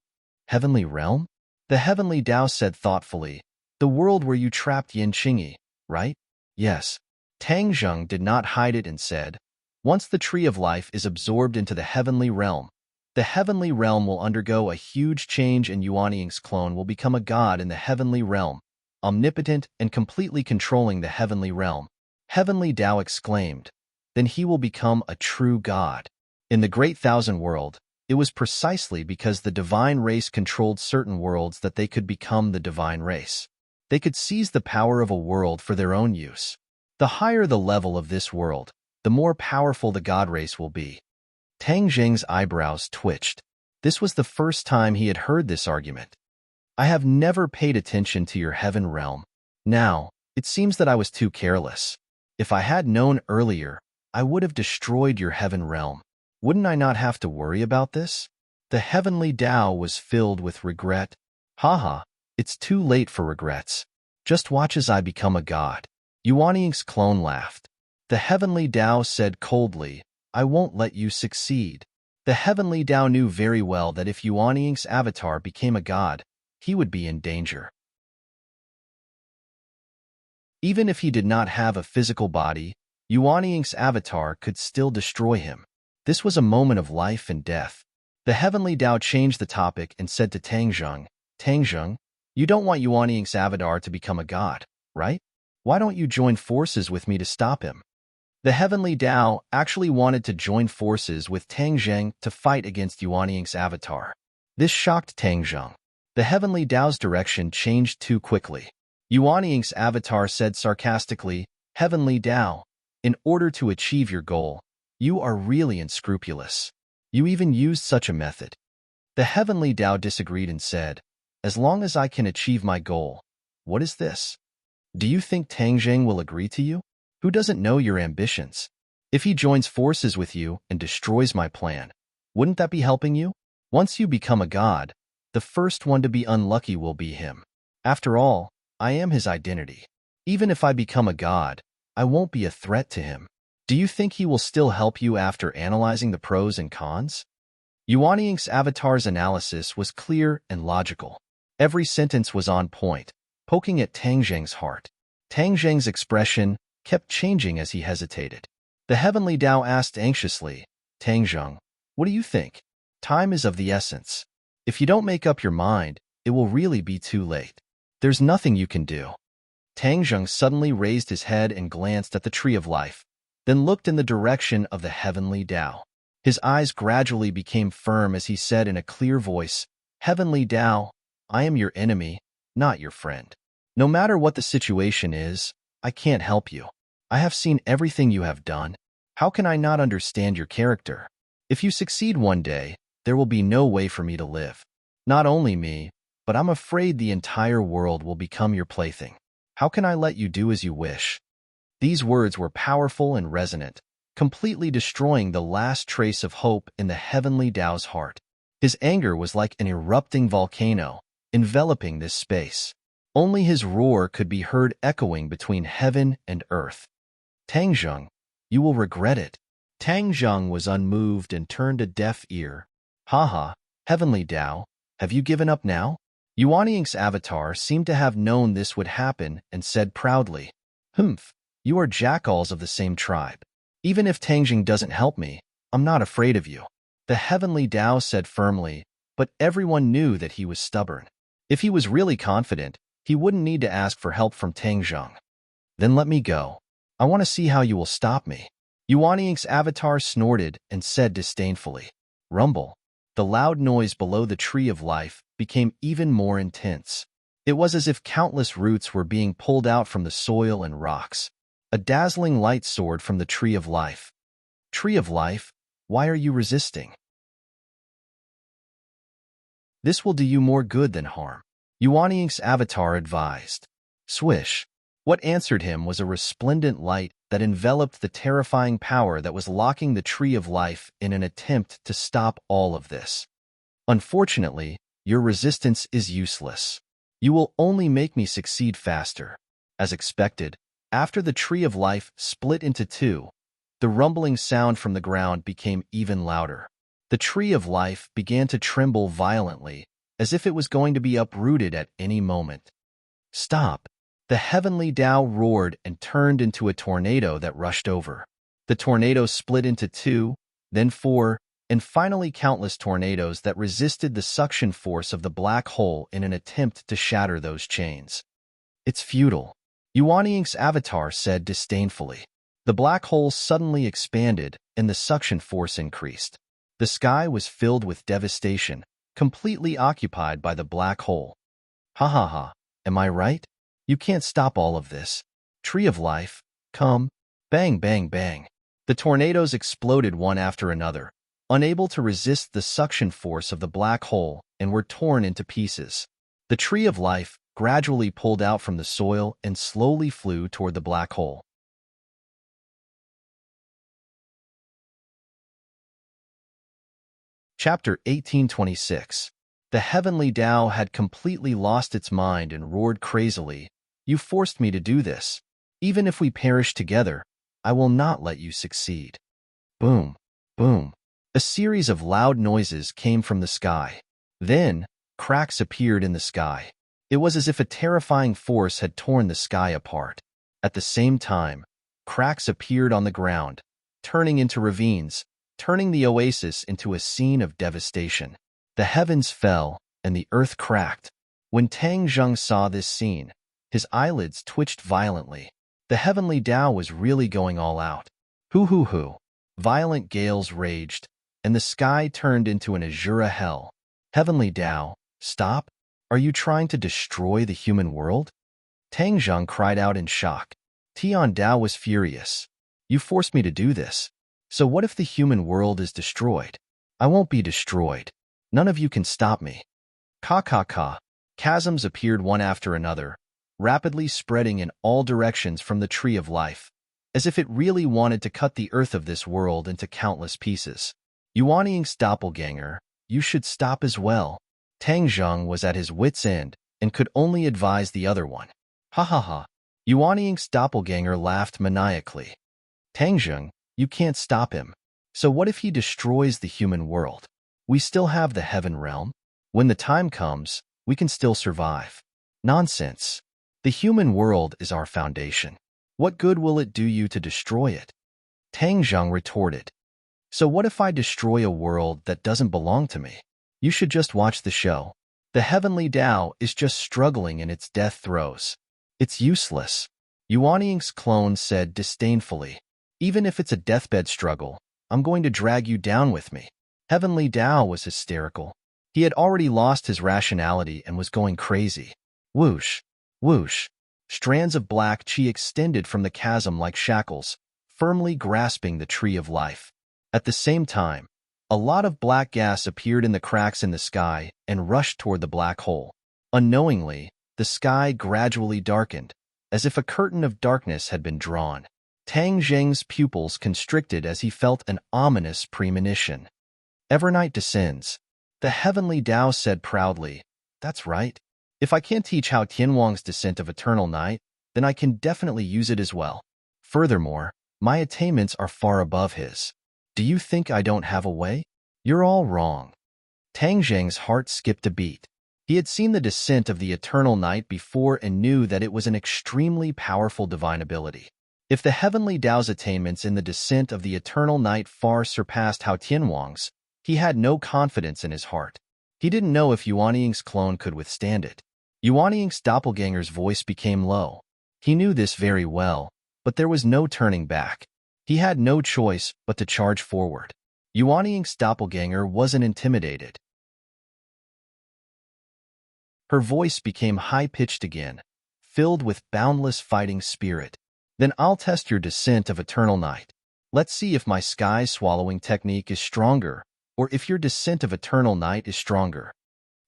Heavenly realm? The heavenly Tao said thoughtfully, "The world where you trapped Yin Qingyi, right?" "Yes." Tang Zheng did not hide it and said, "Once the tree of life is absorbed into the heavenly realm will undergo a huge change and Yuanying's clone will become a god in the heavenly realm, omnipotent and completely controlling the heavenly realm." Heavenly Tao exclaimed, "Then he will become a true god." In the Great Thousand World, it was precisely because the divine race controlled certain worlds that they could become the divine race. They could seize the power of a world for their own use. The higher the level of this world, the more powerful the god race will be. Tang Zheng's eyebrows twitched. This was the first time he had heard this argument. "I have never paid attention to your heaven realm. Now, it seems that I was too careless. If I had known earlier, I would have destroyed your heaven realm." Wouldn't I not have to worry about this? The heavenly Tao was filled with regret. Haha, it's too late for regrets. Just watch as I become a god. Yuan Ying's clone laughed. The heavenly Tao said coldly, I won't let you succeed. The heavenly Tao knew very well that if Yuan Ying's avatar became a god, he would be in danger. Even if he did not have a physical body, Yuan Ying's avatar could still destroy him. This was a moment of life and death. The heavenly Tao changed the topic and said to Tang Zheng, you don't want Yuan Ying's avatar to become a god, right? Why don't you join forces with me to stop him? The heavenly Tao actually wanted to join forces with Tang Zheng to fight against Yuan Ying's avatar. This shocked Tang Zheng. The heavenly Tao's direction changed too quickly. Yuan Ying's avatar said sarcastically, Heavenly Tao, in order to achieve your goal, you are really unscrupulous. You even used such a method. The heavenly Tao disagreed and said, as long as I can achieve my goal, what is this? Do you think Tang Zheng will agree to you? Who doesn't know your ambitions? If he joins forces with you and destroys my plan, wouldn't that be helping you? Once you become a god, the first one to be unlucky will be him. After all, I am his identity. Even if I become a god, I won't be a threat to him. Do you think he will still help you after analyzing the pros and cons? Yuan Ying's avatar's analysis was clear and logical. Every sentence was on point, poking at Tang Zheng's heart. Tang Zheng's expression kept changing as he hesitated. The heavenly Tao asked anxiously, Tang Zheng, what do you think? Time is of the essence. If you don't make up your mind, it will really be too late. There's nothing you can do. Tang Zheng suddenly raised his head and glanced at the tree of life, then looked in the direction of the heavenly Tao. His eyes gradually became firm as he said in a clear voice, Heavenly Tao, I am your enemy, not your friend. No matter what the situation is, I can't help you. I have seen everything you have done. How can I not understand your character? If you succeed one day, there will be no way for me to live. Not only me, but I'm afraid the entire world will become your plaything. How can I let you do as you wish? These words were powerful and resonant, completely destroying the last trace of hope in the heavenly Tao's heart. His anger was like an erupting volcano, enveloping this space. Only his roar could be heard echoing between heaven and earth. Tang Zheng, you will regret it. Tang Zheng was unmoved and turned a deaf ear. Haha, heavenly Tao, have you given up now? Yuan Ying's avatar seemed to have known this would happen and said proudly, Humph, you are jackals of the same tribe. Even if Tang Zheng doesn't help me, I'm not afraid of you. The heavenly Tao said firmly, but everyone knew that he was stubborn. If he was really confident, he wouldn't need to ask for help from Tang Zheng. Then let me go. I want to see how you will stop me. Yuan Ying's avatar snorted and said disdainfully, Rumble. The loud noise below the tree of life became even more intense. It was as if countless roots were being pulled out from the soil and rocks. A dazzling light soared from the tree of life. Tree of life, why are you resisting? This will do you more good than harm. Yuan Ying's avatar advised. Swish. What answered him was a resplendent light that enveloped the terrifying power that was locking the tree of life in an attempt to stop all of this. Unfortunately, your resistance is useless. You will only make me succeed faster. As expected, after the tree of life split into two, the rumbling sound from the ground became even louder. The tree of life began to tremble violently, as if it was going to be uprooted at any moment. Stop! The heavenly Tao roared and turned into a tornado that rushed over. The tornado split into two, then four, and finally countless tornadoes that resisted the suction force of the black hole in an attempt to shatter those chains. It's futile. Yuan Ying's avatar said disdainfully. The black hole suddenly expanded and the suction force increased. The sky was filled with devastation, completely occupied by the black hole. Ha ha ha, am I right? You can't stop all of this. Tree of life, come. Bang, bang, bang. The tornadoes exploded one after another, unable to resist the suction force of the black hole, and were torn into pieces. The tree of life gradually pulled out from the soil and slowly flew toward the black hole. Chapter 1826. The heavenly Tao had completely lost its mind and roared crazily, "You forced me to do this. Even if we perish together, I will not let you succeed." Boom, boom. A series of loud noises came from the sky. Then, cracks appeared in the sky. It was as if a terrifying force had torn the sky apart. At the same time, cracks appeared on the ground, turning into ravines, turning the oasis into a scene of devastation. The heavens fell, and the earth cracked. When Tang Zheng saw this scene, his eyelids twitched violently. The heavenly Tao was really going all out. Hoo hoo hoo. Violent gales raged, and the sky turned into an azure hell. Heavenly Tao, stop! Are you trying to destroy the human world? Tang Zheng cried out in shock. Tian Dao was furious. You forced me to do this. So what if the human world is destroyed? I won't be destroyed. None of you can stop me. Ka ka ka. Chasms appeared one after another, rapidly spreading in all directions from the tree of life, as if it really wanted to cut the earth of this world into countless pieces. Yuan Ying's doppelganger, you should stop as well. Tang Zheng was at his wit's end and could only advise the other one. Ha ha ha. Yuan Ying's doppelganger laughed maniacally. Tang Zheng, you can't stop him. So what if he destroys the human world? We still have the heaven realm. When the time comes, we can still survive. Nonsense. The human world is our foundation. What good will it do you to destroy it? Tang Zheng retorted. So what if I destroy a world that doesn't belong to me? You should just watch the show. The heavenly Tao is just struggling in its death throes. It's useless. Yuan Ying's clone said disdainfully. Even if it's a deathbed struggle, I'm going to drag you down with me. Heavenly Tao was hysterical. He had already lost his rationality and was going crazy. Whoosh, whoosh. Strands of black chi extended from the chasm like shackles, firmly grasping the tree of life. At the same time, a lot of black gas appeared in the cracks in the sky and rushed toward the black hole. Unknowingly, the sky gradually darkened, as if a curtain of darkness had been drawn. Tang Zheng's pupils constricted as he felt an ominous premonition. Evernight descends. The heavenly Tao said proudly, "That's right. If I can't teach Hao Tianwang's descent of eternal night, then I can definitely use it as well. Furthermore, my attainments are far above his. Do you think I don't have a way? You're all wrong." Tang Zheng's heart skipped a beat. He had seen the descent of the eternal night before and knew that it was an extremely powerful divine ability. If the heavenly Tao's attainments in the descent of the eternal night far surpassed Hao Tianwang's, he had no confidence in his heart. He didn't know if Yuan Ying's clone could withstand it. Yuan Ying's doppelganger's voice became low. He knew this very well, but there was no turning back. He had no choice but to charge forward. Yuan Ying's doppelganger wasn't intimidated. Her voice became high-pitched again, filled with boundless fighting spirit. Then I'll test your descent of eternal night. Let's see if my sky-swallowing technique is stronger, or if your descent of eternal night is stronger.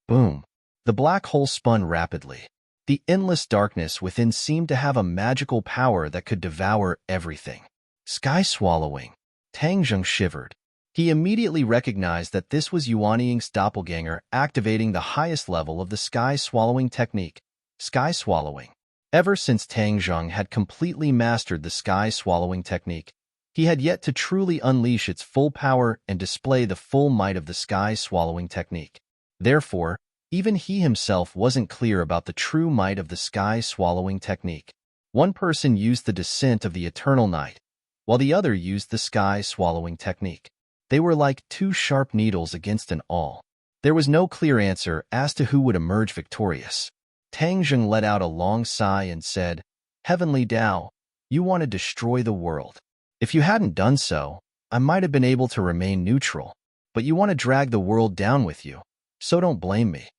Boom. The black hole spun rapidly. The endless darkness within seemed to have a magical power that could devour everything. Sky-swallowing. Tang Zheng shivered. He immediately recognized that this was Yuan Ying's doppelganger activating the highest level of the sky-swallowing technique, sky-swallowing. Ever since Tang Zheng had completely mastered the sky-swallowing technique, he had yet to truly unleash its full power and display the full might of the sky-swallowing technique. Therefore, even he himself wasn't clear about the true might of the sky-swallowing technique. One person used the descent of the eternal night, while the other used the sky-swallowing technique. They were like two sharp needles against an awl. There was no clear answer as to who would emerge victorious. Tang Zheng let out a long sigh and said, "Heavenly Tao, you want to destroy the world. If you hadn't done so, I might have been able to remain neutral, but you want to drag the world down with you, so don't blame me."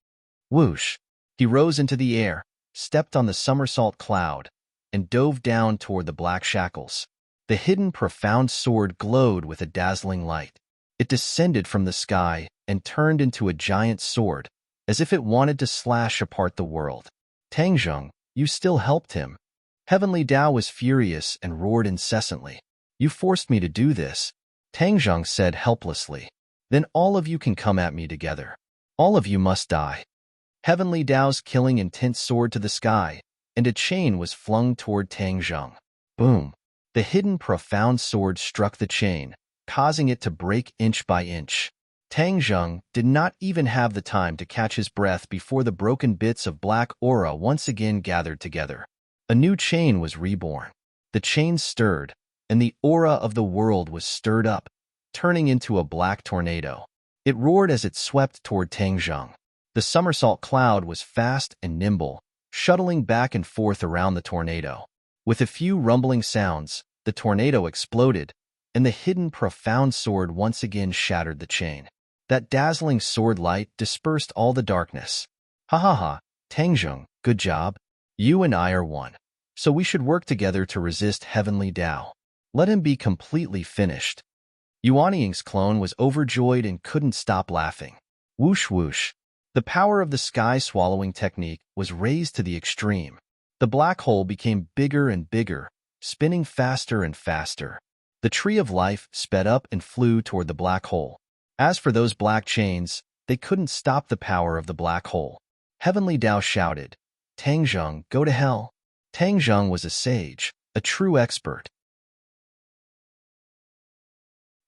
Whoosh! He rose into the air, stepped on the somersault cloud, and dove down toward the black shackles. The hidden profound sword glowed with a dazzling light. It descended from the sky and turned into a giant sword, as if it wanted to slash apart the world. Tang Zheng, you still helped him. Heavenly Tao was furious and roared incessantly. You forced me to do this, Tang Zheng said helplessly. Then all of you can come at me together. All of you must die. Heavenly Dao's killing intent soared to the sky, and a chain was flung toward Tang Zheng. Boom! The hidden profound sword struck the chain, causing it to break inch by inch. Tang Zheng did not even have the time to catch his breath before the broken bits of black aura once again gathered together. A new chain was reborn. The chain stirred, and the aura of the world was stirred up, turning into a black tornado. It roared as it swept toward Tang Zheng. The somersault cloud was fast and nimble, shuttling back and forth around the tornado. With a few rumbling sounds, the tornado exploded, and the hidden profound sword once again shattered the chain. That dazzling sword light dispersed all the darkness. Ha ha ha, Tang Zheng, good job. You and I are one. So we should work together to resist Heavenly Dao. Let him be completely finished. Yuanying's clone was overjoyed and couldn't stop laughing. Whoosh whoosh. The power of the sky-swallowing technique was raised to the extreme. The black hole became bigger and bigger, spinning faster and faster. The tree of life sped up and flew toward the black hole. As for those black chains, they couldn't stop the power of the black hole. Heavenly Dao shouted, Tang Zheng, go to hell. Tang Zheng was a sage, a true expert.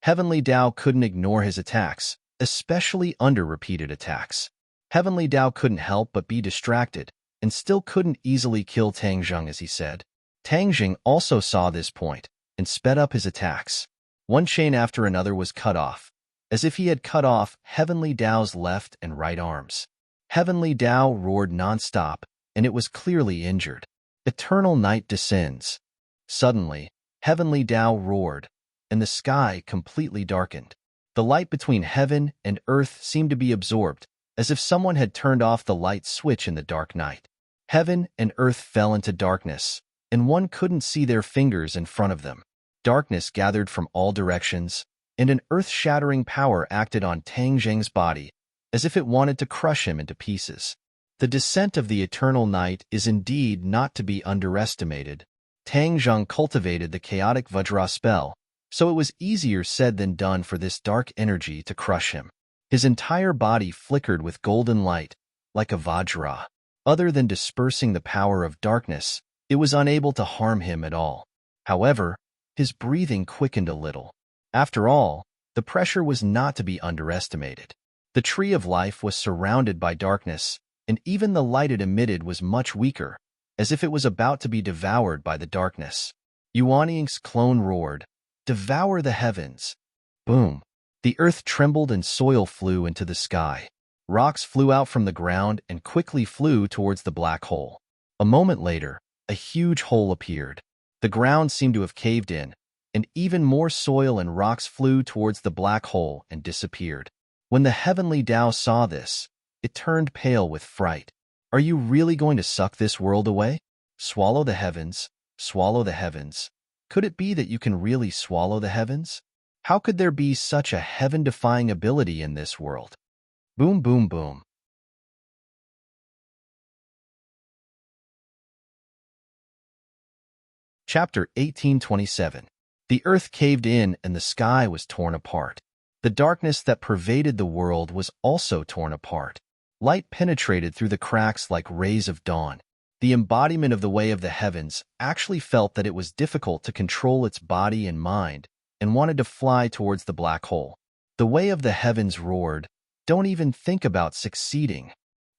Heavenly Dao couldn't ignore his attacks, especially under repeated attacks. Heavenly Dao couldn't help but be distracted, and still couldn't easily kill Tang Zheng as he said. Tang Zheng also saw this point, and sped up his attacks. One chain after another was cut off, as if he had cut off Heavenly Dao's left and right arms. Heavenly Dao roared nonstop, and it was clearly injured. Eternal night descends. Suddenly, Heavenly Dao roared, and the sky completely darkened. The light between heaven and earth seemed to be absorbed, as if someone had turned off the light switch in the dark night. Heaven and earth fell into darkness, and one couldn't see their fingers in front of them. Darkness gathered from all directions, and an earth-shattering power acted on Tang Zheng's body, as if it wanted to crush him into pieces. The descent of the eternal night is indeed not to be underestimated. Tang Zheng cultivated the chaotic Vajra spell, so it was easier said than done for this dark energy to crush him. His entire body flickered with golden light, like a Vajra. Other than dispersing the power of darkness, it was unable to harm him at all. However, his breathing quickened a little. After all, the pressure was not to be underestimated. The tree of life was surrounded by darkness, and even the light it emitted was much weaker, as if it was about to be devoured by the darkness. Yuanying's clone roared, "Devour the heavens!" Boom! The earth trembled and soil flew into the sky. Rocks flew out from the ground and quickly flew towards the black hole. A moment later, a huge hole appeared. The ground seemed to have caved in, and even more soil and rocks flew towards the black hole and disappeared. When the Heavenly Dao saw this, it turned pale with fright. Are you really going to suck this world away? Swallow the heavens, swallow the heavens. Could it be that you can really swallow the heavens? How could there be such a heaven-defying ability in this world? Boom, boom, boom. Chapter 1827. The earth caved in and the sky was torn apart. The darkness that pervaded the world was also torn apart. Light penetrated through the cracks like rays of dawn. The embodiment of the way of the heavens actually felt that it was difficult to control its body and mind, and wanted to fly towards the black hole. The way of the heavens roared, "Don't even think about succeeding."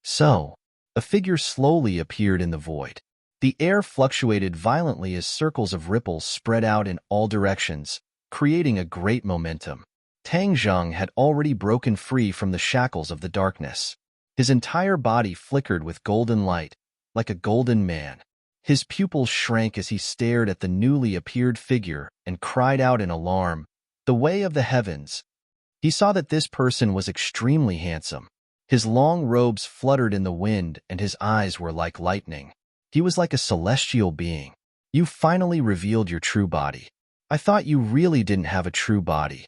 So, a figure slowly appeared in the void. The air fluctuated violently as circles of ripples spread out in all directions, creating a great momentum. Tang Zheng had already broken free from the shackles of the darkness. His entire body flickered with golden light, like a golden man. His pupils shrank as he stared at the newly appeared figure and cried out in alarm, "The way of the heavens!" He saw that this person was extremely handsome. His long robes fluttered in the wind and his eyes were like lightning. He was like a celestial being. "You finally revealed your true body. I thought you really didn't have a true body,"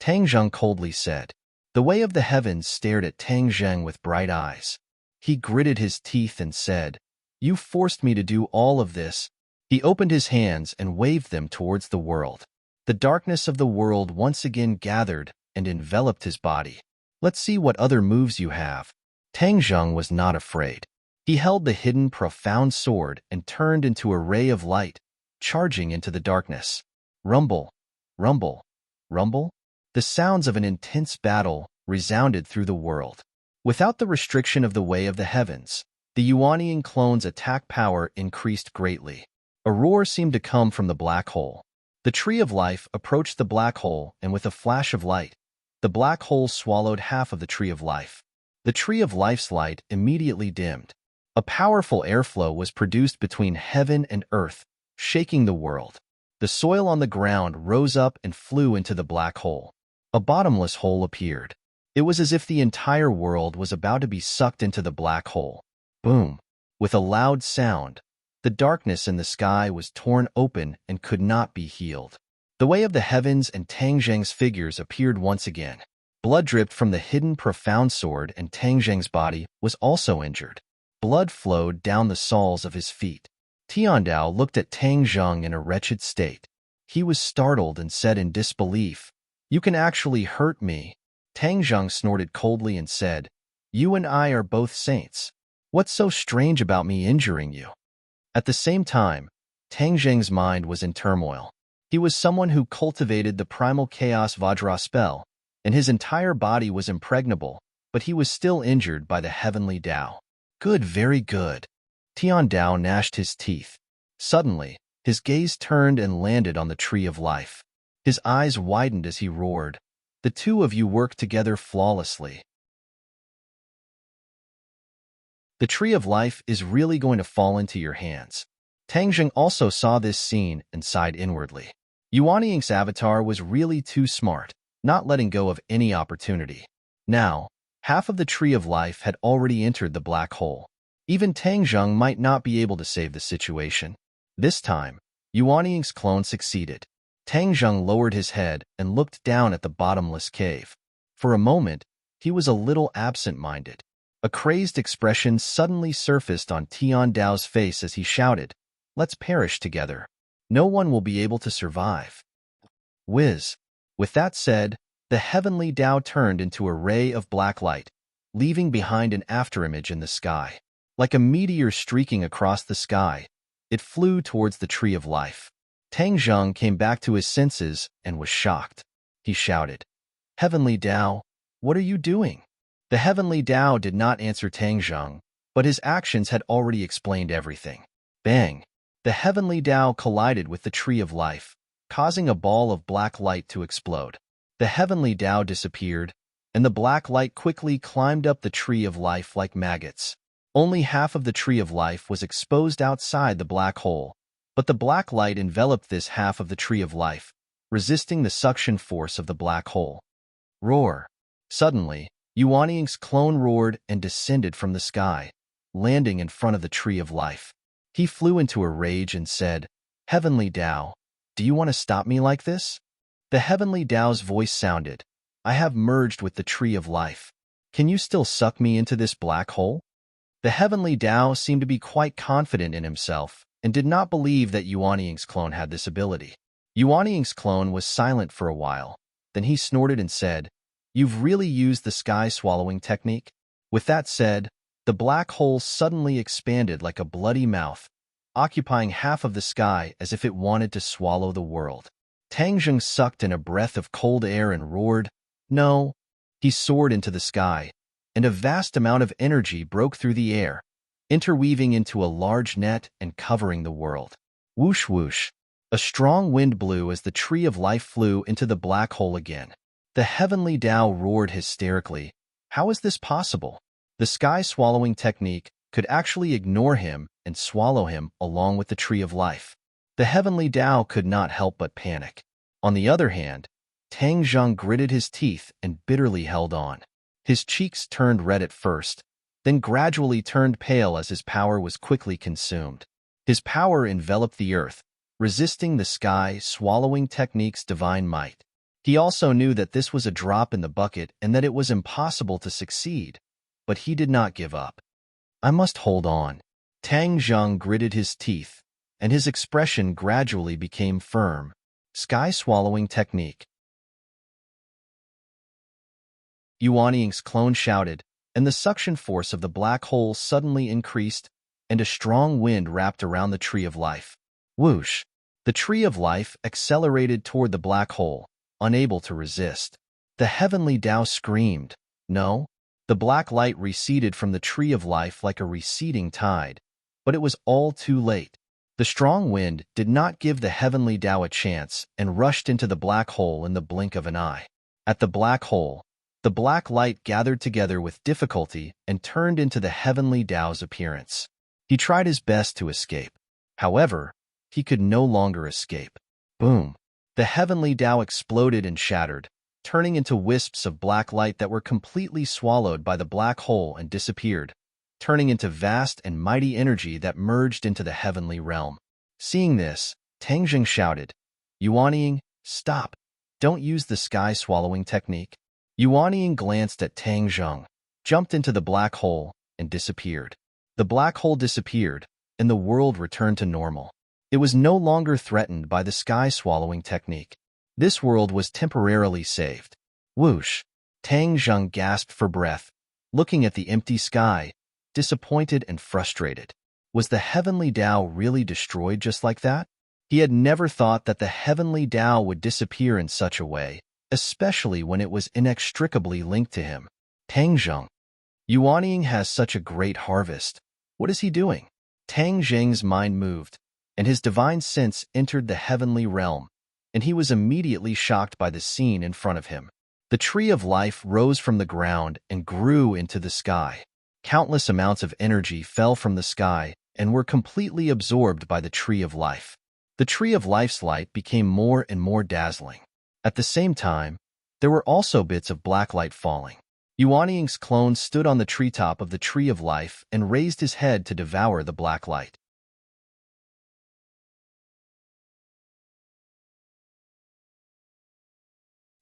Tang Zheng coldly said. The way of the heavens stared at Tang Zheng with bright eyes. He gritted his teeth and said, "You forced me to do all of this." He opened his hands and waved them towards the world. The darkness of the world once again gathered, and enveloped his body. Let's see what other moves you have. Tang Zheng was not afraid. He held the hidden profound sword and turned into a ray of light, charging into the darkness. Rumble, rumble, rumble. The sounds of an intense battle resounded through the world. Without the restriction of the way of the heavens, the Yuanian clone's attack power increased greatly. A roar seemed to come from the black hole. The tree of life approached the black hole, and with a flash of light, the black hole swallowed half of the tree of life. The tree of life's light immediately dimmed. A powerful airflow was produced between heaven and earth, shaking the world. The soil on the ground rose up and flew into the black hole. A bottomless hole appeared. It was as if the entire world was about to be sucked into the black hole. Boom! With a loud sound, the darkness in the sky was torn open and could not be healed. The way of the heavens and Tang Zheng's figures appeared once again. Blood dripped from the hidden profound sword, and Tang Zheng's body was also injured. Blood flowed down the soles of his feet. Tiandao looked at Tang Zheng in a wretched state. He was startled and said in disbelief, "You can actually hurt me." Tang Zheng snorted coldly and said, "You and I are both saints. What's so strange about me injuring you?" At the same time, Tang Zheng's mind was in turmoil. He was someone who cultivated the primal chaos Vajra spell, and his entire body was impregnable, but he was still injured by the heavenly Tao. Good, very good. Tiandao gnashed his teeth. Suddenly, his gaze turned and landed on the tree of life. His eyes widened as he roared, "The two of you work together flawlessly. The tree of life is really going to fall into your hands." Tang Zheng also saw this scene and sighed inwardly. Yuaniang's avatar was really too smart, not letting go of any opportunity. Now, half of the tree of life had already entered the black hole. Even Tang Zheng might not be able to save the situation. This time, Yuaniang's clone succeeded. Tang Zheng lowered his head and looked down at the bottomless cave. For a moment, he was a little absent-minded. A crazed expression suddenly surfaced on Tiandao's face as he shouted, "Let's perish together. No one will be able to survive." Whiz. With that said, the heavenly Tao turned into a ray of black light, leaving behind an afterimage in the sky. Like a meteor streaking across the sky, it flew towards the tree of life. Tang Zheng came back to his senses and was shocked. He shouted, "Heavenly Tao, what are you doing?" The heavenly Tao did not answer Tang Zheng, but his actions had already explained everything. Bang! The heavenly Tao collided with the tree of life, causing a ball of black light to explode. The heavenly Tao disappeared, and the black light quickly climbed up the tree of life like maggots. Only half of the tree of life was exposed outside the black hole, but the black light enveloped this half of the tree of life, resisting the suction force of the black hole. Roar! Suddenly, Yuaniang's clone roared and descended from the sky, landing in front of the tree of life. He flew into a rage and said, "Heavenly Tao, do you want to stop me like this?" The heavenly Tao's voice sounded, "I have merged with the tree of life. Can you still suck me into this black hole?" The heavenly Tao seemed to be quite confident in himself and did not believe that Yuaniang's clone had this ability. Yuaniang's clone was silent for a while. Then he snorted and said, "You've really used the sky-swallowing technique?" With that said, the black hole suddenly expanded like a bloody mouth, occupying half of the sky as if it wanted to swallow the world. Tang Zheng sucked in a breath of cold air and roared, "No!" He soared into the sky, and a vast amount of energy broke through the air, interweaving into a large net and covering the world. Whoosh whoosh! A strong wind blew as the tree of life flew into the black hole again. The heavenly Tao roared hysterically, "How is this possible? The sky-swallowing technique could actually ignore him and swallow him along with the tree of life." The heavenly Tao could not help but panic. On the other hand, Tang Zheng gritted his teeth and bitterly held on. His cheeks turned red at first, then gradually turned pale as his power was quickly consumed. His power enveloped the earth, resisting the sky-swallowing technique's divine might. He also knew that this was a drop in the bucket and that it was impossible to succeed, but he did not give up. "I must hold on." Tang Zheng gritted his teeth, and his expression gradually became firm. Sky-swallowing technique. Yuanying's clone shouted, and the suction force of the black hole suddenly increased, and a strong wind wrapped around the Tree of Life. Whoosh! The Tree of Life accelerated toward the black hole, unable to resist. The heavenly Tao screamed, "No!" The black light receded from the Tree of Life like a receding tide, but it was all too late. The strong wind did not give the heavenly Tao a chance and rushed into the black hole in the blink of an eye. At the black hole, the black light gathered together with difficulty and turned into the heavenly Tao's appearance. He tried his best to escape. However, he could no longer escape. Boom! The heavenly Tao exploded and shattered, turning into wisps of black light that were completely swallowed by the black hole and disappeared, turning into vast and mighty energy that merged into the heavenly realm. Seeing this, Tangjing shouted, "Yuanying, stop! Don't use the sky-swallowing technique." Yuanying glanced at Tangjing, jumped into the black hole, and disappeared. The black hole disappeared, and the world returned to normal. It was no longer threatened by the sky-swallowing technique. This world was temporarily saved. Whoosh! Tangjing gasped for breath, looking at the empty sky, disappointed and frustrated. Was the heavenly Tao really destroyed just like that? He had never thought that the heavenly Tao would disappear in such a way, especially when it was inextricably linked to him. Tangjing. Yuanying has such a great harvest. What is he doing? Tangjing's mind moved, and his divine sense entered the heavenly realm, and he was immediately shocked by the scene in front of him. The Tree of Life rose from the ground and grew into the sky. Countless amounts of energy fell from the sky and were completely absorbed by the Tree of Life. The Tree of Life's light became more and more dazzling. At the same time, there were also bits of black light falling. Yuanying's clone stood on the treetop of the Tree of Life and raised his head to devour the black light.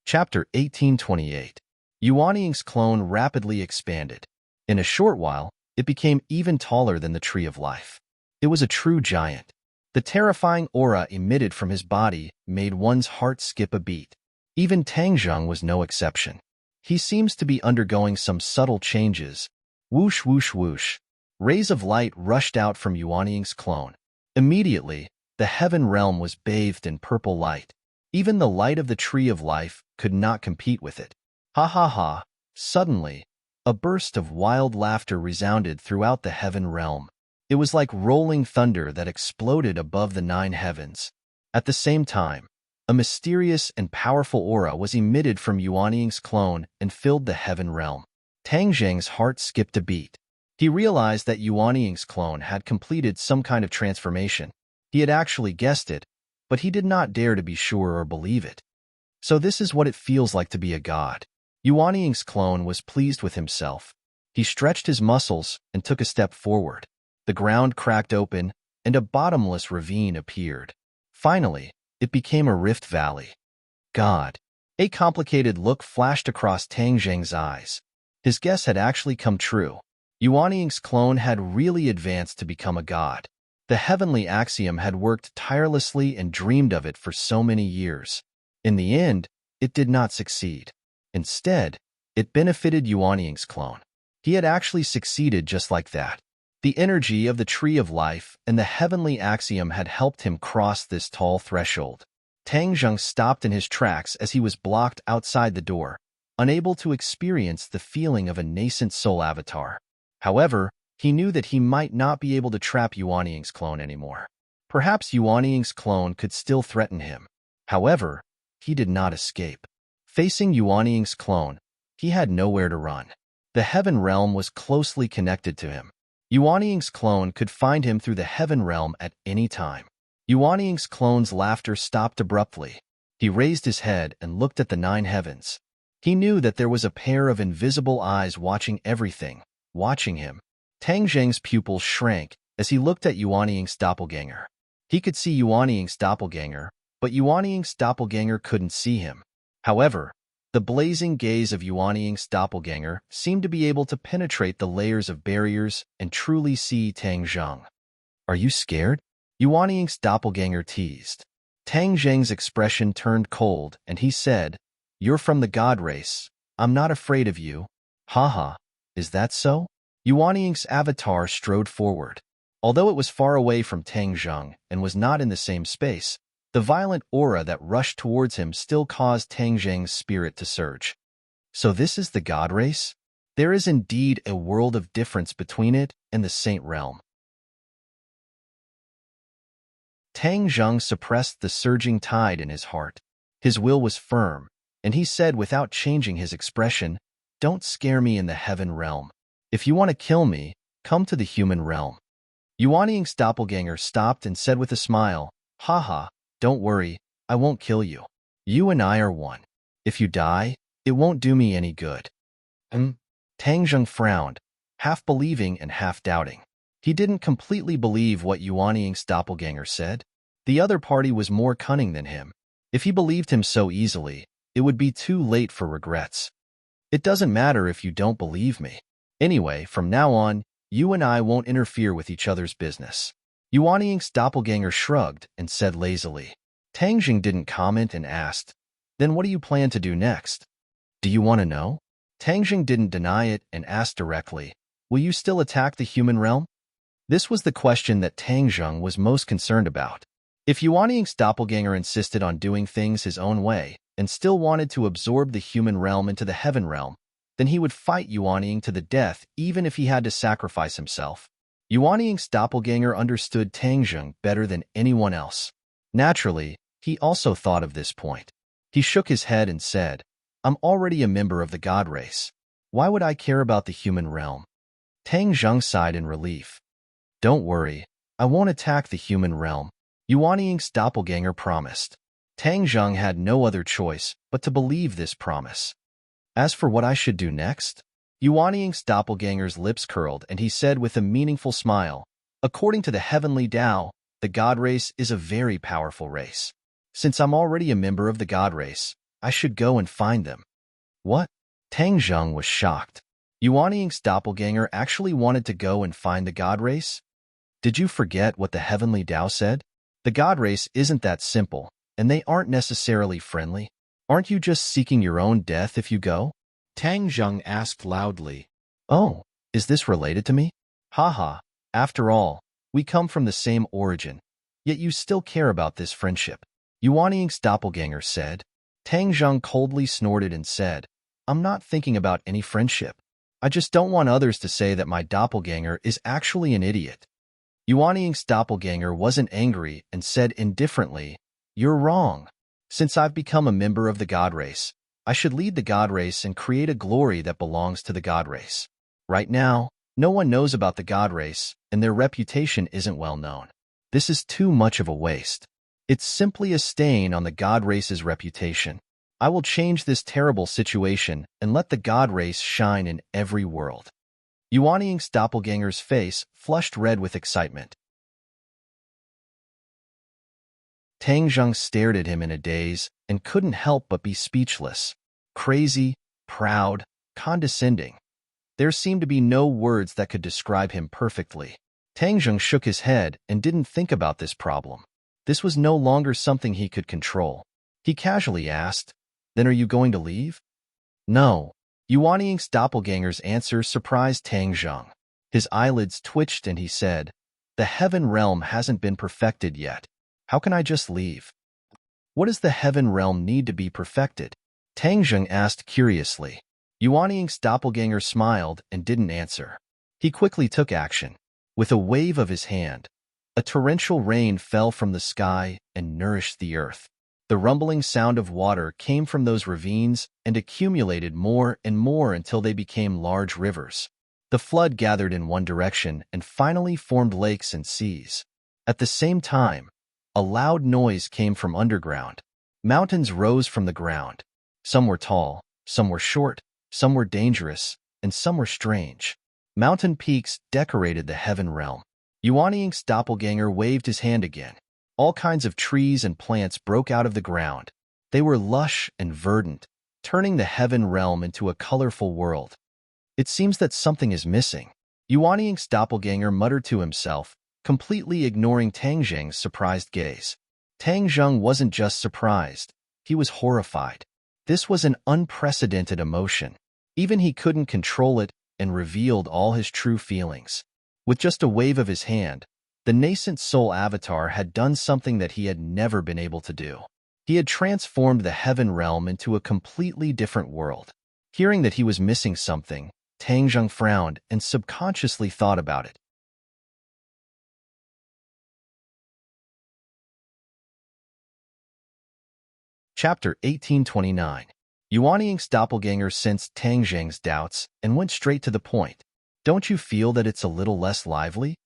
Chapter 1828. Yuanying's clone rapidly expanded. In a short while, it became even taller than the Tree of Life. It was a true giant. The terrifying aura emitted from his body made one's heart skip a beat. Even Tangjing was no exception. He seems to be undergoing some subtle changes. Whoosh, whoosh, whoosh. Rays of light rushed out from Yuanying's clone. Immediately, the heaven realm was bathed in purple light. Even the light of the Tree of Life could not compete with it. Ha ha ha! Suddenly, a burst of wild laughter resounded throughout the heaven realm. It was like rolling thunder that exploded above the 9 heavens. At the same time, a mysterious and powerful aura was emitted from Yuanying's clone and filled the heaven realm. Tangjing's heart skipped a beat. He realized that Yuanying's clone had completed some kind of transformation. He had actually guessed it, but he did not dare to be sure or believe it. So this is what it feels like to be a god. Yuanying's clone was pleased with himself. He stretched his muscles and took a step forward. The ground cracked open, and a bottomless ravine appeared. Finally, it became a rift valley. God. A complicated look flashed across Tangjing's eyes. His guess had actually come true. Yuanying's clone had really advanced to become a god. The heavenly axiom had worked tirelessly and dreamed of it for so many years. In the end, it did not succeed. Instead, it benefited Yuanying's clone. He had actually succeeded just like that. The energy of the Tree of Life and the heavenly axiom had helped him cross this tall threshold. Tangjing stopped in his tracks as he was blocked outside the door, unable to experience the feeling of a nascent soul avatar. However, he knew that he might not be able to trap Yuanying's clone anymore. Perhaps Yuanying's clone could still threaten him. However, he did not escape. Facing Yuanying's clone, he had nowhere to run. The heaven realm was closely connected to him. Yuanying's clone could find him through the heaven realm at any time. Yuanying's clone's laughter stopped abruptly. He raised his head and looked at the 9 heavens. He knew that there was a pair of invisible eyes watching everything, watching him. Tangjing's pupils shrank as he looked at Yuanying's doppelganger. He could see Yuanying's doppelganger, but Yuanying's doppelganger couldn't see him. However, the blazing gaze of Yuanying's doppelganger seemed to be able to penetrate the layers of barriers and truly see Tangjing. "Are you scared?" Yuanying's doppelganger teased. Tangjing's expression turned cold, and he said, "You're from the god race. I'm not afraid of you. Haha, is that so? Yuanying's avatar strode forward. Although it was far away from Tang Zheng and was not in the same space, the violent aura that rushed towards him still caused Tang Zheng's spirit to surge. So this is the God race? There is indeed a world of difference between it and the Saint realm. Tang Zheng suppressed the surging tide in his heart. His will was firm, and he said without changing his expression, "Don't scare me in the heaven realm. If you want to kill me, come to the human realm." Yuanying's doppelganger stopped and said with a smile, "Haha, don't worry, I won't kill you. You and I are one. If you die, it won't do me any good." Tang Zheng frowned, half believing and half doubting. He didn't completely believe what Yuanying's doppelganger said. The other party was more cunning than him. If he believed him so easily, it would be too late for regrets. "It doesn't matter if you don't believe me. Anyway, from now on, you and I won't interfere with each other's business." Yuanying's doppelganger shrugged and said lazily. Tang Zheng didn't comment and asked, "Then what do you plan to do next? Do you want to know?" Tang Zheng didn't deny it and asked directly, "Will you still attack the human realm?" This was the question that Tang Zheng was most concerned about. If Yuanying's doppelganger insisted on doing things his own way and still wanted to absorb the human realm into the heaven realm, then he would fight Yuanying to the death even if he had to sacrifice himself. Yuanying's doppelganger understood Tang Zheng better than anyone else. Naturally, he also thought of this point. He shook his head and said, "I'm already a member of the God race. Why would I care about the human realm?" Tang Zheng sighed in relief. "Don't worry, I won't attack the human realm," Yuanying's doppelganger promised. Tang Zheng had no other choice but to believe this promise. "As for what I should do next?" Yuanying's doppelganger's lips curled and he said with a meaningful smile, "According to the heavenly Tao, the God race is a very powerful race. Since I'm already a member of the God race, I should go and find them." "What?" Tang Zheng was shocked. Yuanying's doppelganger actually wanted to go and find the God race? Did you forget what the heavenly Tao said? The God race isn't that simple, and they aren't necessarily friendly. Aren't you just seeking your own death if you go? Tang Zheng asked loudly. "Oh, is this related to me? Haha, after all, we come from the same origin, yet you still care about this friendship," Yuanying's doppelganger said. Tang Zheng coldly snorted and said, "I'm not thinking about any friendship. I just don't want others to say that my doppelganger is actually an idiot." Yuanying's doppelganger wasn't angry and said indifferently, "You're wrong. Since I've become a member of the God race, I should lead the God race and create a glory that belongs to the God race. Right now, no one knows about the God race, and their reputation isn't well known. This is too much of a waste. It's simply a stain on the God race's reputation. I will change this terrible situation and let the God race shine in every world." Yuanying's doppelganger's face flushed red with excitement. Tang Zheng stared at him in a daze and couldn't help but be speechless. Crazy, proud, condescending. There seemed to be no words that could describe him perfectly. Tang Zheng shook his head and didn't think about this problem. This was no longer something he could control. He casually asked, "Then are you going to leave?" "No." Yuanying's doppelganger's answer surprised Tang Zheng. His eyelids twitched and he said, "The heaven realm hasn't been perfected yet. How can I just leave?" "What does the heaven realm need to be perfected?" Tang Zheng asked curiously. Yuanying's doppelganger smiled and didn't answer. He quickly took action. With a wave of his hand, a torrential rain fell from the sky and nourished the earth. The rumbling sound of water came from those ravines and accumulated more and more until they became large rivers. The flood gathered in one direction and finally formed lakes and seas. At the same time, a loud noise came from underground. Mountains rose from the ground. Some were tall, some were short, some were dangerous, and some were strange. Mountain peaks decorated the heaven realm. Yuanying's doppelganger waved his hand again. All kinds of trees and plants broke out of the ground. They were lush and verdant, turning the heaven realm into a colorful world. "It seems that something is missing," Yuanying's doppelganger muttered to himself, completely ignoring Tang Zheng's surprised gaze. Tang Zheng wasn't just surprised, he was horrified. This was an unprecedented emotion. Even he couldn't control it and revealed all his true feelings. With just a wave of his hand, the nascent soul avatar had done something that he had never been able to do. He had transformed the heaven realm into a completely different world. Hearing that he was missing something, Tang Zheng frowned and subconsciously thought about it. Chapter 1829. Yuanying's doppelganger sensed Tang Zheng's doubts and went straight to the point. Don't you feel that it's a little less lively?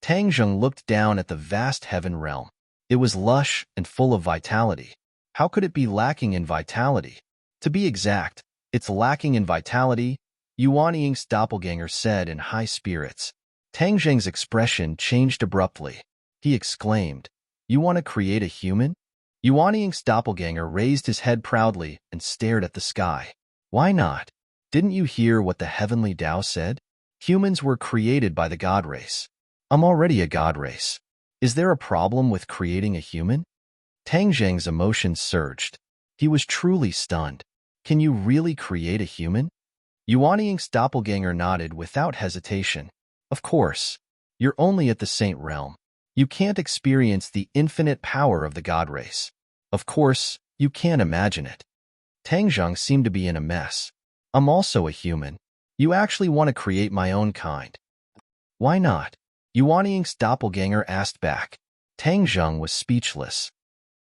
Tang Zheng looked down at the vast heaven realm. It was lush and full of vitality. How could it be lacking in vitality? To be exact, it's lacking in vitality, Yuanying's doppelganger said in high spirits. Tang Zheng's expression changed abruptly. He exclaimed, "You want to create a human?" Yuanying's doppelganger raised his head proudly and stared at the sky. Why not? Didn't you hear what the heavenly Tao said? Humans were created by the god race. I'm already a god race. Is there a problem with creating a human? Tang Zheng's emotions surged. He was truly stunned. Can you really create a human? Yuanying's doppelganger nodded without hesitation. Of course. You're only at the saint realm. You can't experience the infinite power of the god race. Of course, you can't imagine it. Tang Zheng seemed to be in a mess. I'm also a human. You actually want to create my own kind. Why not? Yuanying's doppelganger asked back. Tang Zheng was speechless.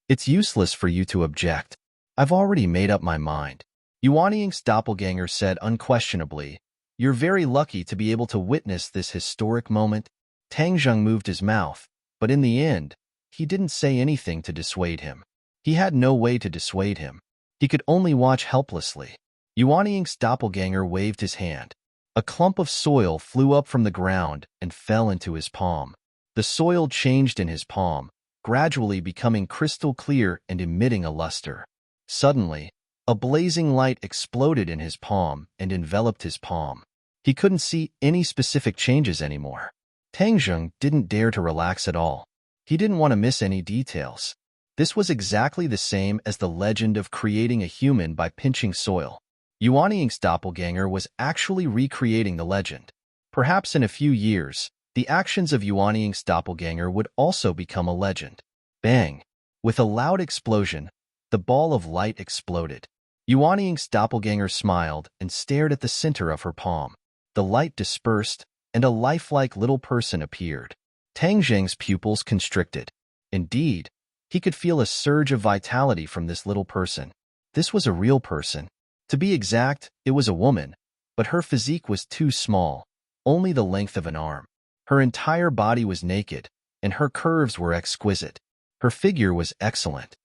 It's useless for you to object. I've already made up my mind. Yuanying's doppelganger said unquestionably, You're very lucky to be able to witness this historic moment. Tang Zheng moved his mouth, but in the end, he didn't say anything to dissuade him. He had no way to dissuade him. He could only watch helplessly. Yuanying's doppelganger waved his hand. A clump of soil flew up from the ground and fell into his palm. The soil changed in his palm, gradually becoming crystal clear and emitting a luster. Suddenly, a blazing light exploded in his palm and enveloped his palm. He couldn't see any specific changes anymore. Tang Zheng didn't dare to relax at all. He didn't want to miss any details. This was exactly the same as the legend of creating a human by pinching soil. Yuanying's doppelganger was actually recreating the legend. Perhaps in a few years, the actions of Yuanying's doppelganger would also become a legend. Bang! With a loud explosion, the ball of light exploded. Yuanying's doppelganger smiled and stared at the center of her palm. The light dispersed, and a lifelike little person appeared. Tang Zheng's pupils constricted. Indeed, he could feel a surge of vitality from this little person. This was a real person. To be exact, it was a woman, but her physique was too small, only the length of an arm. Her entire body was naked, and her curves were exquisite. Her figure was excellent.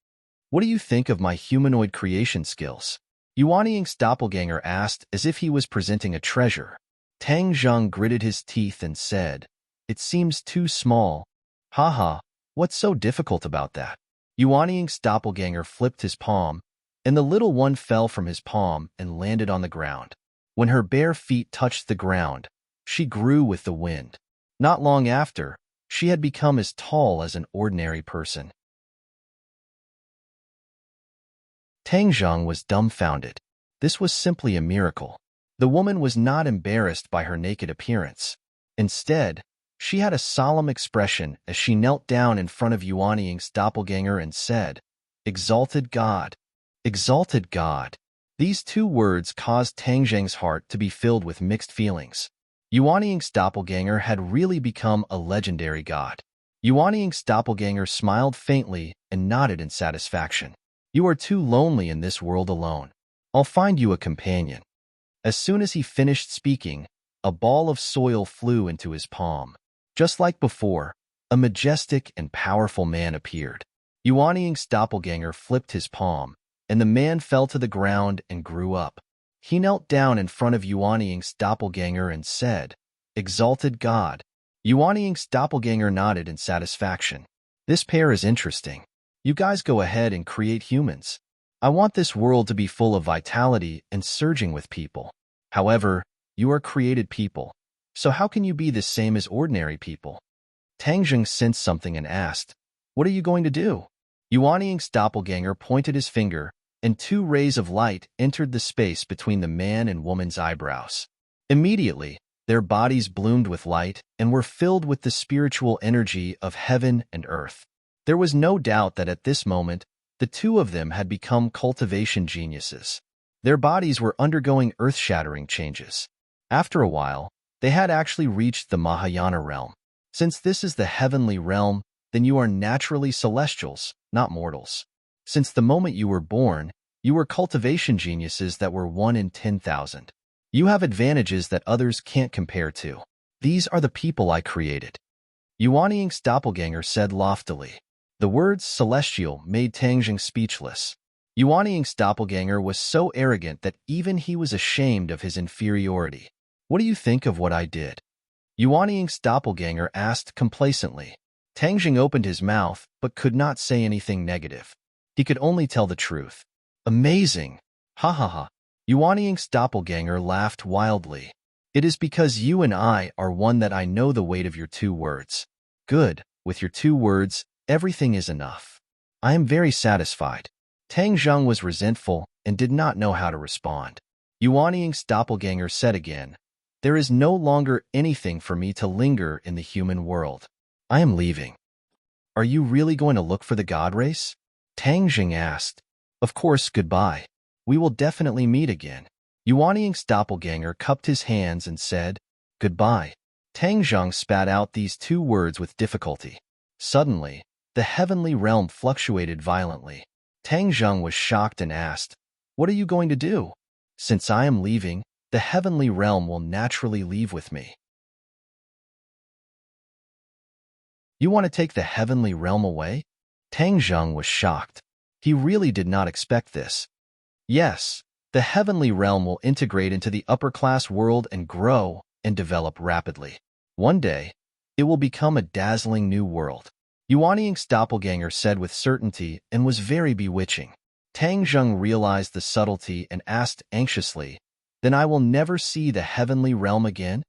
What do you think of my humanoid creation skills? Yuanying's doppelganger asked as if he was presenting a treasure. Tang Zheng gritted his teeth and said, It seems too small. Haha, what's so difficult about that? Yuanying's doppelganger flipped his palm, and the little one fell from his palm and landed on the ground. When her bare feet touched the ground, she grew with the wind. Not long after, she had become as tall as an ordinary person. Tang Zheng was dumbfounded. This was simply a miracle. The woman was not embarrassed by her naked appearance. Instead, she had a solemn expression as she knelt down in front of Yuanying's doppelganger and said, Exalted God. Exalted God. These two words caused Tang Zheng's heart to be filled with mixed feelings. Yuanying's doppelganger had really become a legendary god. Yuanying's doppelganger smiled faintly and nodded in satisfaction. You are too lonely in this world alone. I'll find you a companion. As soon as he finished speaking, a ball of soil flew into his palm. Just like before, a majestic and powerful man appeared. Yuanying's doppelganger flipped his palm, and the man fell to the ground and grew up. He knelt down in front of Yuanying's doppelganger and said, Exalted God. Yuanying's doppelganger nodded in satisfaction. This pair is interesting. You guys go ahead and create humans. I want this world to be full of vitality and surging with people. However, you are created people. So how can you be the same as ordinary people? Tang Zheng sensed something and asked, What are you going to do? Yuanying's doppelganger pointed his finger, and two rays of light entered the space between the man and woman's eyebrows. Immediately, their bodies bloomed with light and were filled with the spiritual energy of heaven and earth. There was no doubt that at this moment, the two of them had become cultivation geniuses. Their bodies were undergoing earth-shattering changes. After a while, they had actually reached the Mahayana realm. Since this is the heavenly realm, then you are naturally celestials, not mortals. Since the moment you were born, you were cultivation geniuses that were 1 in 10,000. You have advantages that others can't compare to. These are the people I created. Yuan Ying's doppelganger said loftily. The words celestial made Tang Jing speechless. Yuan Ying's doppelganger was so arrogant that even he was ashamed of his inferiority. What do you think of what I did? Yuan Ying's doppelganger asked complacently. Tang Jing opened his mouth but could not say anything negative. He could only tell the truth. Amazing! Ha ha ha! Yuan Ying's doppelganger laughed wildly. It is because you and I are one that I know the weight of your 2 words. Good, with your 2 words, everything is enough. I am very satisfied. Tang Zheng was resentful and did not know how to respond. Yuan Ying's doppelganger said again, there is no longer anything for me to linger in the human world. I am leaving. Are you really going to look for the god race? Tang Jing asked. Of course, goodbye. We will definitely meet again. Yuan Ying's doppelganger cupped his hands and said, goodbye. Tang Zheng spat out these 2 words with difficulty. Suddenly, the heavenly realm fluctuated violently. Tang Zheng was shocked and asked, what are you going to do? Since I am leaving, the heavenly realm will naturally leave with me. You want to take the heavenly realm away? Tang Zheng was shocked. He really did not expect this. Yes, the heavenly realm will integrate into the upper-class world and grow and develop rapidly. One day, it will become a dazzling new world. Yuan Ying's doppelganger said with certainty and was very bewitching. Tang Zheng realized the subtlety and asked anxiously, then I will never see the heavenly realm again?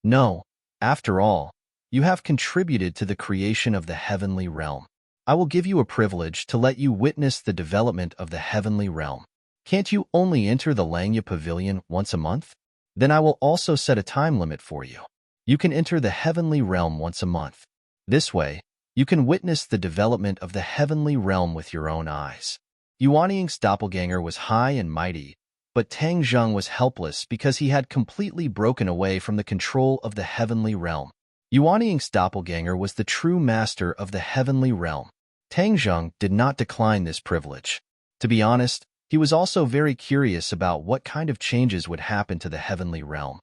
No, after all, you have contributed to the creation of the heavenly realm. I will give you a privilege to let you witness the development of the heavenly realm. Can't you only enter the Langya Pavilion once a month? Then I will also set a time limit for you. You can enter the heavenly realm once a month. This way, you can witness the development of the heavenly realm with your own eyes. Yuan Ying's doppelganger was high and mighty, but Tang Zheng was helpless because he had completely broken away from the control of the heavenly realm. Yuan Ying's doppelganger was the true master of the heavenly realm. Tang Zheng did not decline this privilege. To be honest, he was also very curious about what kind of changes would happen to the heavenly realm.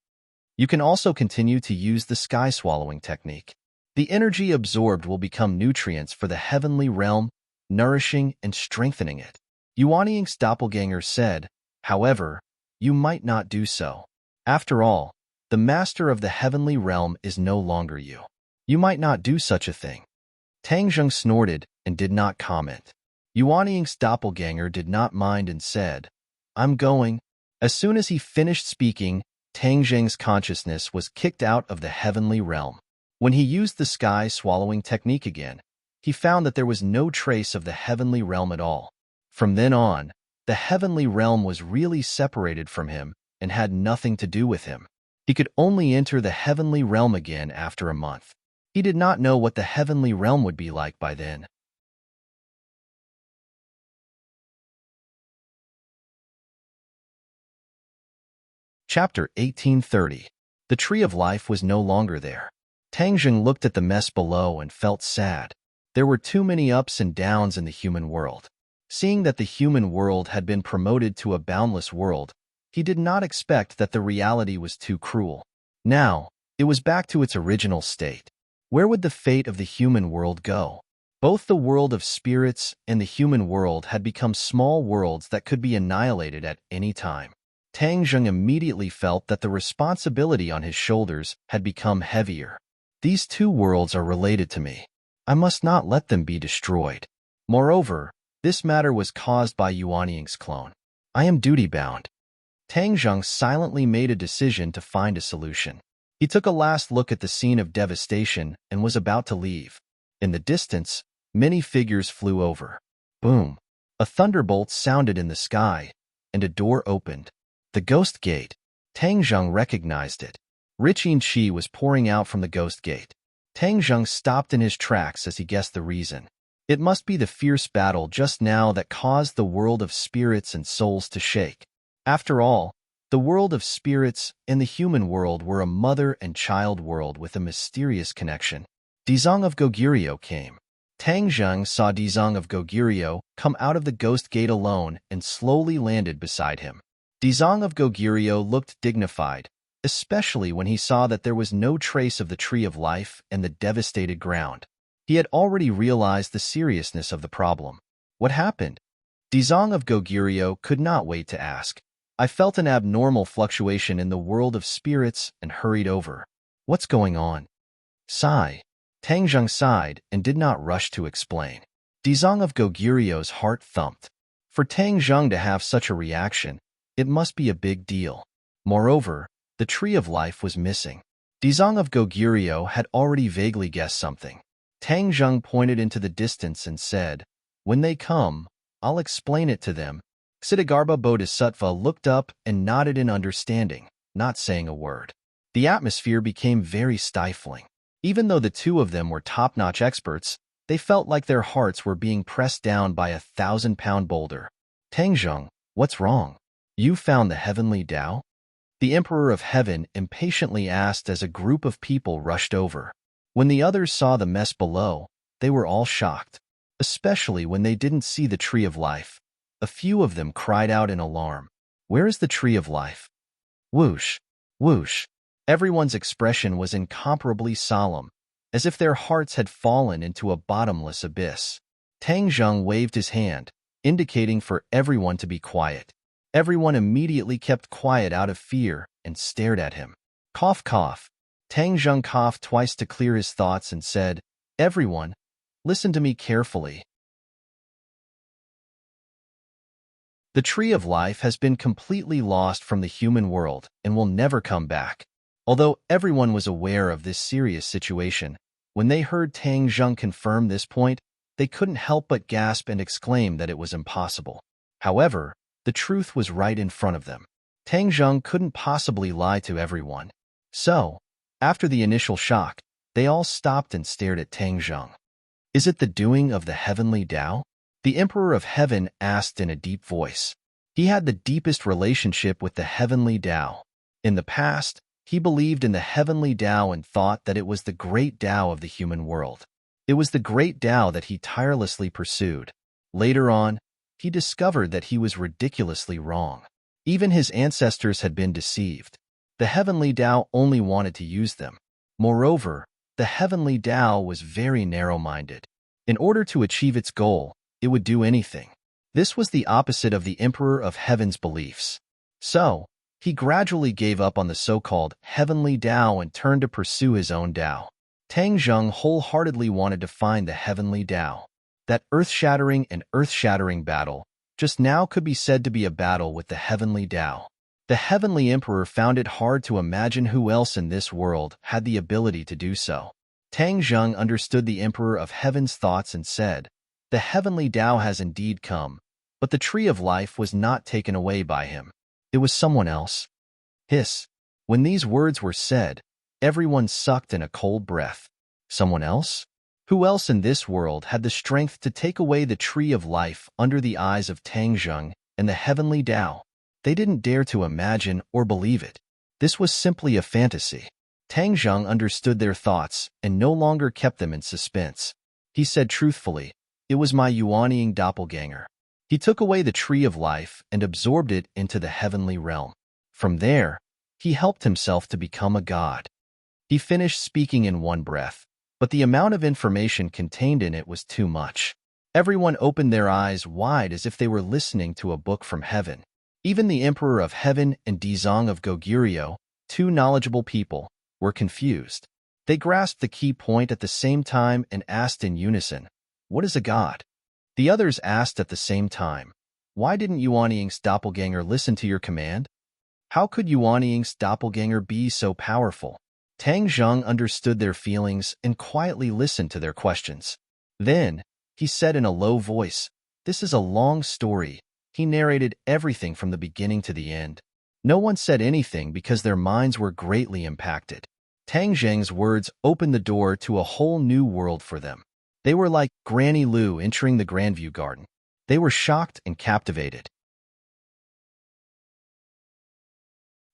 You can also continue to use the sky swallowing technique. The energy absorbed will become nutrients for the heavenly realm, nourishing and strengthening it. Yuan Ying's doppelganger said, however, you might not do so. After all, the master of the heavenly realm is no longer you. You might not do such a thing. Tang Zheng snorted and did not comment. Yuan Ying's doppelganger did not mind and said, I'm going. As soon as he finished speaking, Tang Zheng's consciousness was kicked out of the heavenly realm. When he used the sky swallowing technique again, he found that there was no trace of the heavenly realm at all. From then on, the heavenly realm was really separated from him and had nothing to do with him. He could only enter the heavenly realm again after a month. He did not know what the heavenly realm would be like by then. Chapter 1830. The Tree of Life was no longer there. Tang Jing looked at the mess below and felt sad. There were too many ups and downs in the human world. Seeing that the human world had been promoted to a boundless world, he did not expect that the reality was too cruel. Now, it was back to its original state. Where would the fate of the human world go? Both the world of spirits and the human world had become small worlds that could be annihilated at any time. Tang Zheng immediately felt that the responsibility on his shoulders had become heavier. These 2 worlds are related to me. I must not let them be destroyed. Moreover, this matter was caused by Yuan Ying's clone. I am duty-bound. Tang Zheng silently made a decision to find a solution. He took a last look at the scene of devastation and was about to leave. In the distance, many figures flew over. Boom! A thunderbolt sounded in the sky, and a door opened. The ghost gate. Tang Zheng recognized it. Rich qi was pouring out from the ghost gate. Tang Zheng stopped in his tracks as he guessed the reason. It must be the fierce battle just now that caused the world of spirits and souls to shake. After all, the world of spirits and the human world were a mother and child world with a mysterious connection. Dizong of Goguryeo came. Tang Zheng saw Dizong of Goguryeo come out of the ghost gate alone and slowly landed beside him. Dizong of Goguryeo looked dignified, especially when he saw that there was no trace of the tree of life and the devastated ground. He had already realized the seriousness of the problem. What happened? Dizong of Goguryeo could not wait to ask. I felt an abnormal fluctuation in the world of spirits and hurried over. What's going on? Sigh. Tang Zheng sighed and did not rush to explain. Dizong of Goguryeo's heart thumped. For Tang Zheng to have such a reaction, it must be a big deal. Moreover, the tree of life was missing. Dizong of Goguryeo had already vaguely guessed something. Tang Zheng pointed into the distance and said, "When they come, I'll explain it to them." Ksitigarbha Bodhisattva looked up and nodded in understanding, not saying a word. The atmosphere became very stifling. Even though the two of them were top-notch experts, they felt like their hearts were being pressed down by a 1,000-pound boulder. Tang Zheng, what's wrong? You found the heavenly Tao? The Emperor of Heaven impatiently asked as a group of people rushed over. When the others saw the mess below, they were all shocked, especially when they didn't see the tree of life. A few of them cried out in alarm. Where is the tree of life? Whoosh, whoosh. Everyone's expression was incomparably solemn, as if their hearts had fallen into a bottomless abyss. Tang Zheng waved his hand, indicating for everyone to be quiet. Everyone immediately kept quiet out of fear and stared at him. Cough, cough. Tang Zheng coughed twice to clear his thoughts and said, "Everyone, listen to me carefully. The tree of life has been completely lost from the human world and will never come back." Although everyone was aware of this serious situation, when they heard Tang Zheng confirm this point, they couldn't help but gasp and exclaim that it was impossible. However, the truth was right in front of them. Tang Zheng couldn't possibly lie to everyone. So, after the initial shock, they all stopped and stared at Tang Zheng. Is it the doing of the heavenly Tao? The Emperor of Heaven asked in a deep voice. He had the deepest relationship with the heavenly Tao. In the past, he believed in the heavenly Tao and thought that it was the great Tao of the human world. It was the great Tao that he tirelessly pursued. Later on, he discovered that he was ridiculously wrong. Even his ancestors had been deceived. The heavenly Tao only wanted to use them. Moreover, the heavenly Tao was very narrow-minded. In order to achieve its goal, it would do anything. This was the opposite of the Emperor of Heaven's beliefs. So, he gradually gave up on the so-called heavenly Tao and turned to pursue his own Tao. Tang Zheng wholeheartedly wanted to find the heavenly Tao. That earth-shattering battle just now could be said to be a battle with the heavenly Tao. The heavenly Emperor found it hard to imagine who else in this world had the ability to do so. Tang Zheng understood the Emperor of Heaven's thoughts and said, "The heavenly Tao has indeed come, but the tree of life was not taken away by him. It was someone else." Hiss. When these words were said, everyone sucked in a cold breath. Someone else? Who else in this world had the strength to take away the tree of life under the eyes of Tang Zheng and the heavenly Tao? They didn't dare to imagine or believe it. This was simply a fantasy. Tang Zheng understood their thoughts and no longer kept them in suspense. He said truthfully, "It was my Yuanying doppelganger. He took away the tree of life and absorbed it into the heavenly realm. From there, he helped himself to become a god." He finished speaking in one breath, but the amount of information contained in it was too much. Everyone opened their eyes wide as if they were listening to a book from heaven. Even the Emperor of Heaven and Dizong of Goguryeo, two knowledgeable people, were confused. They grasped the key point at the same time and asked in unison, "What is a god?" The others asked at the same time, "Why didn't Yuanying's doppelganger listen to your command? How could Yuanying's doppelganger be so powerful?" Tang Zheng understood their feelings and quietly listened to their questions. Then, he said in a low voice, This is a long story. He narrated everything from the beginning to the end. No one said anything because their minds were greatly impacted. Tang Zheng's words opened the door to a whole new world for them. They were like Granny Lu entering the Grandview Garden. They were shocked and captivated.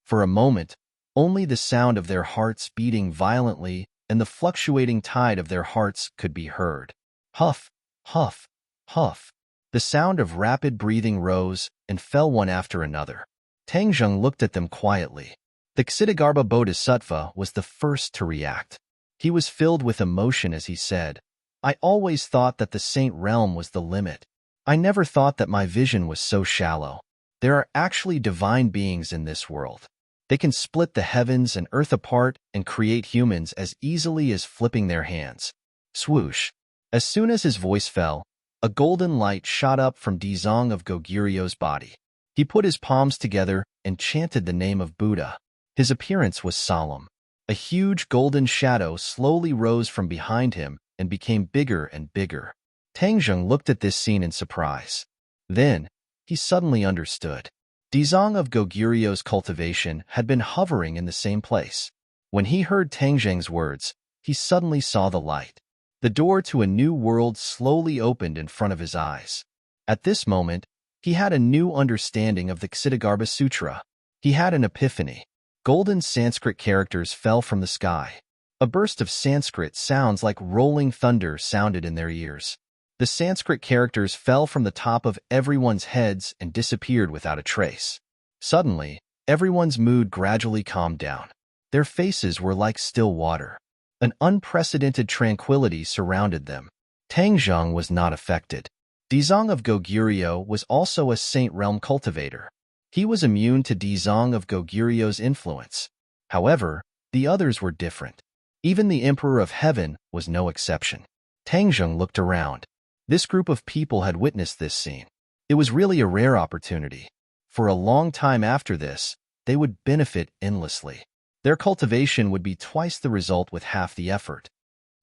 For a moment, only the sound of their hearts beating violently and the fluctuating tide of their hearts could be heard. Huff, huff, huff. The sound of rapid breathing rose and fell one after another. Tang Zheng looked at them quietly. The Ksitigarbha Bodhisattva was the first to react. He was filled with emotion as he said, "I always thought that the Saint Realm was the limit. I never thought that my vision was so shallow. There are actually divine beings in this world. They can split the heavens and earth apart and create humans as easily as flipping their hands." Swoosh. As soon as his voice fell, a golden light shot up from Dizong of Goguryu's body. He put his palms together and chanted the name of Buddha. His appearance was solemn. A huge golden shadow slowly rose from behind him and became bigger and bigger. Tang Zheng looked at this scene in surprise. Then, he suddenly understood. Dizong of Goguryu's cultivation had been hovering in the same place. When he heard Tang Zheng's words, he suddenly saw the light. The door to a new world slowly opened in front of his eyes. At this moment, he had a new understanding of the Ksitigarbha Sutra. He had an epiphany. Golden Sanskrit characters fell from the sky. A burst of Sanskrit sounds like rolling thunder sounded in their ears. The Sanskrit characters fell from the top of everyone's heads and disappeared without a trace. Suddenly, everyone's mood gradually calmed down. Their faces were like still water. An unprecedented tranquility surrounded them. Tang Zheng was not affected. Dizong of Goguryeo was also a Saint Realm cultivator. He was immune to Dizong of Goguryu's influence. However, the others were different. Even the Emperor of Heaven was no exception. Tang Zheng looked around. This group of people had witnessed this scene. It was really a rare opportunity. For a long time after this, they would benefit endlessly. Their cultivation would be twice the result with half the effort.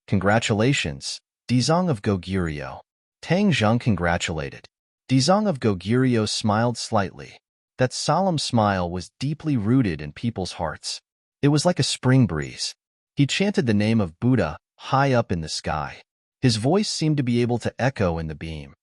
Congratulations, Dizong of Goguryeo. Tang Zheng congratulated. Dizong of Goguryeo smiled slightly. That solemn smile was deeply rooted in people's hearts. It was like a spring breeze. He chanted the name of Buddha high up in the sky. His voice seemed to be able to echo in the beam.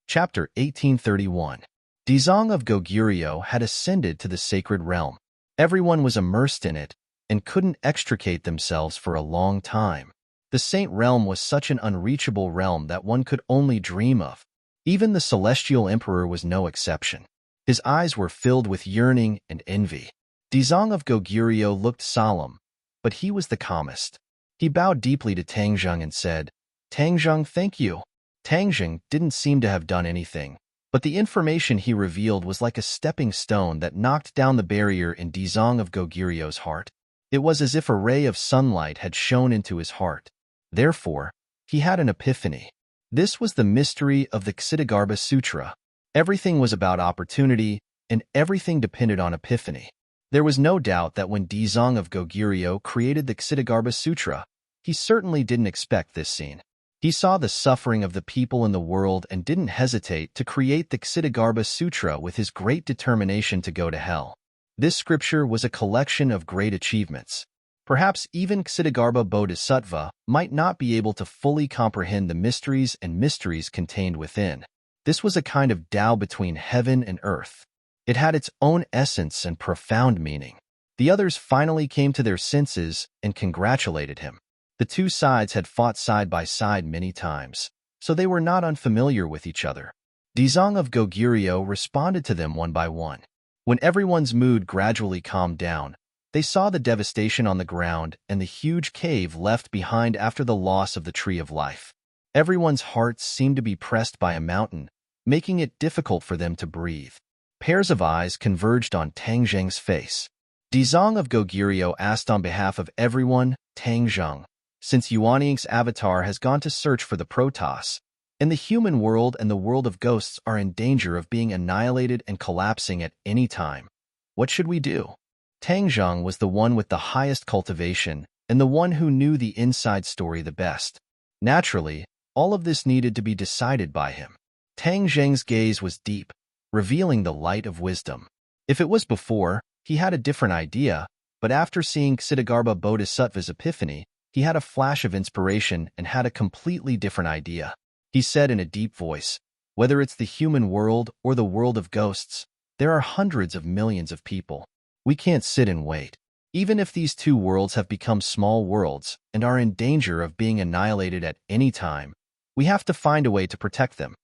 Chapter 1831. Dizong of Goguryeo had ascended to the sacred realm. Everyone was immersed in it and couldn't extricate themselves for a long time. The Saint Realm was such an unreachable realm that one could only dream of. Even the Celestial Emperor was no exception. His eyes were filled with yearning and envy. Dizong of Goguryeo looked solemn, but he was the calmest. He bowed deeply to Tang Zheng and said, "Tang Zheng, thank you." Tang Zheng didn't seem to have done anything, but the information he revealed was like a stepping stone that knocked down the barrier in Dizong of Goguryu's heart. It was as if a ray of sunlight had shone into his heart. Therefore, he had an epiphany. This was the mystery of the Ksitigarbha Sutra. Everything was about opportunity, and everything depended on epiphany. There was no doubt that when Dizong of Goguryeo created the Ksitigarbha Sutra, he certainly didn't expect this scene. He saw the suffering of the people in the world and didn't hesitate to create the Ksitigarbha Sutra with his great determination to go to hell. This scripture was a collection of great achievements. Perhaps even Ksitigarbha Bodhisattva might not be able to fully comprehend the mysteries contained within. This was a kind of Tao between heaven and earth. It had its own essence and profound meaning. The others finally came to their senses and congratulated him. The two sides had fought side by side many times, so they were not unfamiliar with each other. Dizong of Goguryeo responded to them one by one. When everyone's mood gradually calmed down, they saw the devastation on the ground and the huge cave left behind after the loss of the Tree of Life. Everyone's hearts seemed to be pressed by a mountain, making it difficult for them to breathe. Pairs of eyes converged on Tang Zheng's face. Dizong of Goguryeo asked on behalf of everyone, "Tang Zheng, since Yuanying's avatar has gone to search for the Protoss, and the human world and the world of ghosts are in danger of being annihilated and collapsing at any time, what should we do?" Tang Zheng was the one with the highest cultivation and the one who knew the inside story the best. Naturally, all of this needed to be decided by him. Tang Zheng's gaze was deep, revealing the light of wisdom. If it was before, he had a different idea, but after seeing Ksitigarbha Bodhisattva's epiphany, he had a flash of inspiration and had a completely different idea. He said in a deep voice, "Whether it's the human world or the world of ghosts, there are hundreds of millions of people. We can't sit and wait. Even if these two worlds have become small worlds and are in danger of being annihilated at any time, we have to find a way to protect them."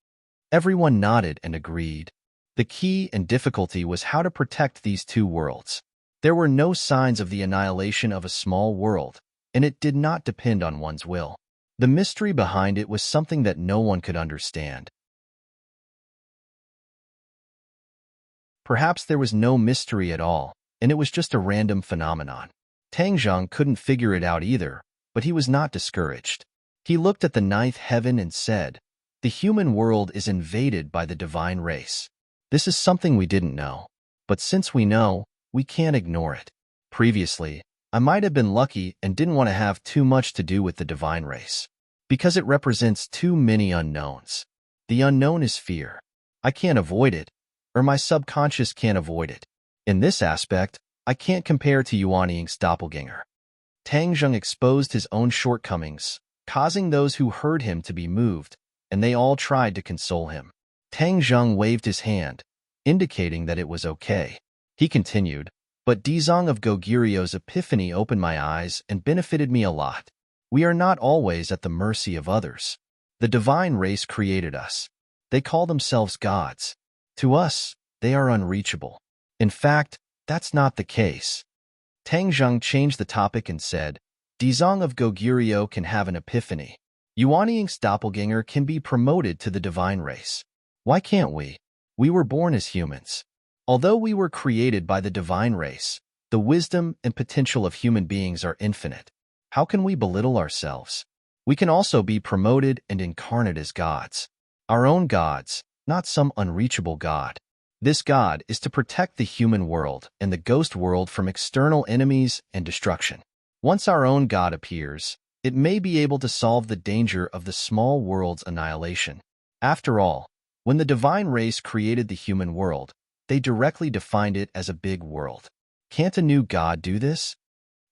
Everyone nodded and agreed. The key and difficulty was how to protect these two worlds. There were no signs of the annihilation of a small world, and it did not depend on one's will. The mystery behind it was something that no one could understand. Perhaps there was no mystery at all, and it was just a random phenomenon. Tang Zheng couldn't figure it out either, but he was not discouraged. He looked at the ninth heaven and said, "The human world is invaded by the divine race. This is something we didn't know, but since we know, we can't ignore it. Previously, I might have been lucky and didn't want to have too much to do with the divine race, because it represents too many unknowns. The unknown is fear. I can't avoid it, or my subconscious can't avoid it. In this aspect, I can't compare to Yuan Ying's doppelganger." Tang Zheng exposed his own shortcomings, causing those who heard him to be moved, and they all tried to console him. Tang Zheng waved his hand, indicating that it was okay. He continued, "But Dizong of Goguryu's epiphany opened my eyes and benefited me a lot. We are not always at the mercy of others. The divine race created us. They call themselves gods. To us, they are unreachable. In fact, that's not the case." Tang Zheng changed the topic and said, "Dizong of Goguryo can have an epiphany. Yuan Ying's doppelganger can be promoted to the divine race. Why can't we? We were born as humans. Although we were created by the divine race, the wisdom and potential of human beings are infinite. How can we belittle ourselves? We can also be promoted and incarnate as gods. Our own gods, not some unreachable god. This god is to protect the human world and the ghost world from external enemies and destruction. Once our own god appears, it may be able to solve the danger of the small world's annihilation. After all, when the divine race created the human world, they directly defined it as a big world. Can't a new god do this?"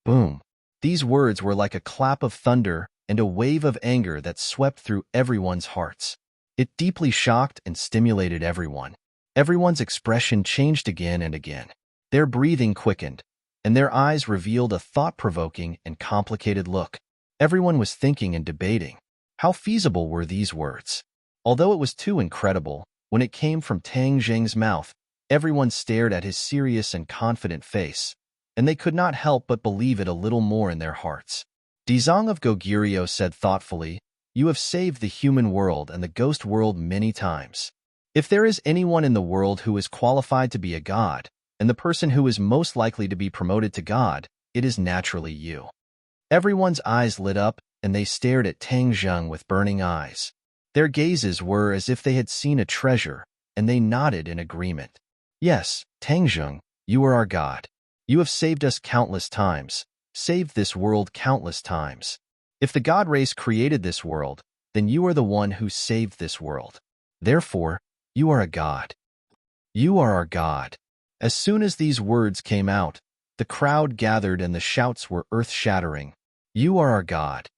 Boom. These words were like a clap of thunder and a wave of anger that swept through everyone's hearts. It deeply shocked and stimulated everyone. Everyone's expression changed again and again. Their breathing quickened, and their eyes revealed a thought-provoking and complicated look. Everyone was thinking and debating. How feasible were these words? Although it was too incredible, when it came from Tang Zheng's mouth, everyone stared at his serious and confident face, and they could not help but believe it a little more in their hearts. Dizong of Goguryo said thoughtfully, "You have saved the human world and the ghost world many times. If there is anyone in the world who is qualified to be a god, and the person who is most likely to be promoted to god, it is naturally you." Everyone's eyes lit up, and they stared at Tang Zheng with burning eyes. Their gazes were as if they had seen a treasure, and they nodded in agreement. "Yes, Tang Zheng, you are our god. You have saved us countless times, saved this world countless times. If the god race created this world, then you are the one who saved this world. Therefore, you are a god. You are our god." As soon as these words came out, the crowd gathered and the shouts were earth-shattering. "You are our god."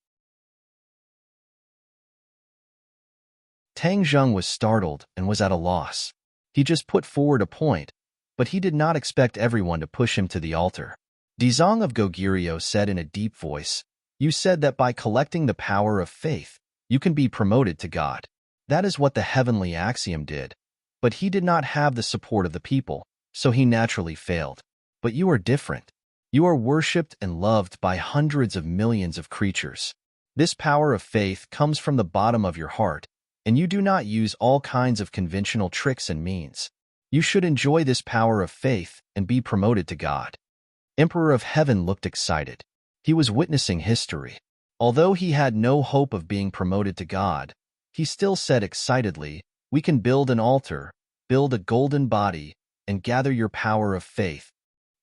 Tang Zheng was startled and was at a loss. He just put forward a point, but he did not expect everyone to push him to the altar. Dizong of Goguryo said in a deep voice, "You said that by collecting the power of faith, you can be promoted to God. That is what the heavenly axiom did, but he did not have the support of the people, so he naturally failed. But you are different. You are worshipped and loved by hundreds of millions of creatures. This power of faith comes from the bottom of your heart, and you do not use all kinds of conventional tricks and means. You should enjoy this power of faith and be promoted to God." Emperor of Heaven looked excited. He was witnessing history. Although he had no hope of being promoted to God, he still said excitedly, "We can build an altar, build a golden body, and gather your power of faith.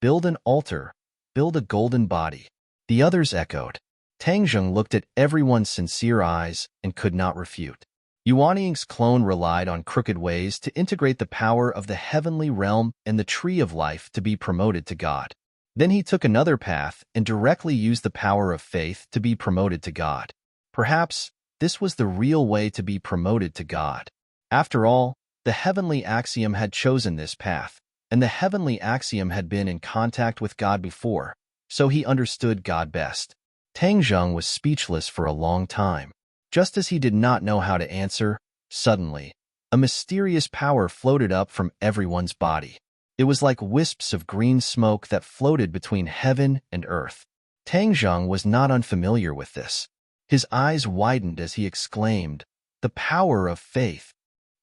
Build an altar. Build a golden body. The others echoed. Tang Zheng looked at everyone's sincere eyes and could not refute. Yuanying's clone relied on crooked ways to integrate the power of the heavenly realm and the tree of life to be promoted to God. Then he took another path and directly used the power of faith to be promoted to God. Perhaps this was the real way to be promoted to God. After all, the heavenly axiom had chosen this path, and the heavenly axiom had been in contact with God before, so he understood God best. Tang Zheng was speechless for a long time. Just as he did not know how to answer, suddenly, a mysterious power floated up from everyone's body. It was like wisps of green smoke that floated between heaven and earth. Tang Zheng was not unfamiliar with this. His eyes widened as he exclaimed, "The power of faith."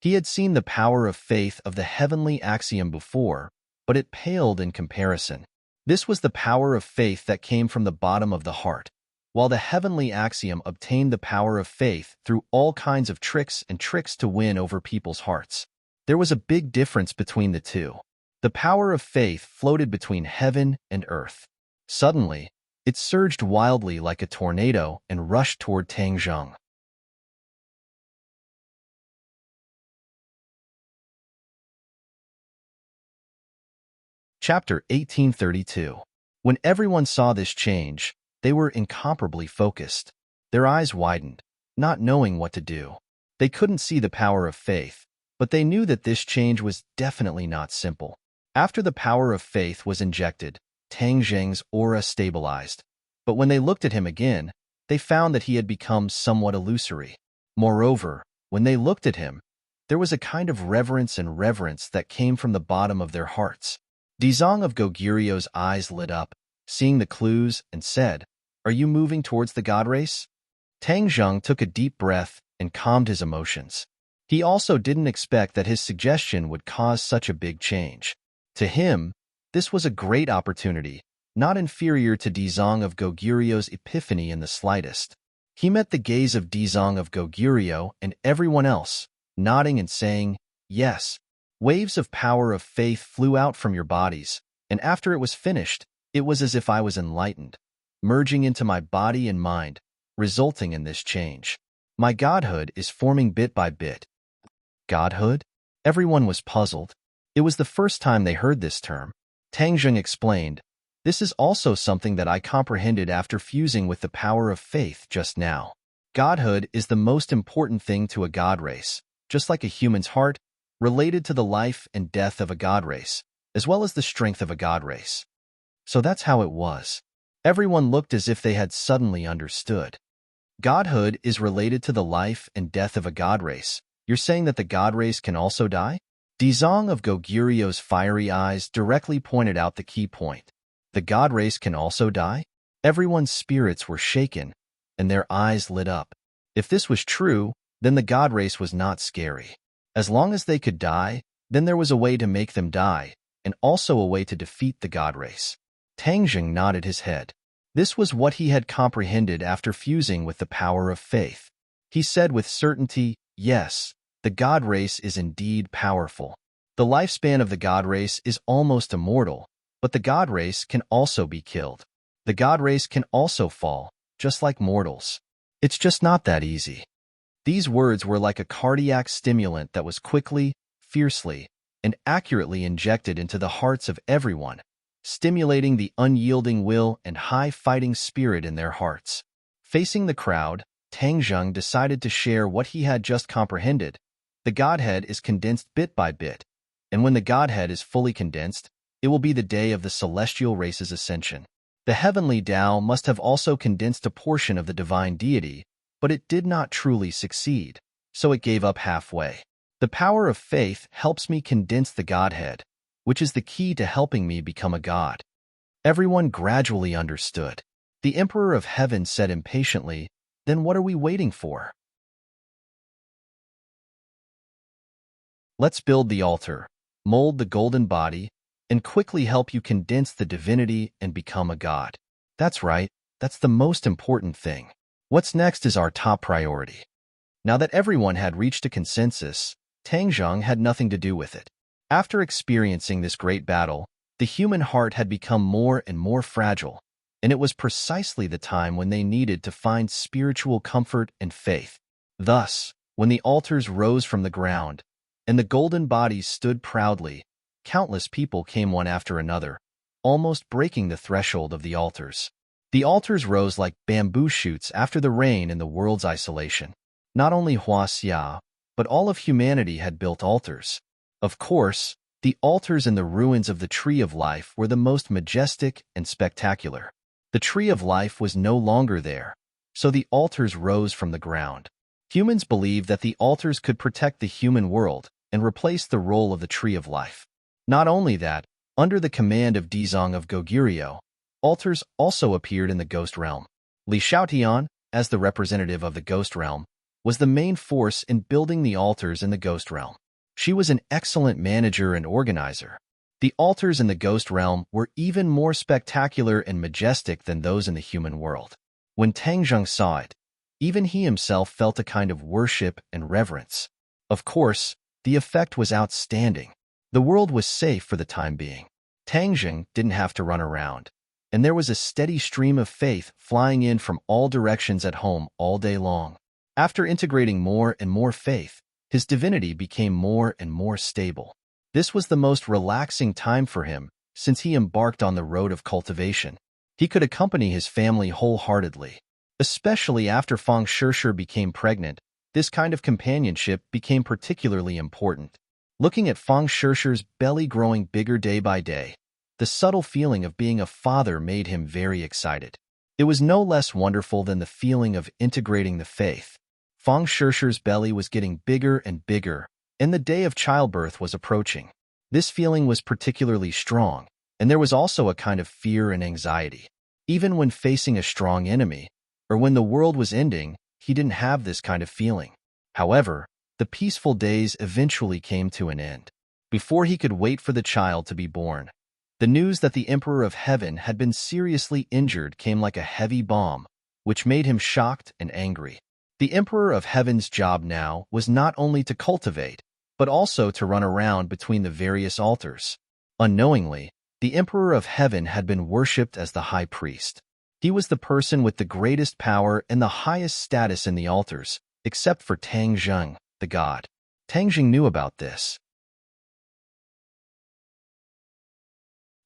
He had seen the power of faith of the heavenly axiom before, but it paled in comparison. This was the power of faith that came from the bottom of the heart, while the heavenly axiom obtained the power of faith through all kinds of tricks to win over people's hearts. There was a big difference between the two. The power of faith floated between heaven and earth. Suddenly, it surged wildly like a tornado and rushed toward Tang Zheng. Chapter 1832. When everyone saw this change, they were incomparably focused. Their eyes widened, not knowing what to do. They couldn't see the power of faith, but they knew that this change was definitely not simple. After the power of faith was injected, Tang Zheng's aura stabilized. But when they looked at him again, they found that he had become somewhat illusory. Moreover, when they looked at him, there was a kind of reverence that came from the bottom of their hearts. Dizong of Goguryu's eyes lit up, seeing the clues, and said, "Are you moving towards the god race?" Tang Zheng took a deep breath and calmed his emotions. He also didn't expect that his suggestion would cause such a big change. To him, this was a great opportunity, not inferior to Dizong of Goguryu's epiphany in the slightest. He met the gaze of Dizong of Goguryu and everyone else, nodding and saying, "Yes." Waves of power of faith flew out from your bodies, and after it was finished, it was as if I was enlightened, merging into my body and mind, resulting in this change. My godhood is forming bit by bit. Godhood? Everyone was puzzled. It was the first time they heard this term. Tang Zheng explained, "This is also something that I comprehended after fusing with the power of faith just now. Godhood is the most important thing to a god race, just like a human's heart, related to the life and death of a god race, as well as the strength of a god race." So that's how it was. Everyone looked as if they had suddenly understood. Godhood is related to the life and death of a god race. You're saying that the god race can also die? Dizong of Goguryu's fiery eyes directly pointed out the key point. The god race can also die? Everyone's spirits were shaken, and their eyes lit up. If this was true, then the god race was not scary. As long as they could die, then there was a way to make them die, and also a way to defeat the god race. Tang Zheng nodded his head. This was what he had comprehended after fusing with the power of faith. He said with certainty, "Yes, the god race is indeed powerful. The lifespan of the god race is almost immortal, but the god race can also be killed. The god race can also fall, just like mortals. It's just not that easy." These words were like a cardiac stimulant that was quickly, fiercely, and accurately injected into the hearts of everyone, stimulating the unyielding will and high fighting spirit in their hearts. Facing the crowd, Tang Zheng decided to share what he had just comprehended. The Godhead is condensed bit by bit, and when the Godhead is fully condensed, it will be the day of the celestial race's ascension. The heavenly Tao must have also condensed a portion of the divine deity, but it did not truly succeed, so it gave up halfway. The power of faith helps me condense the Godhead, which is the key to helping me become a god. Everyone gradually understood. The Emperor of Heaven said impatiently, "Then what are we waiting for? Let's build the altar, mold the golden body, and quickly help you condense the divinity and become a god." That's right, that's the most important thing. What's next is our top priority. Now that everyone had reached a consensus, Tang Zheng had nothing to do with it. After experiencing this great battle, The human heart had become more and more fragile, and it was precisely the time when they needed to find spiritual comfort and faith. Thus, when the altars rose from the ground, and the golden bodies stood proudly, countless people came one after another, almost breaking the threshold of the altars. The altars rose like bamboo shoots after the rain in the world's isolation. Not only Huaxia, but all of humanity had built altars. Of course, the altars in the ruins of the Tree of Life were the most majestic and spectacular. The Tree of Life was no longer there, so the altars rose from the ground. Humans believed that the altars could protect the human world and replace the role of the Tree of Life. Not only that, under the command of Dizong of Goguryeo, altars also appeared in the ghost realm. Li Xiaotian, as the representative of the ghost realm, was the main force in building the altars in the ghost realm. She was an excellent manager and organizer. The altars in the ghost realm were even more spectacular and majestic than those in the human world. When Tang Zheng saw it, even he himself felt a kind of worship and reverence. Of course, the effect was outstanding. The world was safe for the time being. Tang Zheng didn't have to run around, and there was a steady stream of faith flying in from all directions at home all day long. After integrating more and more faith, his divinity became more and more stable. This was the most relaxing time for him since he embarked on the road of cultivation. He could accompany his family wholeheartedly. Especially after Fang Shishir became pregnant, this kind of companionship became particularly important. Looking at Fang Shishir's belly growing bigger day by day, the subtle feeling of being a father made him very excited. It was no less wonderful than the feeling of integrating the faith. Fang Shishir's belly was getting bigger and bigger, and the day of childbirth was approaching. This feeling was particularly strong, and there was also a kind of fear and anxiety. Even when facing a strong enemy, or when the world was ending, he didn't have this kind of feeling. However, the peaceful days eventually came to an end. Before he could wait for the child to be born, the news that the Emperor of Heaven had been seriously injured came like a heavy bomb, which made him shocked and angry. The Emperor of Heaven's job now was not only to cultivate, but also to run around between the various altars. Unknowingly, the Emperor of Heaven had been worshipped as the high priest. He was the person with the greatest power and the highest status in the altars, except for Tang Zheng, the god. Tang Zheng knew about this.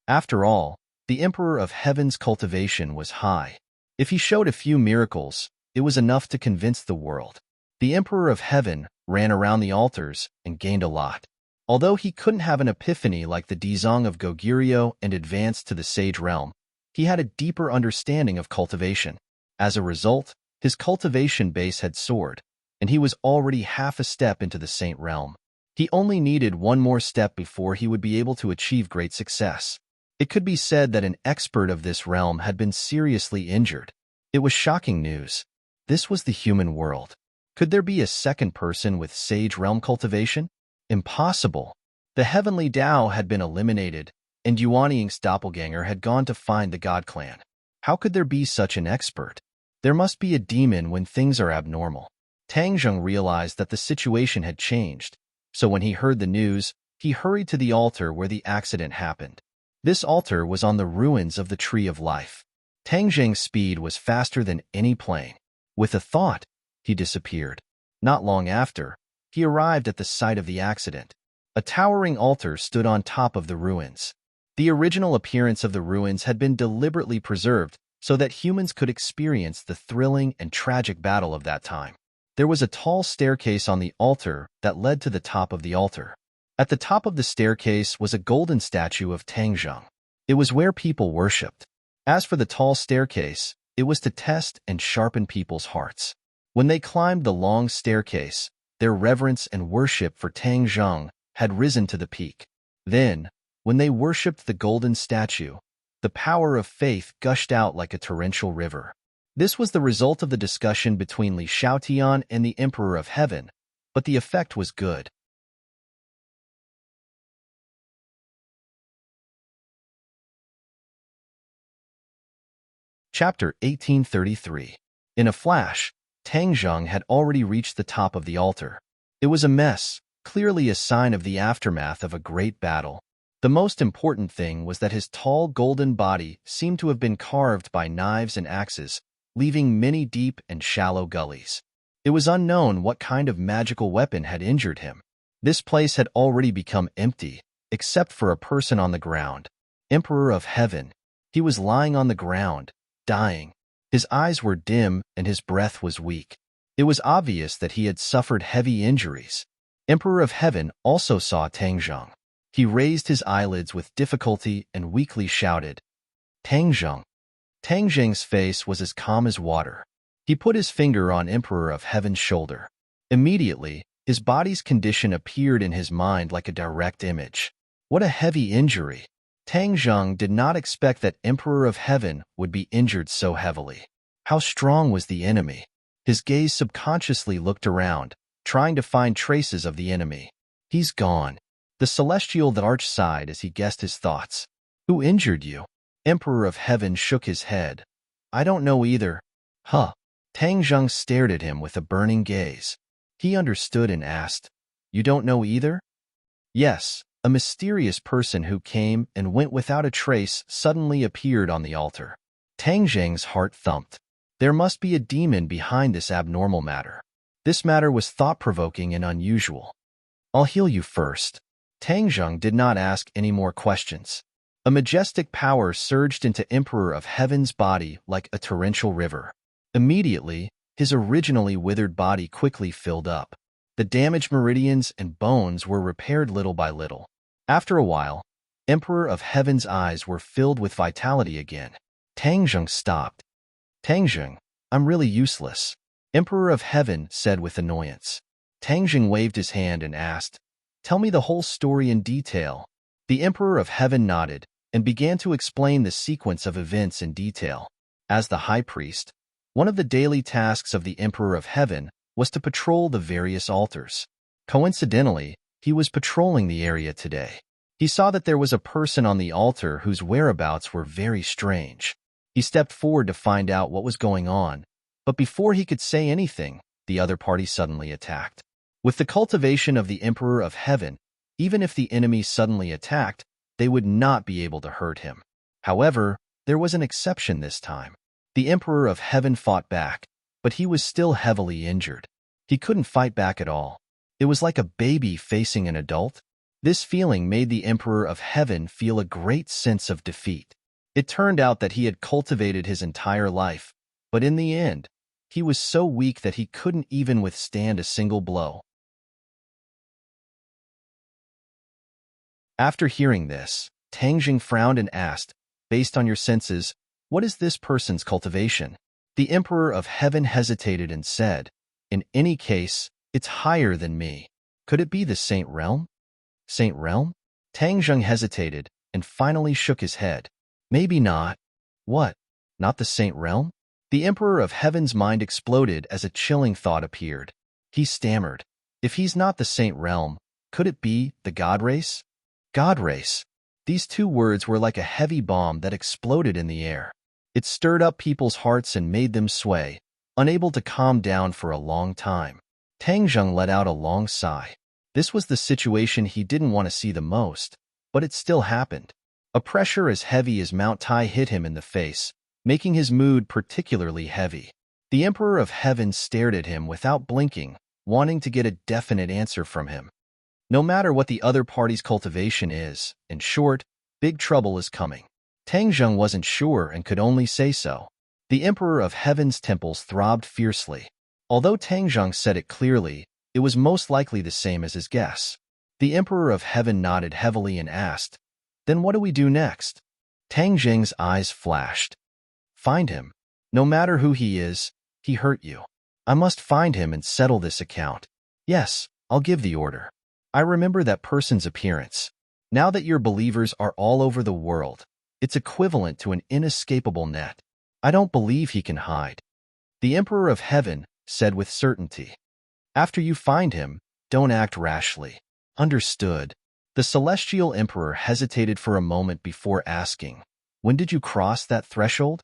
After all, the Emperor of Heaven's cultivation was high. If he showed a few miracles, it was enough to convince the world. The Emperor of Heaven ran around the altars and gained a lot. Although he couldn't have an epiphany like the Dizong of Goguryeo and advance to the Sage realm, he had a deeper understanding of cultivation. As a result, his cultivation base had soared, and he was already half a step into the Saint realm. He only needed one more step before he would be able to achieve great success. It could be said that an expert of this realm had been seriously injured. It was shocking news. This was the human world. Could there be a second person with Sage realm cultivation? Impossible. The heavenly Tao had been eliminated, and Yuanying's doppelganger had gone to find the God clan. How could there be such an expert? There must be a demon when things are abnormal. Tang Zheng realized that the situation had changed, so when he heard the news, he hurried to the altar where the accident happened. This altar was on the ruins of the Tree of Life. Tang Zheng's speed was faster than any plane. With a thought, he disappeared. Not long after, he arrived at the site of the accident. A towering altar stood on top of the ruins. The original appearance of the ruins had been deliberately preserved so that humans could experience the thrilling and tragic battle of that time. There was a tall staircase on the altar that led to the top of the altar. At the top of the staircase was a golden statue of Tang Zheng. It was where people worshipped. As for the tall staircase, it was to test and sharpen people's hearts. When they climbed the long staircase, their reverence and worship for Tang Zheng had risen to the peak. Then, when they worshipped the golden statue, the power of faith gushed out like a torrential river. This was the result of the discussion between Li Xiaotian and the Emperor of Heaven, but the effect was good. Chapter 1833. In a flash, Tang Zheng had already reached the top of the altar. It was a mess, clearly a sign of the aftermath of a great battle. The most important thing was that his tall golden body seemed to have been carved by knives and axes, leaving many deep and shallow gullies. It was unknown what kind of magical weapon had injured him. This place had already become empty, except for a person on the ground. Emperor of Heaven. He was lying on the ground, dying. His eyes were dim and his breath was weak. It was obvious that he had suffered heavy injuries. Emperor of Heaven also saw Tang Zheng. He raised his eyelids with difficulty and weakly shouted, "Tang Zheng." Tang Zheng's face was as calm as water. He put his finger on Emperor of Heaven's shoulder. Immediately, his body's condition appeared in his mind like a direct image. What a heavy injury! Tang Zheng did not expect that Emperor of Heaven would be injured so heavily. How strong was the enemy? His gaze subconsciously looked around, trying to find traces of the enemy. He's gone. The celestial Arch sighed as he guessed his thoughts. Who injured you? Emperor of Heaven shook his head. I don't know either. Huh. Tang Zheng stared at him with a burning gaze. He understood and asked, You don't know either? Yes, a mysterious person who came and went without a trace suddenly appeared on the altar. Tang Zheng's heart thumped. There must be a demon behind this abnormal matter. This matter was thought-provoking and unusual. I'll heal you first. Tang Zheng did not ask any more questions. A majestic power surged into Emperor of Heaven's body like a torrential river. Immediately, his originally withered body quickly filled up. The damaged meridians and bones were repaired little by little. After a while, Emperor of Heaven's eyes were filled with vitality again. Tang Zheng stopped. Tang Zheng, I'm really useless. Emperor of Heaven said with annoyance. Tang Zheng waved his hand and asked, Tell me the whole story in detail. The Emperor of Heaven nodded and began to explain the sequence of events in detail. As the High Priest, one of the daily tasks of the Emperor of Heaven was to patrol the various altars. Coincidentally, he was patrolling the area today. He saw that there was a person on the altar whose whereabouts were very strange. He stepped forward to find out what was going on, but before he could say anything, the other party suddenly attacked. With the cultivation of the Emperor of Heaven, even if the enemy suddenly attacked, they would not be able to hurt him. However, there was an exception this time. The Emperor of Heaven fought back, but he was still heavily injured. He couldn't fight back at all. It was like a baby facing an adult. This feeling made the Emperor of Heaven feel a great sense of defeat. It turned out that he had cultivated his entire life, but in the end, he was so weak that he couldn't even withstand a single blow. After hearing this, Tang Zheng frowned and asked, Based on your senses, what is this person's cultivation? The Emperor of Heaven hesitated and said, In any case, it's higher than me. Could it be the Saint Realm? Saint Realm? Tang Zheng hesitated and finally shook his head. Maybe not. What? Not the Saint Realm? The Emperor of Heaven's mind exploded as a chilling thought appeared. He stammered. If he's not the Saint Realm, could it be the God Race? God Race. These two words were like a heavy bomb that exploded in the air. It stirred up people's hearts and made them sway, unable to calm down for a long time. Tang Zheng let out a long sigh. This was the situation he didn't want to see the most, but it still happened. A pressure as heavy as Mount Tai hit him in the face, making his mood particularly heavy. The Emperor of Heaven stared at him without blinking, wanting to get a definite answer from him. No matter what the other party's cultivation is, in short, big trouble is coming. Tang Zheng wasn't sure and could only say so. The Emperor of Heaven's temples throbbed fiercely. Although Tang Zheng said it clearly, it was most likely the same as his guess. The Emperor of Heaven nodded heavily and asked, Then what do we do next? Tang Zheng's eyes flashed. Find him. No matter who he is, he hurt you. I must find him and settle this account. Yes, I'll give the order. I remember that person's appearance. Now that your believers are all over the world, it's equivalent to an inescapable net. I don't believe he can hide. The Emperor of Heaven said with certainty. After you find him, don't act rashly. Understood. The Celestial Emperor hesitated for a moment before asking, When did you cross that threshold?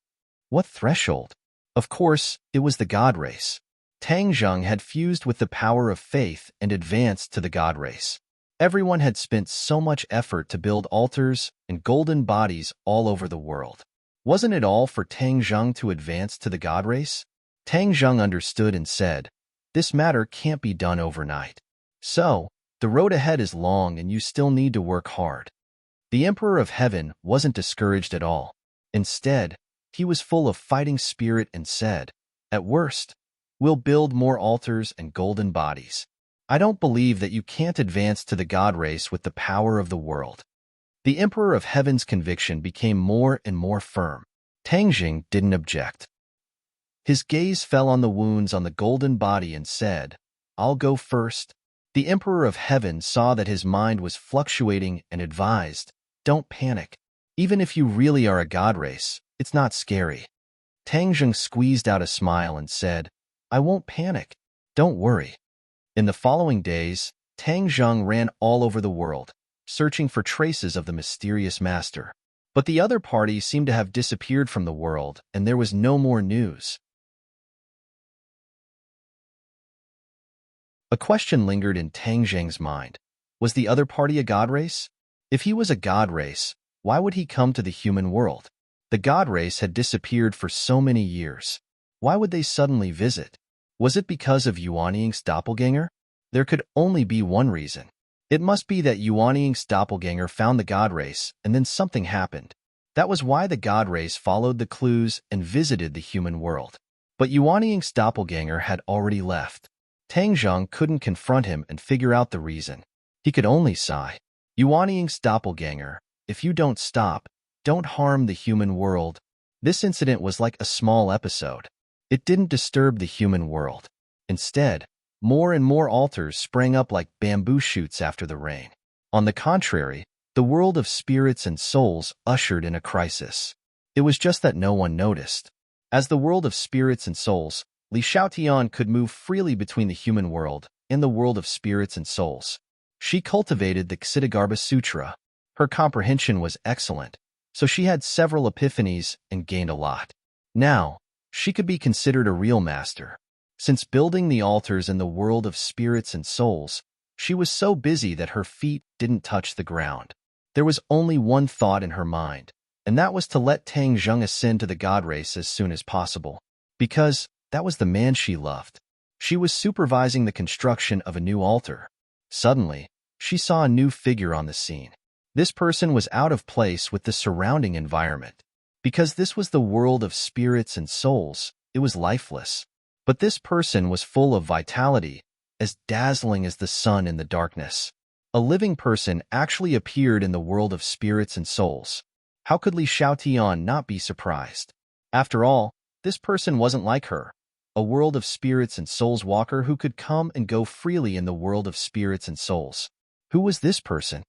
What threshold? Of course, it was the God Race. Tang Zheng had fused with the power of faith and advanced to the God Race. Everyone had spent so much effort to build altars and golden bodies all over the world. Wasn't it all for Tang Zheng to advance to the god race? Tang Zheng understood and said, "This matter can't be done overnight. So, the road ahead is long and you still need to work hard." The Emperor of Heaven wasn't discouraged at all. Instead, he was full of fighting spirit and said, "At worst, we'll build more altars and golden bodies. I don't believe that you can't advance to the god race with the power of the world." The Emperor of Heaven's conviction became more and more firm. Tangjing didn't object. His gaze fell on the wounds on the golden body and said, "I'll go first." The Emperor of Heaven saw that his mind was fluctuating and advised, "Don't panic. Even if you really are a god race, it's not scary." Tangjing squeezed out a smile and said, "I won't panic. Don't worry." In the following days, Tang Zheng ran all over the world, searching for traces of the mysterious master. But the other party seemed to have disappeared from the world, and there was no more news. A question lingered in Tang Zheng's mind. Was the other party a god race? If he was a god race, why would he come to the human world? The god race had disappeared for so many years. Why would they suddenly visit? Was it because of Yuanying's doppelganger? There could only be one reason. It must be that Yuanying's doppelganger found the god race, and then something happened. That was why the god race followed the clues and visited the human world. But Yuanying's doppelganger had already left. Tang Zheng couldn't confront him and figure out the reason. He could only sigh. Yuanying's doppelganger, if you don't stop, don't harm the human world. This incident was like a small episode. It didn't disturb the human world. Instead, more and more altars sprang up like bamboo shoots after the rain. On the contrary, the world of spirits and souls ushered in a crisis. It was just that no one noticed. As the world of spirits and souls, Li Xiaotian could move freely between the human world and the world of spirits and souls. She cultivated the Ksitigarbha Sutra. Her comprehension was excellent, so she had several epiphanies and gained a lot. Now, she could be considered a real master. Since building the altars in the world of spirits and souls, she was so busy that her feet didn't touch the ground. There was only one thought in her mind, and that was to let Tang Zheng ascend to the god race as soon as possible, because that was the man she loved. She was supervising the construction of a new altar. Suddenly, she saw a new figure on the scene. This person was out of place with the surrounding environment. Because this was the world of spirits and souls, it was lifeless. But this person was full of vitality, as dazzling as the sun in the darkness. A living person actually appeared in the world of spirits and souls. How could Li Xiaotian not be surprised? After all, this person wasn't like her, a world of spirits and souls walker who could come and go freely in the world of spirits and souls. Who was this person?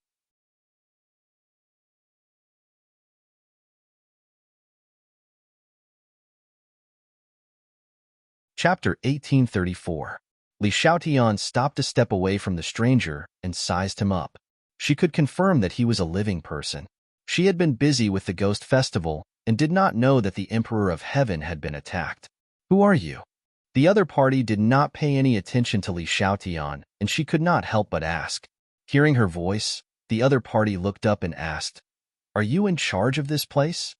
Chapter 1834. Li Xiaotian stopped a step away from the stranger and sized him up. She could confirm that he was a living person. She had been busy with the ghost festival and did not know that the Emperor of Heaven had been attacked. "Who are you?" The other party did not pay any attention to Li Xiaotian, and she could not help but ask. Hearing her voice, the other party looked up and asked, "Are you in charge of this place?"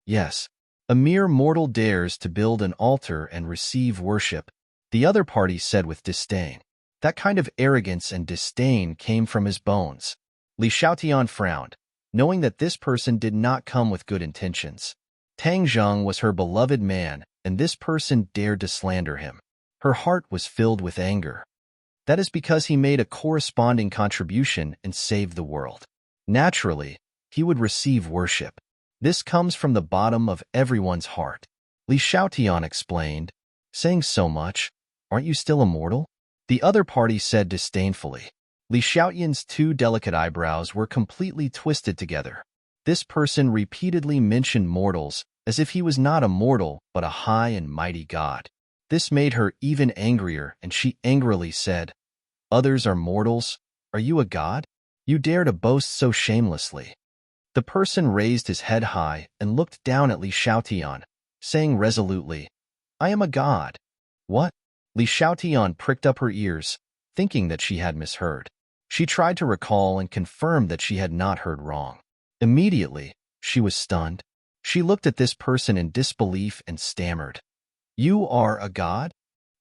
"Yes. A mere mortal dares to build an altar and receive worship," the other party said with disdain. That kind of arrogance and disdain came from his bones. Li Xiaotian frowned, knowing that this person did not come with good intentions. Tang Zheng was her beloved man, and this person dared to slander him. Her heart was filled with anger. That is because he made a corresponding contribution and saved the world. Naturally, he would receive worship. This comes from the bottom of everyone's heart. Li Xiaotian explained, "Saying so much, aren't you still immortal?" The other party said disdainfully. Li Xiaotian's two delicate eyebrows were completely twisted together. This person repeatedly mentioned mortals as if he was not a mortal but a high and mighty god. This made her even angrier, and she angrily said, "Others are mortals. Are you a god? You dare to boast so shamelessly." The person raised his head high and looked down at Li Xiaotian, saying resolutely, "I am a god." "What?" Li Xiaotian pricked up her ears, thinking that she had misheard. She tried to recall and confirm that she had not heard wrong. Immediately, she was stunned. She looked at this person in disbelief and stammered, "You are a god?"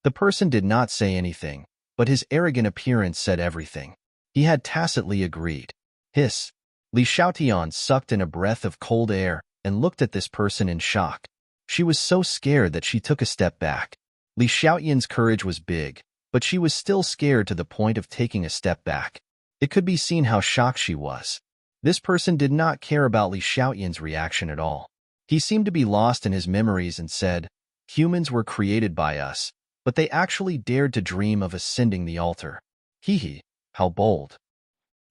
The person did not say anything, but his arrogant appearance said everything. He had tacitly agreed. Hiss. Li Xiaotian sucked in a breath of cold air and looked at this person in shock. She was so scared that she took a step back. Li Xiaotian's courage was big, but she was still scared to the point of taking a step back. It could be seen how shocked she was. This person did not care about Li Xiaotian's reaction at all. He seemed to be lost in his memories and said, "Humans were created by us, but they actually dared to dream of ascending the altar. Hee hee, how bold.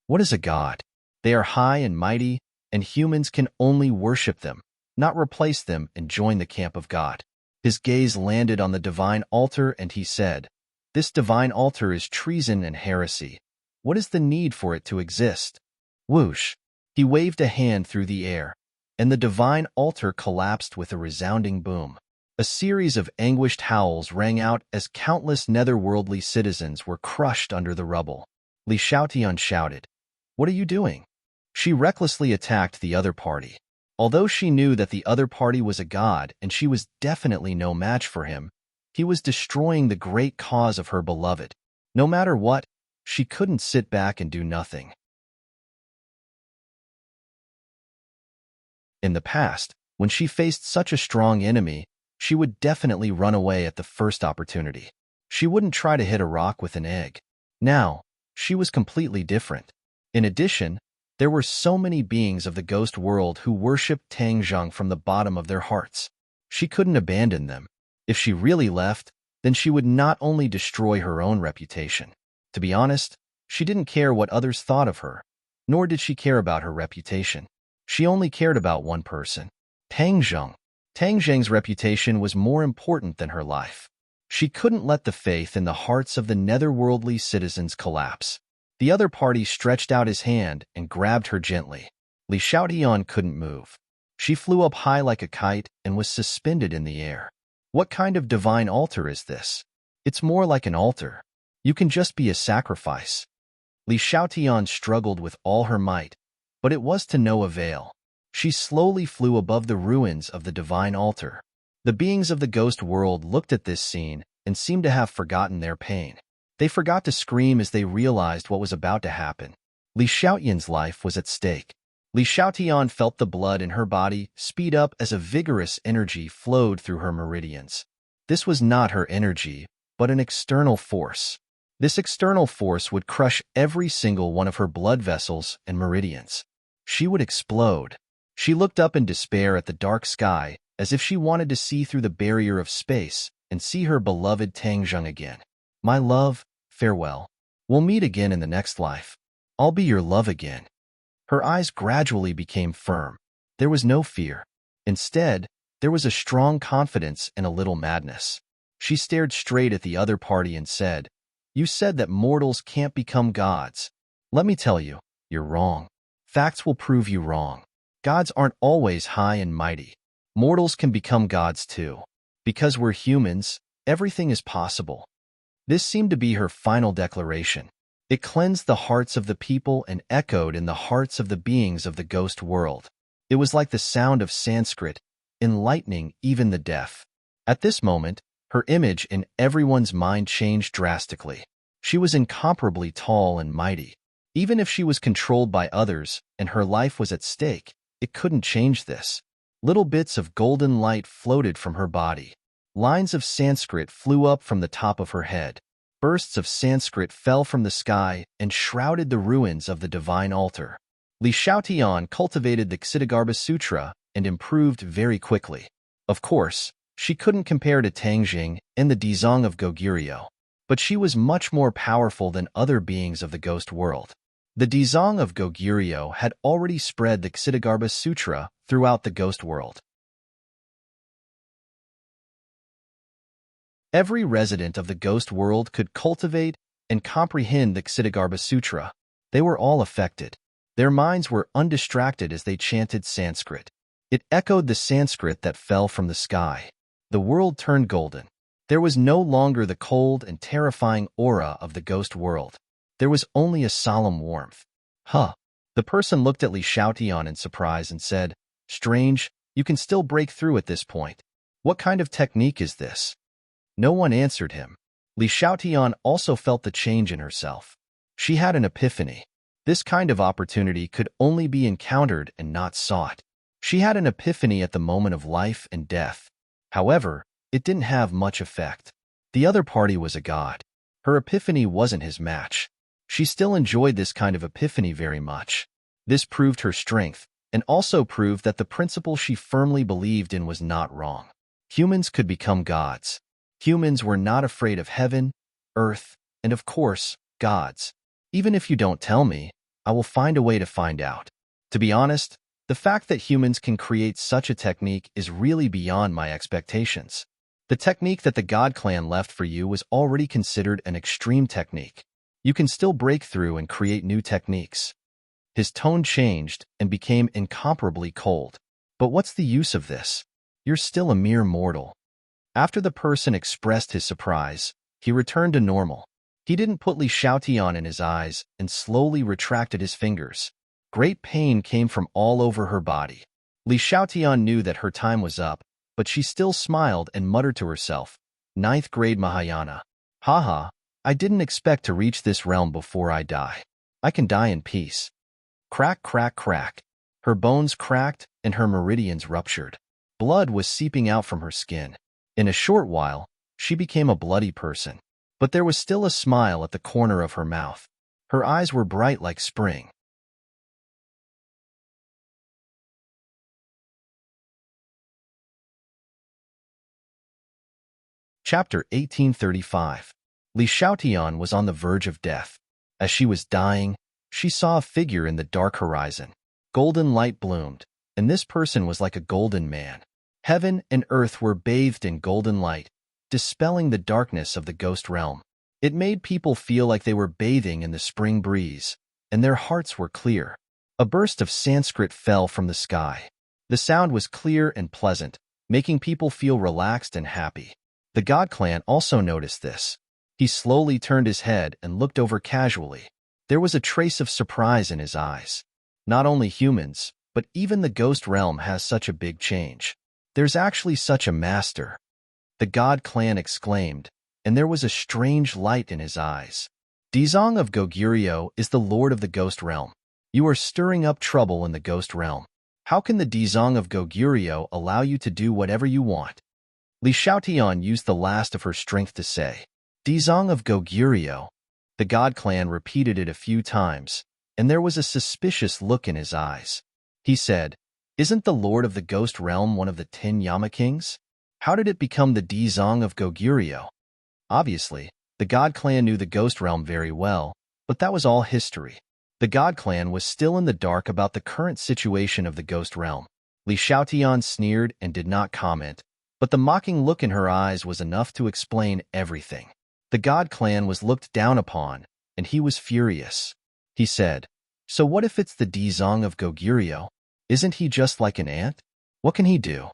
What is a god? They are high and mighty, and humans can only worship them, not replace them and join the camp of God." His gaze landed on the divine altar and he said, "This divine altar is treason and heresy. What is the need for it to exist?" Whoosh! He waved a hand through the air, and the divine altar collapsed with a resounding boom. A series of anguished howls rang out as countless netherworldly citizens were crushed under the rubble. Li Xiaotian shouted, "What are you doing?" She recklessly attacked the other party. Although she knew that the other party was a god and she was definitely no match for him, he was destroying the great cause of her beloved. No matter what, she couldn't sit back and do nothing. In the past, when she faced such a strong enemy, she would definitely run away at the first opportunity. She wouldn't try to hit a rock with an egg. Now, she was completely different. In addition, there were so many beings of the ghost world who worshipped Tang Zheng from the bottom of their hearts. She couldn't abandon them. If she really left, then she would not only destroy her own reputation. To be honest, she didn't care what others thought of her, nor did she care about her reputation. She only cared about one person, Tang Zheng. Tang Zheng's reputation was more important than her life. She couldn't let the faith in the hearts of the netherworldly citizens collapse. The other party stretched out his hand and grabbed her gently. Li Xiaotian couldn't move. She flew up high like a kite and was suspended in the air. What kind of divine altar is this? It's more like an altar. You can just be a sacrifice. Li Xiaotian struggled with all her might, but it was to no avail. She slowly flew above the ruins of the divine altar. The beings of the ghost world looked at this scene and seemed to have forgotten their pain. They forgot to scream as they realized what was about to happen. Li Xiaotian's life was at stake. Li Xiaotian felt the blood in her body speed up as a vigorous energy flowed through her meridians. This was not her energy, but an external force. This external force would crush every single one of her blood vessels and meridians. She would explode. She looked up in despair at the dark sky, as if she wanted to see through the barrier of space and see her beloved Tang Zheng again. "My love, farewell. We'll meet again in the next life. I'll be your love again." Her eyes gradually became firm. There was no fear. Instead, there was a strong confidence and a little madness. She stared straight at the other party and said, "You said that mortals can't become gods. Let me tell you, you're wrong. Facts will prove you wrong. Gods aren't always high and mighty. Mortals can become gods too. Because we're humans, everything is possible." This seemed to be her final declaration. It cleansed the hearts of the people and echoed in the hearts of the beings of the ghost world. It was like the sound of Sanskrit, enlightening even the deaf. At this moment, her image in everyone's mind changed drastically. She was incomparably tall and mighty. Even if she was controlled by others and her life was at stake, it couldn't change this. Little bits of golden light floated from her body. Lines of Sanskrit flew up from the top of her head. Bursts of Sanskrit fell from the sky and shrouded the ruins of the divine altar. Li Xiaotian cultivated the Ksitigarbha Sutra and improved very quickly. Of course, she couldn't compare to Tang Zheng and the Dizong of Goguryeo, but she was much more powerful than other beings of the ghost world. The Dizong of Goguryeo had already spread the Ksitigarbha Sutra throughout the ghost world. Every resident of the ghost world could cultivate and comprehend the Ksitigarbha Sutra. They were all affected. Their minds were undistracted as they chanted Sanskrit. It echoed the Sanskrit that fell from the sky. The world turned golden. There was no longer the cold and terrifying aura of the ghost world. There was only a solemn warmth. Huh. The person looked at Li Xiaotian in surprise and said, "Strange, you can still break through at this point. What kind of technique is this?" No one answered him. Li Xiaotian also felt the change in herself. She had an epiphany. This kind of opportunity could only be encountered and not sought. She had an epiphany at the moment of life and death. However, it didn't have much effect. The other party was a god. Her epiphany wasn't his match. She still enjoyed this kind of epiphany very much. This proved her strength, and also proved that the principle she firmly believed in was not wrong. Humans could become gods. Humans were not afraid of heaven, earth, and of course, gods. Even if you don't tell me, I will find a way to find out. To be honest, the fact that humans can create such a technique is really beyond my expectations. The technique that the God Clan left for you was already considered an extreme technique. You can still break through and create new techniques. His tone changed and became incomparably cold. But what's the use of this? You're still a mere mortal. After the person expressed his surprise, he returned to normal. He didn't put Li Xiaotian in his eyes and slowly retracted his fingers. Great pain came from all over her body. Li Xiaotian knew that her time was up, but she still smiled and muttered to herself, "Ninth grade Mahayana. Haha, I didn't expect to reach this realm before I die. I can die in peace." Crack, crack, crack. Her bones cracked and her meridians ruptured. Blood was seeping out from her skin. In a short while, she became a bloody person. But there was still a smile at the corner of her mouth. Her eyes were bright like spring. Chapter 1835. Li Xiaotian was on the verge of death. As she was dying, she saw a figure in the dark horizon. Golden light bloomed, and this person was like a golden man. Heaven and earth were bathed in golden light, dispelling the darkness of the ghost realm. It made people feel like they were bathing in the spring breeze, and their hearts were clear. A burst of Sanskrit fell from the sky. The sound was clear and pleasant, making people feel relaxed and happy. The God Clan also noticed this. He slowly turned his head and looked over casually. There was a trace of surprise in his eyes. Not only humans, but even the ghost realm has such a big change. There's actually such a master. The God Clan exclaimed, and there was a strange light in his eyes. Dizong of Goguryeo is the lord of the ghost realm. You are stirring up trouble in the ghost realm. How can the Dizong of Goguryeo allow you to do whatever you want? Li Xiaotian used the last of her strength to say, "Dizong of Goguryeo." The God Clan repeated it a few times, and there was a suspicious look in his eyes. He said, "Isn't the lord of the ghost realm one of the 10 Yama kings? How did it become the Dizong of Goguryeo?" Obviously, the God Clan knew the ghost realm very well, but that was all history. The God Clan was still in the dark about the current situation of the ghost realm. Li Xiaotian sneered and did not comment, but the mocking look in her eyes was enough to explain everything. The God Clan was looked down upon, and he was furious. He said, "So what if it's the Dizong of Goguryeo? Isn't he just like an ant? What can he do?"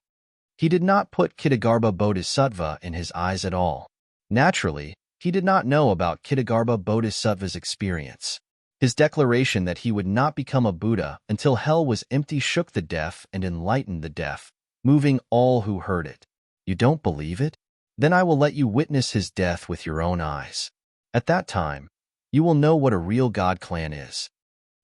He did not put Kitagarbha Bodhisattva in his eyes at all. Naturally, he did not know about Kitagarbha Bodhisattva's experience. His declaration that he would not become a Buddha until hell was empty shook the deaf and enlightened the deaf, moving all who heard it. You don't believe it? Then I will let you witness his death with your own eyes. At that time, you will know what a real God Clan is.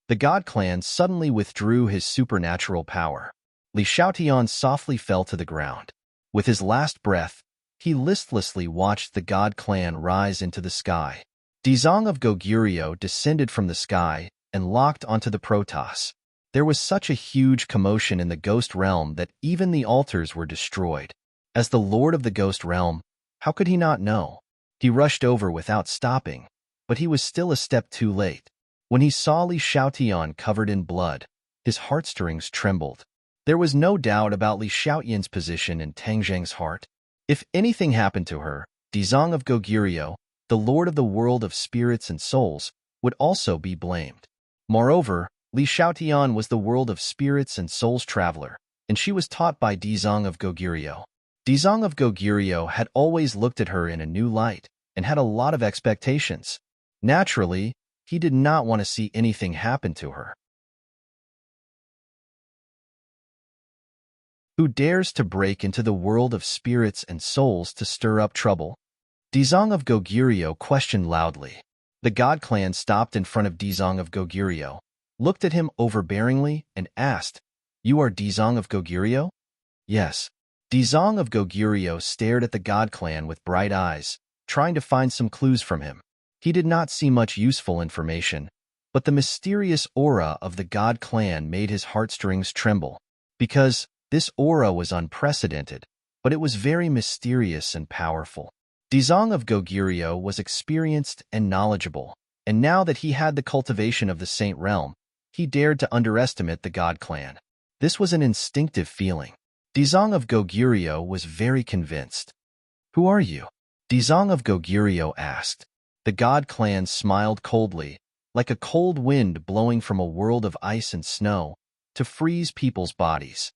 The God Clan suddenly withdrew his supernatural power. Li Xiaotian softly fell to the ground. With his last breath, he listlessly watched the God Clan rise into the sky. Dizong of Goguryeo descended from the sky and locked onto the Protoss. There was such a huge commotion in the ghost realm that even the altars were destroyed. As the lord of the ghost realm, how could he not know? He rushed over without stopping, but he was still a step too late. When he saw Li Xiaotian covered in blood, his heartstrings trembled. There was no doubt about Li Xiaotian's position in Tang Zheng's heart. If anything happened to her, Dizong of Goguryeo, the lord of the world of spirits and souls, would also be blamed. Moreover, Li Xiaotian was the world of spirits and souls traveler, and she was taught by Dizong of Goguryeo. Dizong of Goguryeo had always looked at her in a new light and had a lot of expectations. Naturally, He did not want to see anything happen to her. Who dares to break into the world of spirits and souls to stir up trouble? Dizong of Goguryeo questioned loudly. The God Clan stopped in front of Dizong of Goguryeo, looked at him overbearingly, and asked, "You are Dizong of Goguryeo?" "Yes." Dizong of Goguryeo stared at the God Clan with bright eyes, trying to find some clues from him. He did not see much useful information, but the mysterious aura of the God Clan made his heartstrings tremble, because this aura was unprecedented, but it was very mysterious and powerful. Dizong of Goguryeo was experienced and knowledgeable, and now that he had the cultivation of the Saint Realm, he dared to underestimate the God Clan. This was an instinctive feeling. Dizong of Goguryeo was very convinced. "Who are you?" Dizong of Goguryeo asked. The God Clan smiled coldly, like a cold wind blowing from a world of ice and snow, to freeze people's bodies.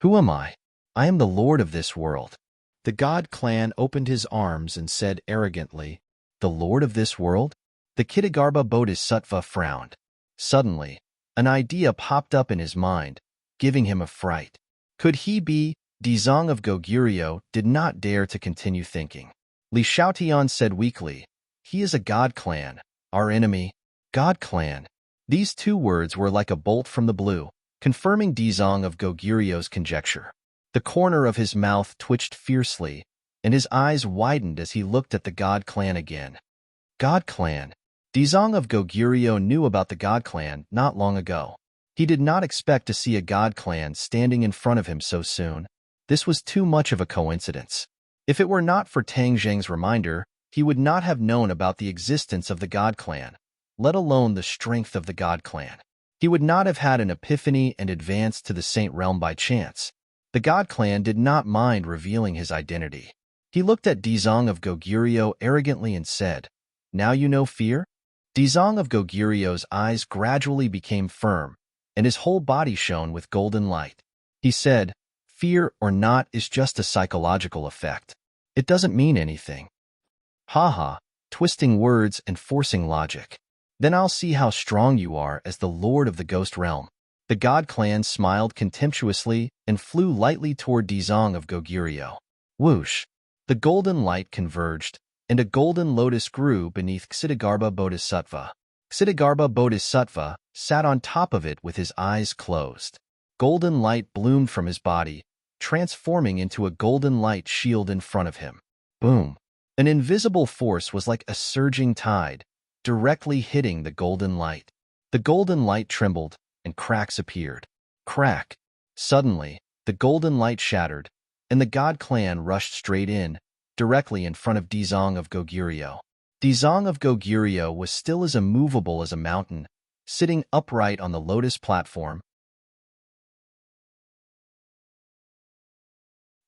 "Who am I? I am the lord of this world." The God Clan opened his arms and said arrogantly, "The lord of this world?" The Ksitigarbha Bodhisattva frowned. Suddenly, an idea popped up in his mind, giving him a fright. Could he be? Dizong of Goguryeo did not dare to continue thinking. Li Xiaotian said weakly, "He is a God Clan, our enemy." God Clan. These two words were like a bolt from the blue, confirming Dizong of Goguryeo's conjecture. The corner of his mouth twitched fiercely, and his eyes widened as he looked at the God Clan again. God Clan. Dizong of Goguryeo knew about the God Clan not long ago. He did not expect to see a God Clan standing in front of him so soon. This was too much of a coincidence. If it were not for Tang Zheng's reminder, he would not have known about the existence of the God Clan, let alone the strength of the God Clan. He would not have had an epiphany and advanced to the Saint Realm by chance. The God Clan did not mind revealing his identity. He looked at Dizong of Goguryeo arrogantly and said, "Now you know fear?" Dizong of Goguryeo's eyes gradually became firm, and his whole body shone with golden light. He said, "Fear or not is just a psychological effect. It doesn't mean anything." Haha, twisting words and forcing logic. Then I'll see how strong you are as the Lord of the Ghost Realm. The God Clan smiled contemptuously and flew lightly toward Dizong of Goguryeo. Whoosh! The golden light converged, and a golden lotus grew beneath Ksitigarbha Bodhisattva. Ksitigarbha Bodhisattva sat on top of it with his eyes closed. Golden light bloomed from his body, transforming into a golden light shield in front of him. Boom! An invisible force was like a surging tide, directly hitting the golden light. The golden light trembled, and cracks appeared. Crack! Suddenly, the golden light shattered, and the God Clan rushed straight in, directly in front of Dizong of Goguryeo. Dizong of Goguryeo was still as immovable as a mountain, sitting upright on the lotus platform.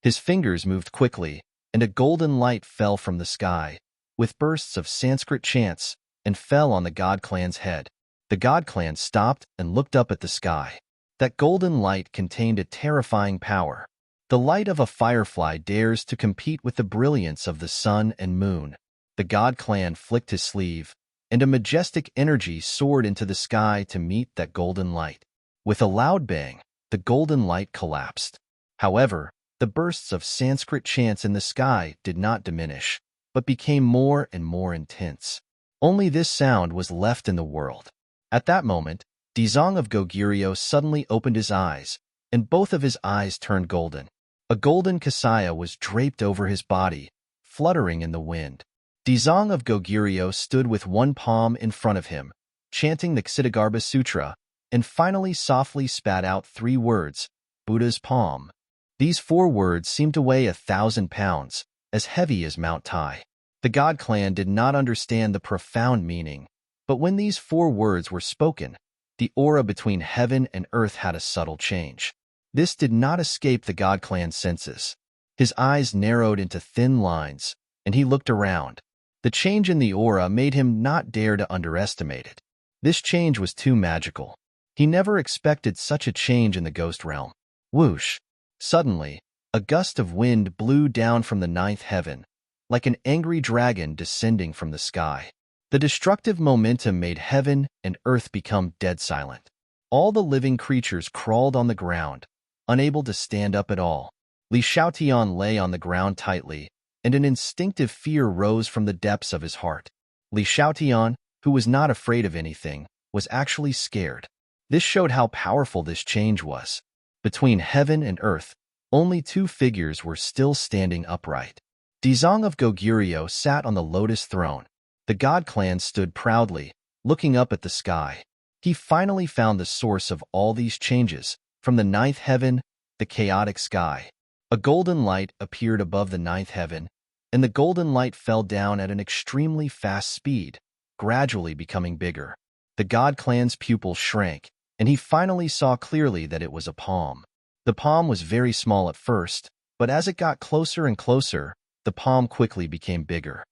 His fingers moved quickly, and a golden light fell from the sky, with bursts of Sanskrit chants, and fell on the God Clan's head. The God Clan stopped and looked up at the sky. That golden light contained a terrifying power. The light of a firefly dares to compete with the brilliance of the sun and moon. The God Clan flicked his sleeve, and a majestic energy soared into the sky to meet that golden light. With a loud bang, the golden light collapsed. However, the bursts of Sanskrit chants in the sky did not diminish, but became more and more intense. Only this sound was left in the world. At that moment, Dizong of Goguryeo suddenly opened his eyes, and both of his eyes turned golden. A golden kasaya was draped over his body, fluttering in the wind. Dizong of Goguryeo stood with one palm in front of him, chanting the Ksitigarbha Sutra, and finally softly spat out 3 words, Buddha's palm. These 4 words seemed to weigh 1,000 pounds, as heavy as Mount Tai. The God Clan did not understand the profound meaning, but when these 4 words were spoken, the aura between heaven and earth had a subtle change. This did not escape the God Clan's senses. His eyes narrowed into thin lines, and he looked around. The change in the aura made him not dare to underestimate it. This change was too magical. He never expected such a change in the ghost realm. Whoosh! Suddenly, a gust of wind blew down from the 9th heaven, like an angry dragon descending from the sky. The destructive momentum made heaven and earth become dead silent. All the living creatures crawled on the ground, unable to stand up at all. Li Xiaotian lay on the ground tightly, and an instinctive fear rose from the depths of his heart. Li Xiaotian, who was not afraid of anything, was actually scared. This showed how powerful this change was. Between heaven and earth, only two figures were still standing upright. Dizong of Goguryeo sat on the lotus throne. The god clan stood proudly, looking up at the sky. He finally found the source of all these changes, from the ninth heaven, the chaotic sky. A golden light appeared above the ninth heaven, and the golden light fell down at an extremely fast speed, gradually becoming bigger. The god clan's pupils shrank, and he finally saw clearly that it was a palm. The palm was very small at first, but as it got closer and closer, the palm quickly became bigger.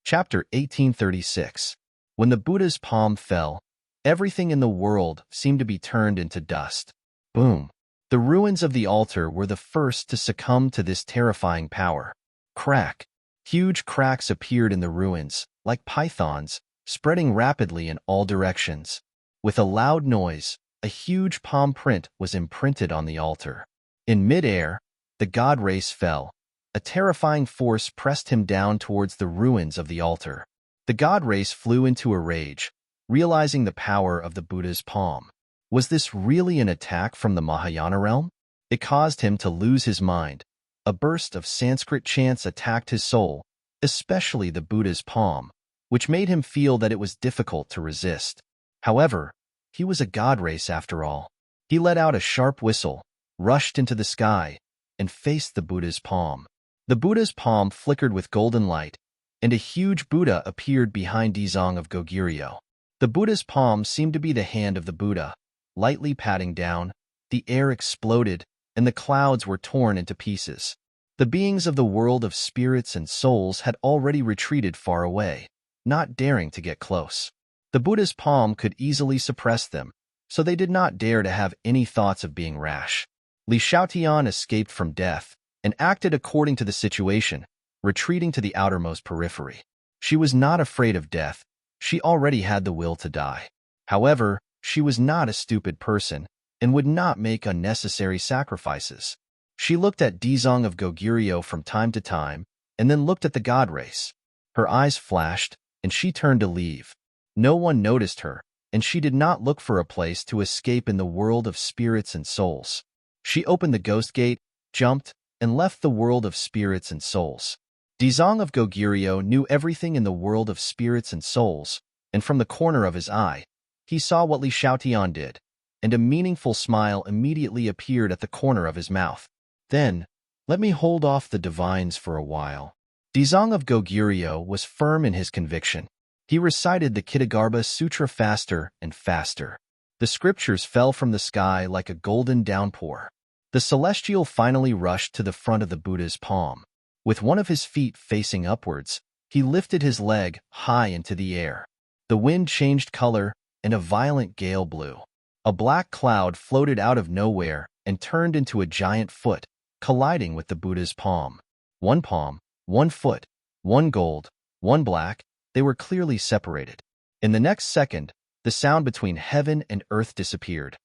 Chapter 1836. When the Buddha's palm fell, everything in the world seemed to be turned into dust. Boom! The ruins of the altar were the first to succumb to this terrifying power. Crack! Huge cracks appeared in the ruins, like pythons, spreading rapidly in all directions. With a loud noise, a huge palm print was imprinted on the altar. In mid-air, the god race fell. A terrifying force pressed him down towards the ruins of the altar. The god race flew into a rage, realizing the power of the Buddha's palm. Was this really an attack from the Mahayana realm? It caused him to lose his mind. A burst of Sanskrit chants attacked his soul, especially the Buddha's palm, which made him feel that it was difficult to resist. However, he was a god race after all. He let out a sharp whistle, rushed into the sky, and faced the Buddha's palm. The Buddha's palm flickered with golden light, and a huge Buddha appeared behind Dizong of Goguryeo. The Buddha's palm seemed to be the hand of the Buddha. Lightly patting down, the air exploded, and the clouds were torn into pieces. The beings of the world of spirits and souls had already retreated far away, not daring to get close. The Buddha's palm could easily suppress them, so they did not dare to have any thoughts of being rash. Li Xiaotian escaped from death and acted according to the situation, retreating to the outermost periphery. She was not afraid of death. She already had the will to die. However, she was not a stupid person and would not make unnecessary sacrifices. She looked at Dizong of Goguryeo from time to time and then looked at the god race. Her eyes flashed, and she turned to leave. No one noticed her, and she did not look for a place to escape in the world of spirits and souls. She opened the ghost gate, jumped, and left the world of spirits and souls. Dizong of Goguryeo knew everything in the world of spirits and souls, and from the corner of his eye, he saw what Li Xiaotian did, and a meaningful smile immediately appeared at the corner of his mouth. Then, let me hold off the divines for a while. Dizong of Goguryeo was firm in his conviction. He recited the Kitagarbha Sutra faster and faster. The scriptures fell from the sky like a golden downpour. The celestial finally rushed to the front of the Buddha's palm. With one of his feet facing upwards, he lifted his leg high into the air. The wind changed color, and a violent gale blew. A black cloud floated out of nowhere and turned into a giant foot, colliding with the Buddha's palm. One palm, one foot, one gold, one black, they were clearly separated. In the next second, the sound between heaven and earth disappeared,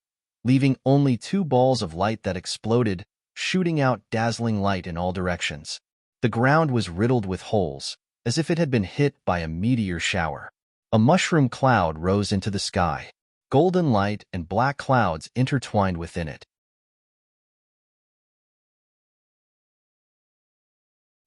leaving only two balls of light that exploded, shooting out dazzling light in all directions. The ground was riddled with holes, as if it had been hit by a meteor shower. A mushroom cloud rose into the sky. Golden light and black clouds intertwined within it.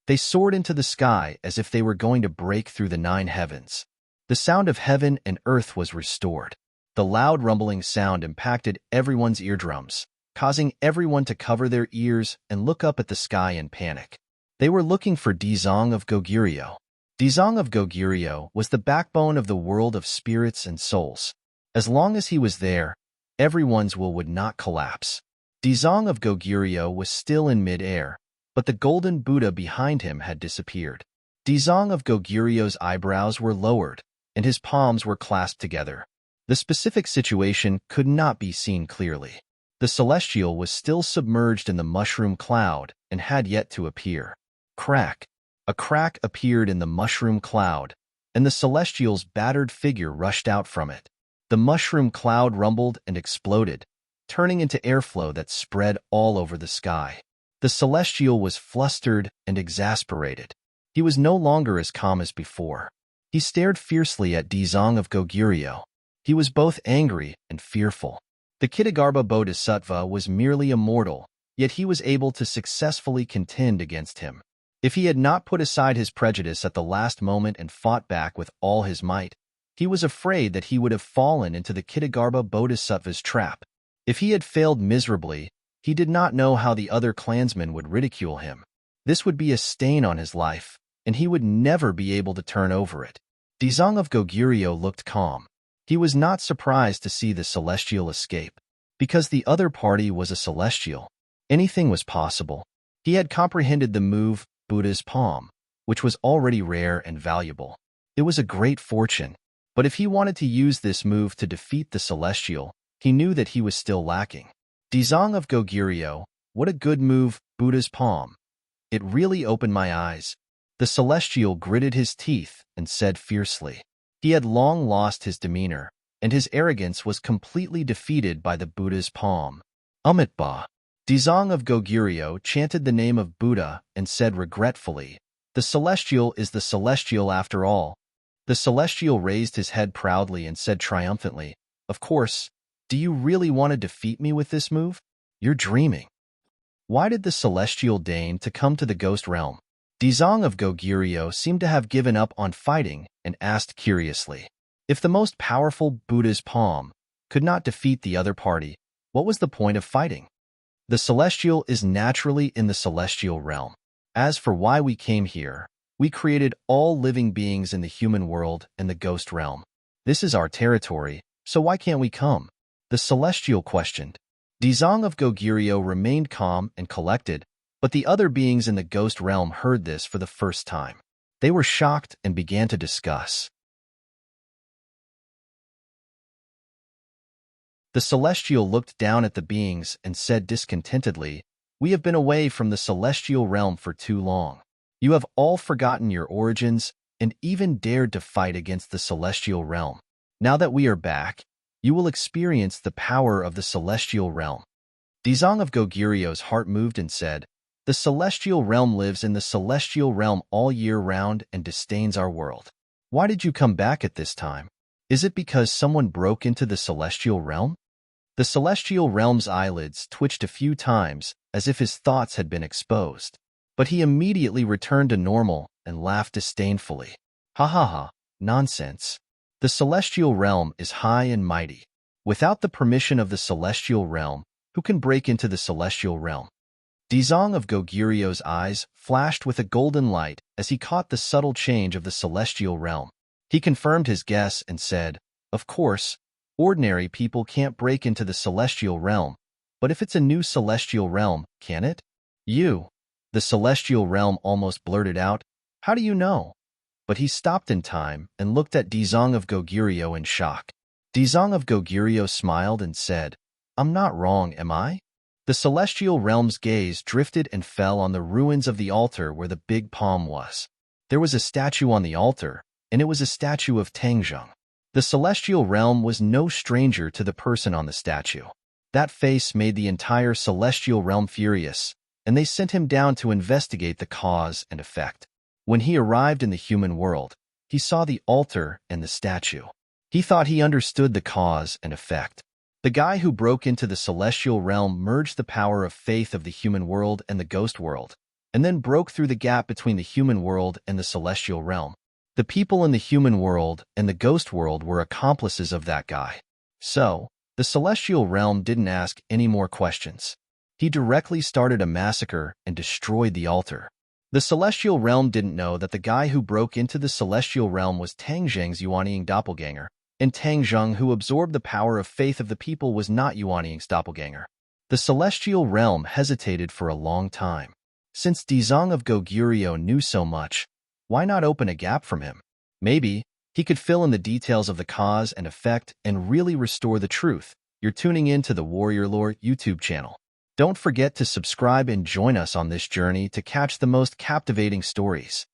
They soared into the sky as if they were going to break through the nine heavens. The sound of heaven and earth was restored. The loud rumbling sound impacted everyone's eardrums, causing everyone to cover their ears and look up at the sky in panic. They were looking for Dizong of Goguryeo. Dizong of Goguryeo was the backbone of the world of spirits and souls. As long as he was there, everyone's will would not collapse. Dizong of Goguryeo was still in mid-air, but the golden Buddha behind him had disappeared. Dizong of Goguryeo's eyebrows were lowered, and his palms were clasped together. The specific situation could not be seen clearly. The The celestial was still submerged in the mushroom cloud and had yet to appear. Crack! A crack appeared in the mushroom cloud, and the celestial's battered figure rushed out from it. The mushroom cloud rumbled and exploded, turning into airflow that spread all over the sky. The celestial was flustered and exasperated. He was no longer as calm as before. He stared fiercely at Dizang of Goguryeo. He was both angry and fearful. The Kitagarbha Bodhisattva was merely a mortal, yet he was able to successfully contend against him. If he had not put aside his prejudice at the last moment and fought back with all his might, he was afraid that he would have fallen into the Kitagarbha Bodhisattva's trap. If he had failed miserably, he did not know how the other clansmen would ridicule him. This would be a stain on his life, and he would never be able to turn over it. Dizang of Goguryeo looked calm. He was not surprised to see the celestial escape. Because the other party was a celestial, anything was possible. He had comprehended the move, Buddha's palm, which was already rare and valuable. It was a great fortune. But if he wanted to use this move to defeat the celestial, he knew that he was still lacking. Dizang of Goguryeo, what a good move, Buddha's palm. It really opened my eyes. The celestial gritted his teeth and said fiercely. He had long lost his demeanor, and his arrogance was completely defeated by the Buddha's palm. Amitba. Dizang of Goguryeo chanted the name of Buddha and said regretfully, "The celestial is the celestial after all." The celestial raised his head proudly and said triumphantly, "Of course, do you really want to defeat me with this move? You're dreaming." Why did the celestial deign to come to the ghost realm? Dizang of Goguryeo seemed to have given up on fighting and asked curiously, if the most powerful Buddha's palm could not defeat the other party, what was the point of fighting? The celestial is naturally in the celestial realm. As for why we came here, we created all living beings in the human world and the ghost realm. This is our territory, so why can't we come? The celestial questioned. Dizang of Goguryeo remained calm and collected, but the other beings in the ghost realm heard this for the first time. They were shocked and began to discuss. The celestial looked down at the beings and said discontentedly, "We have been away from the celestial realm for too long. You have all forgotten your origins and even dared to fight against the celestial realm. Now that we are back, you will experience the power of the celestial realm." Dizang of Goguryeo's heart moved and said, "The celestial realm lives in the celestial realm all year round and disdains our world. Why did you come back at this time? Is it because someone broke into the celestial realm?" The celestial realm's eyelids twitched a few times as if his thoughts had been exposed. But he immediately returned to normal and laughed disdainfully. "Ha ha ha, nonsense. The celestial realm is high and mighty. Without the permission of the celestial realm, who can break into the celestial realm?" Dizang of Goguryeo's eyes flashed with a golden light as he caught the subtle change of the celestial realm. He confirmed his guess and said, "Of course, ordinary people can't break into the celestial realm, but if it's a new celestial realm, can it?" "You," the celestial realm almost blurted out, "how do you know?" But he stopped in time and looked at Dizang of Goguryeo in shock. Dizang of Goguryeo smiled and said, "I'm not wrong, am I?" The celestial realm's gaze drifted and fell on the ruins of the altar where the big palm was. There was a statue on the altar, and it was a statue of Tangjung. The celestial realm was no stranger to the person on the statue. That face made the entire celestial realm furious, and they sent him down to investigate the cause and effect. When he arrived in the human world, he saw the altar and the statue. He thought he understood the cause and effect. The guy who broke into the celestial realm merged the power of faith of the human world and the ghost world, and then broke through the gap between the human world and the celestial realm. The people in the human world and the ghost world were accomplices of that guy. So, the celestial realm didn't ask any more questions. He directly started a massacre and destroyed the altar. The celestial realm didn't know that the guy who broke into the celestial realm was Tangjung's Yuanying doppelganger, and Tangjung who absorbed the power of faith of the people was not Yuanying's doppelganger. The celestial realm hesitated for a long time. Since Dizang of Goguryeo knew so much, why not open a gap from him? Maybe he could fill in the details of the cause and effect and really restore the truth. You're tuning in to the Warrior Lore YouTube channel. Don't forget to subscribe and join us on this journey to catch the most captivating stories.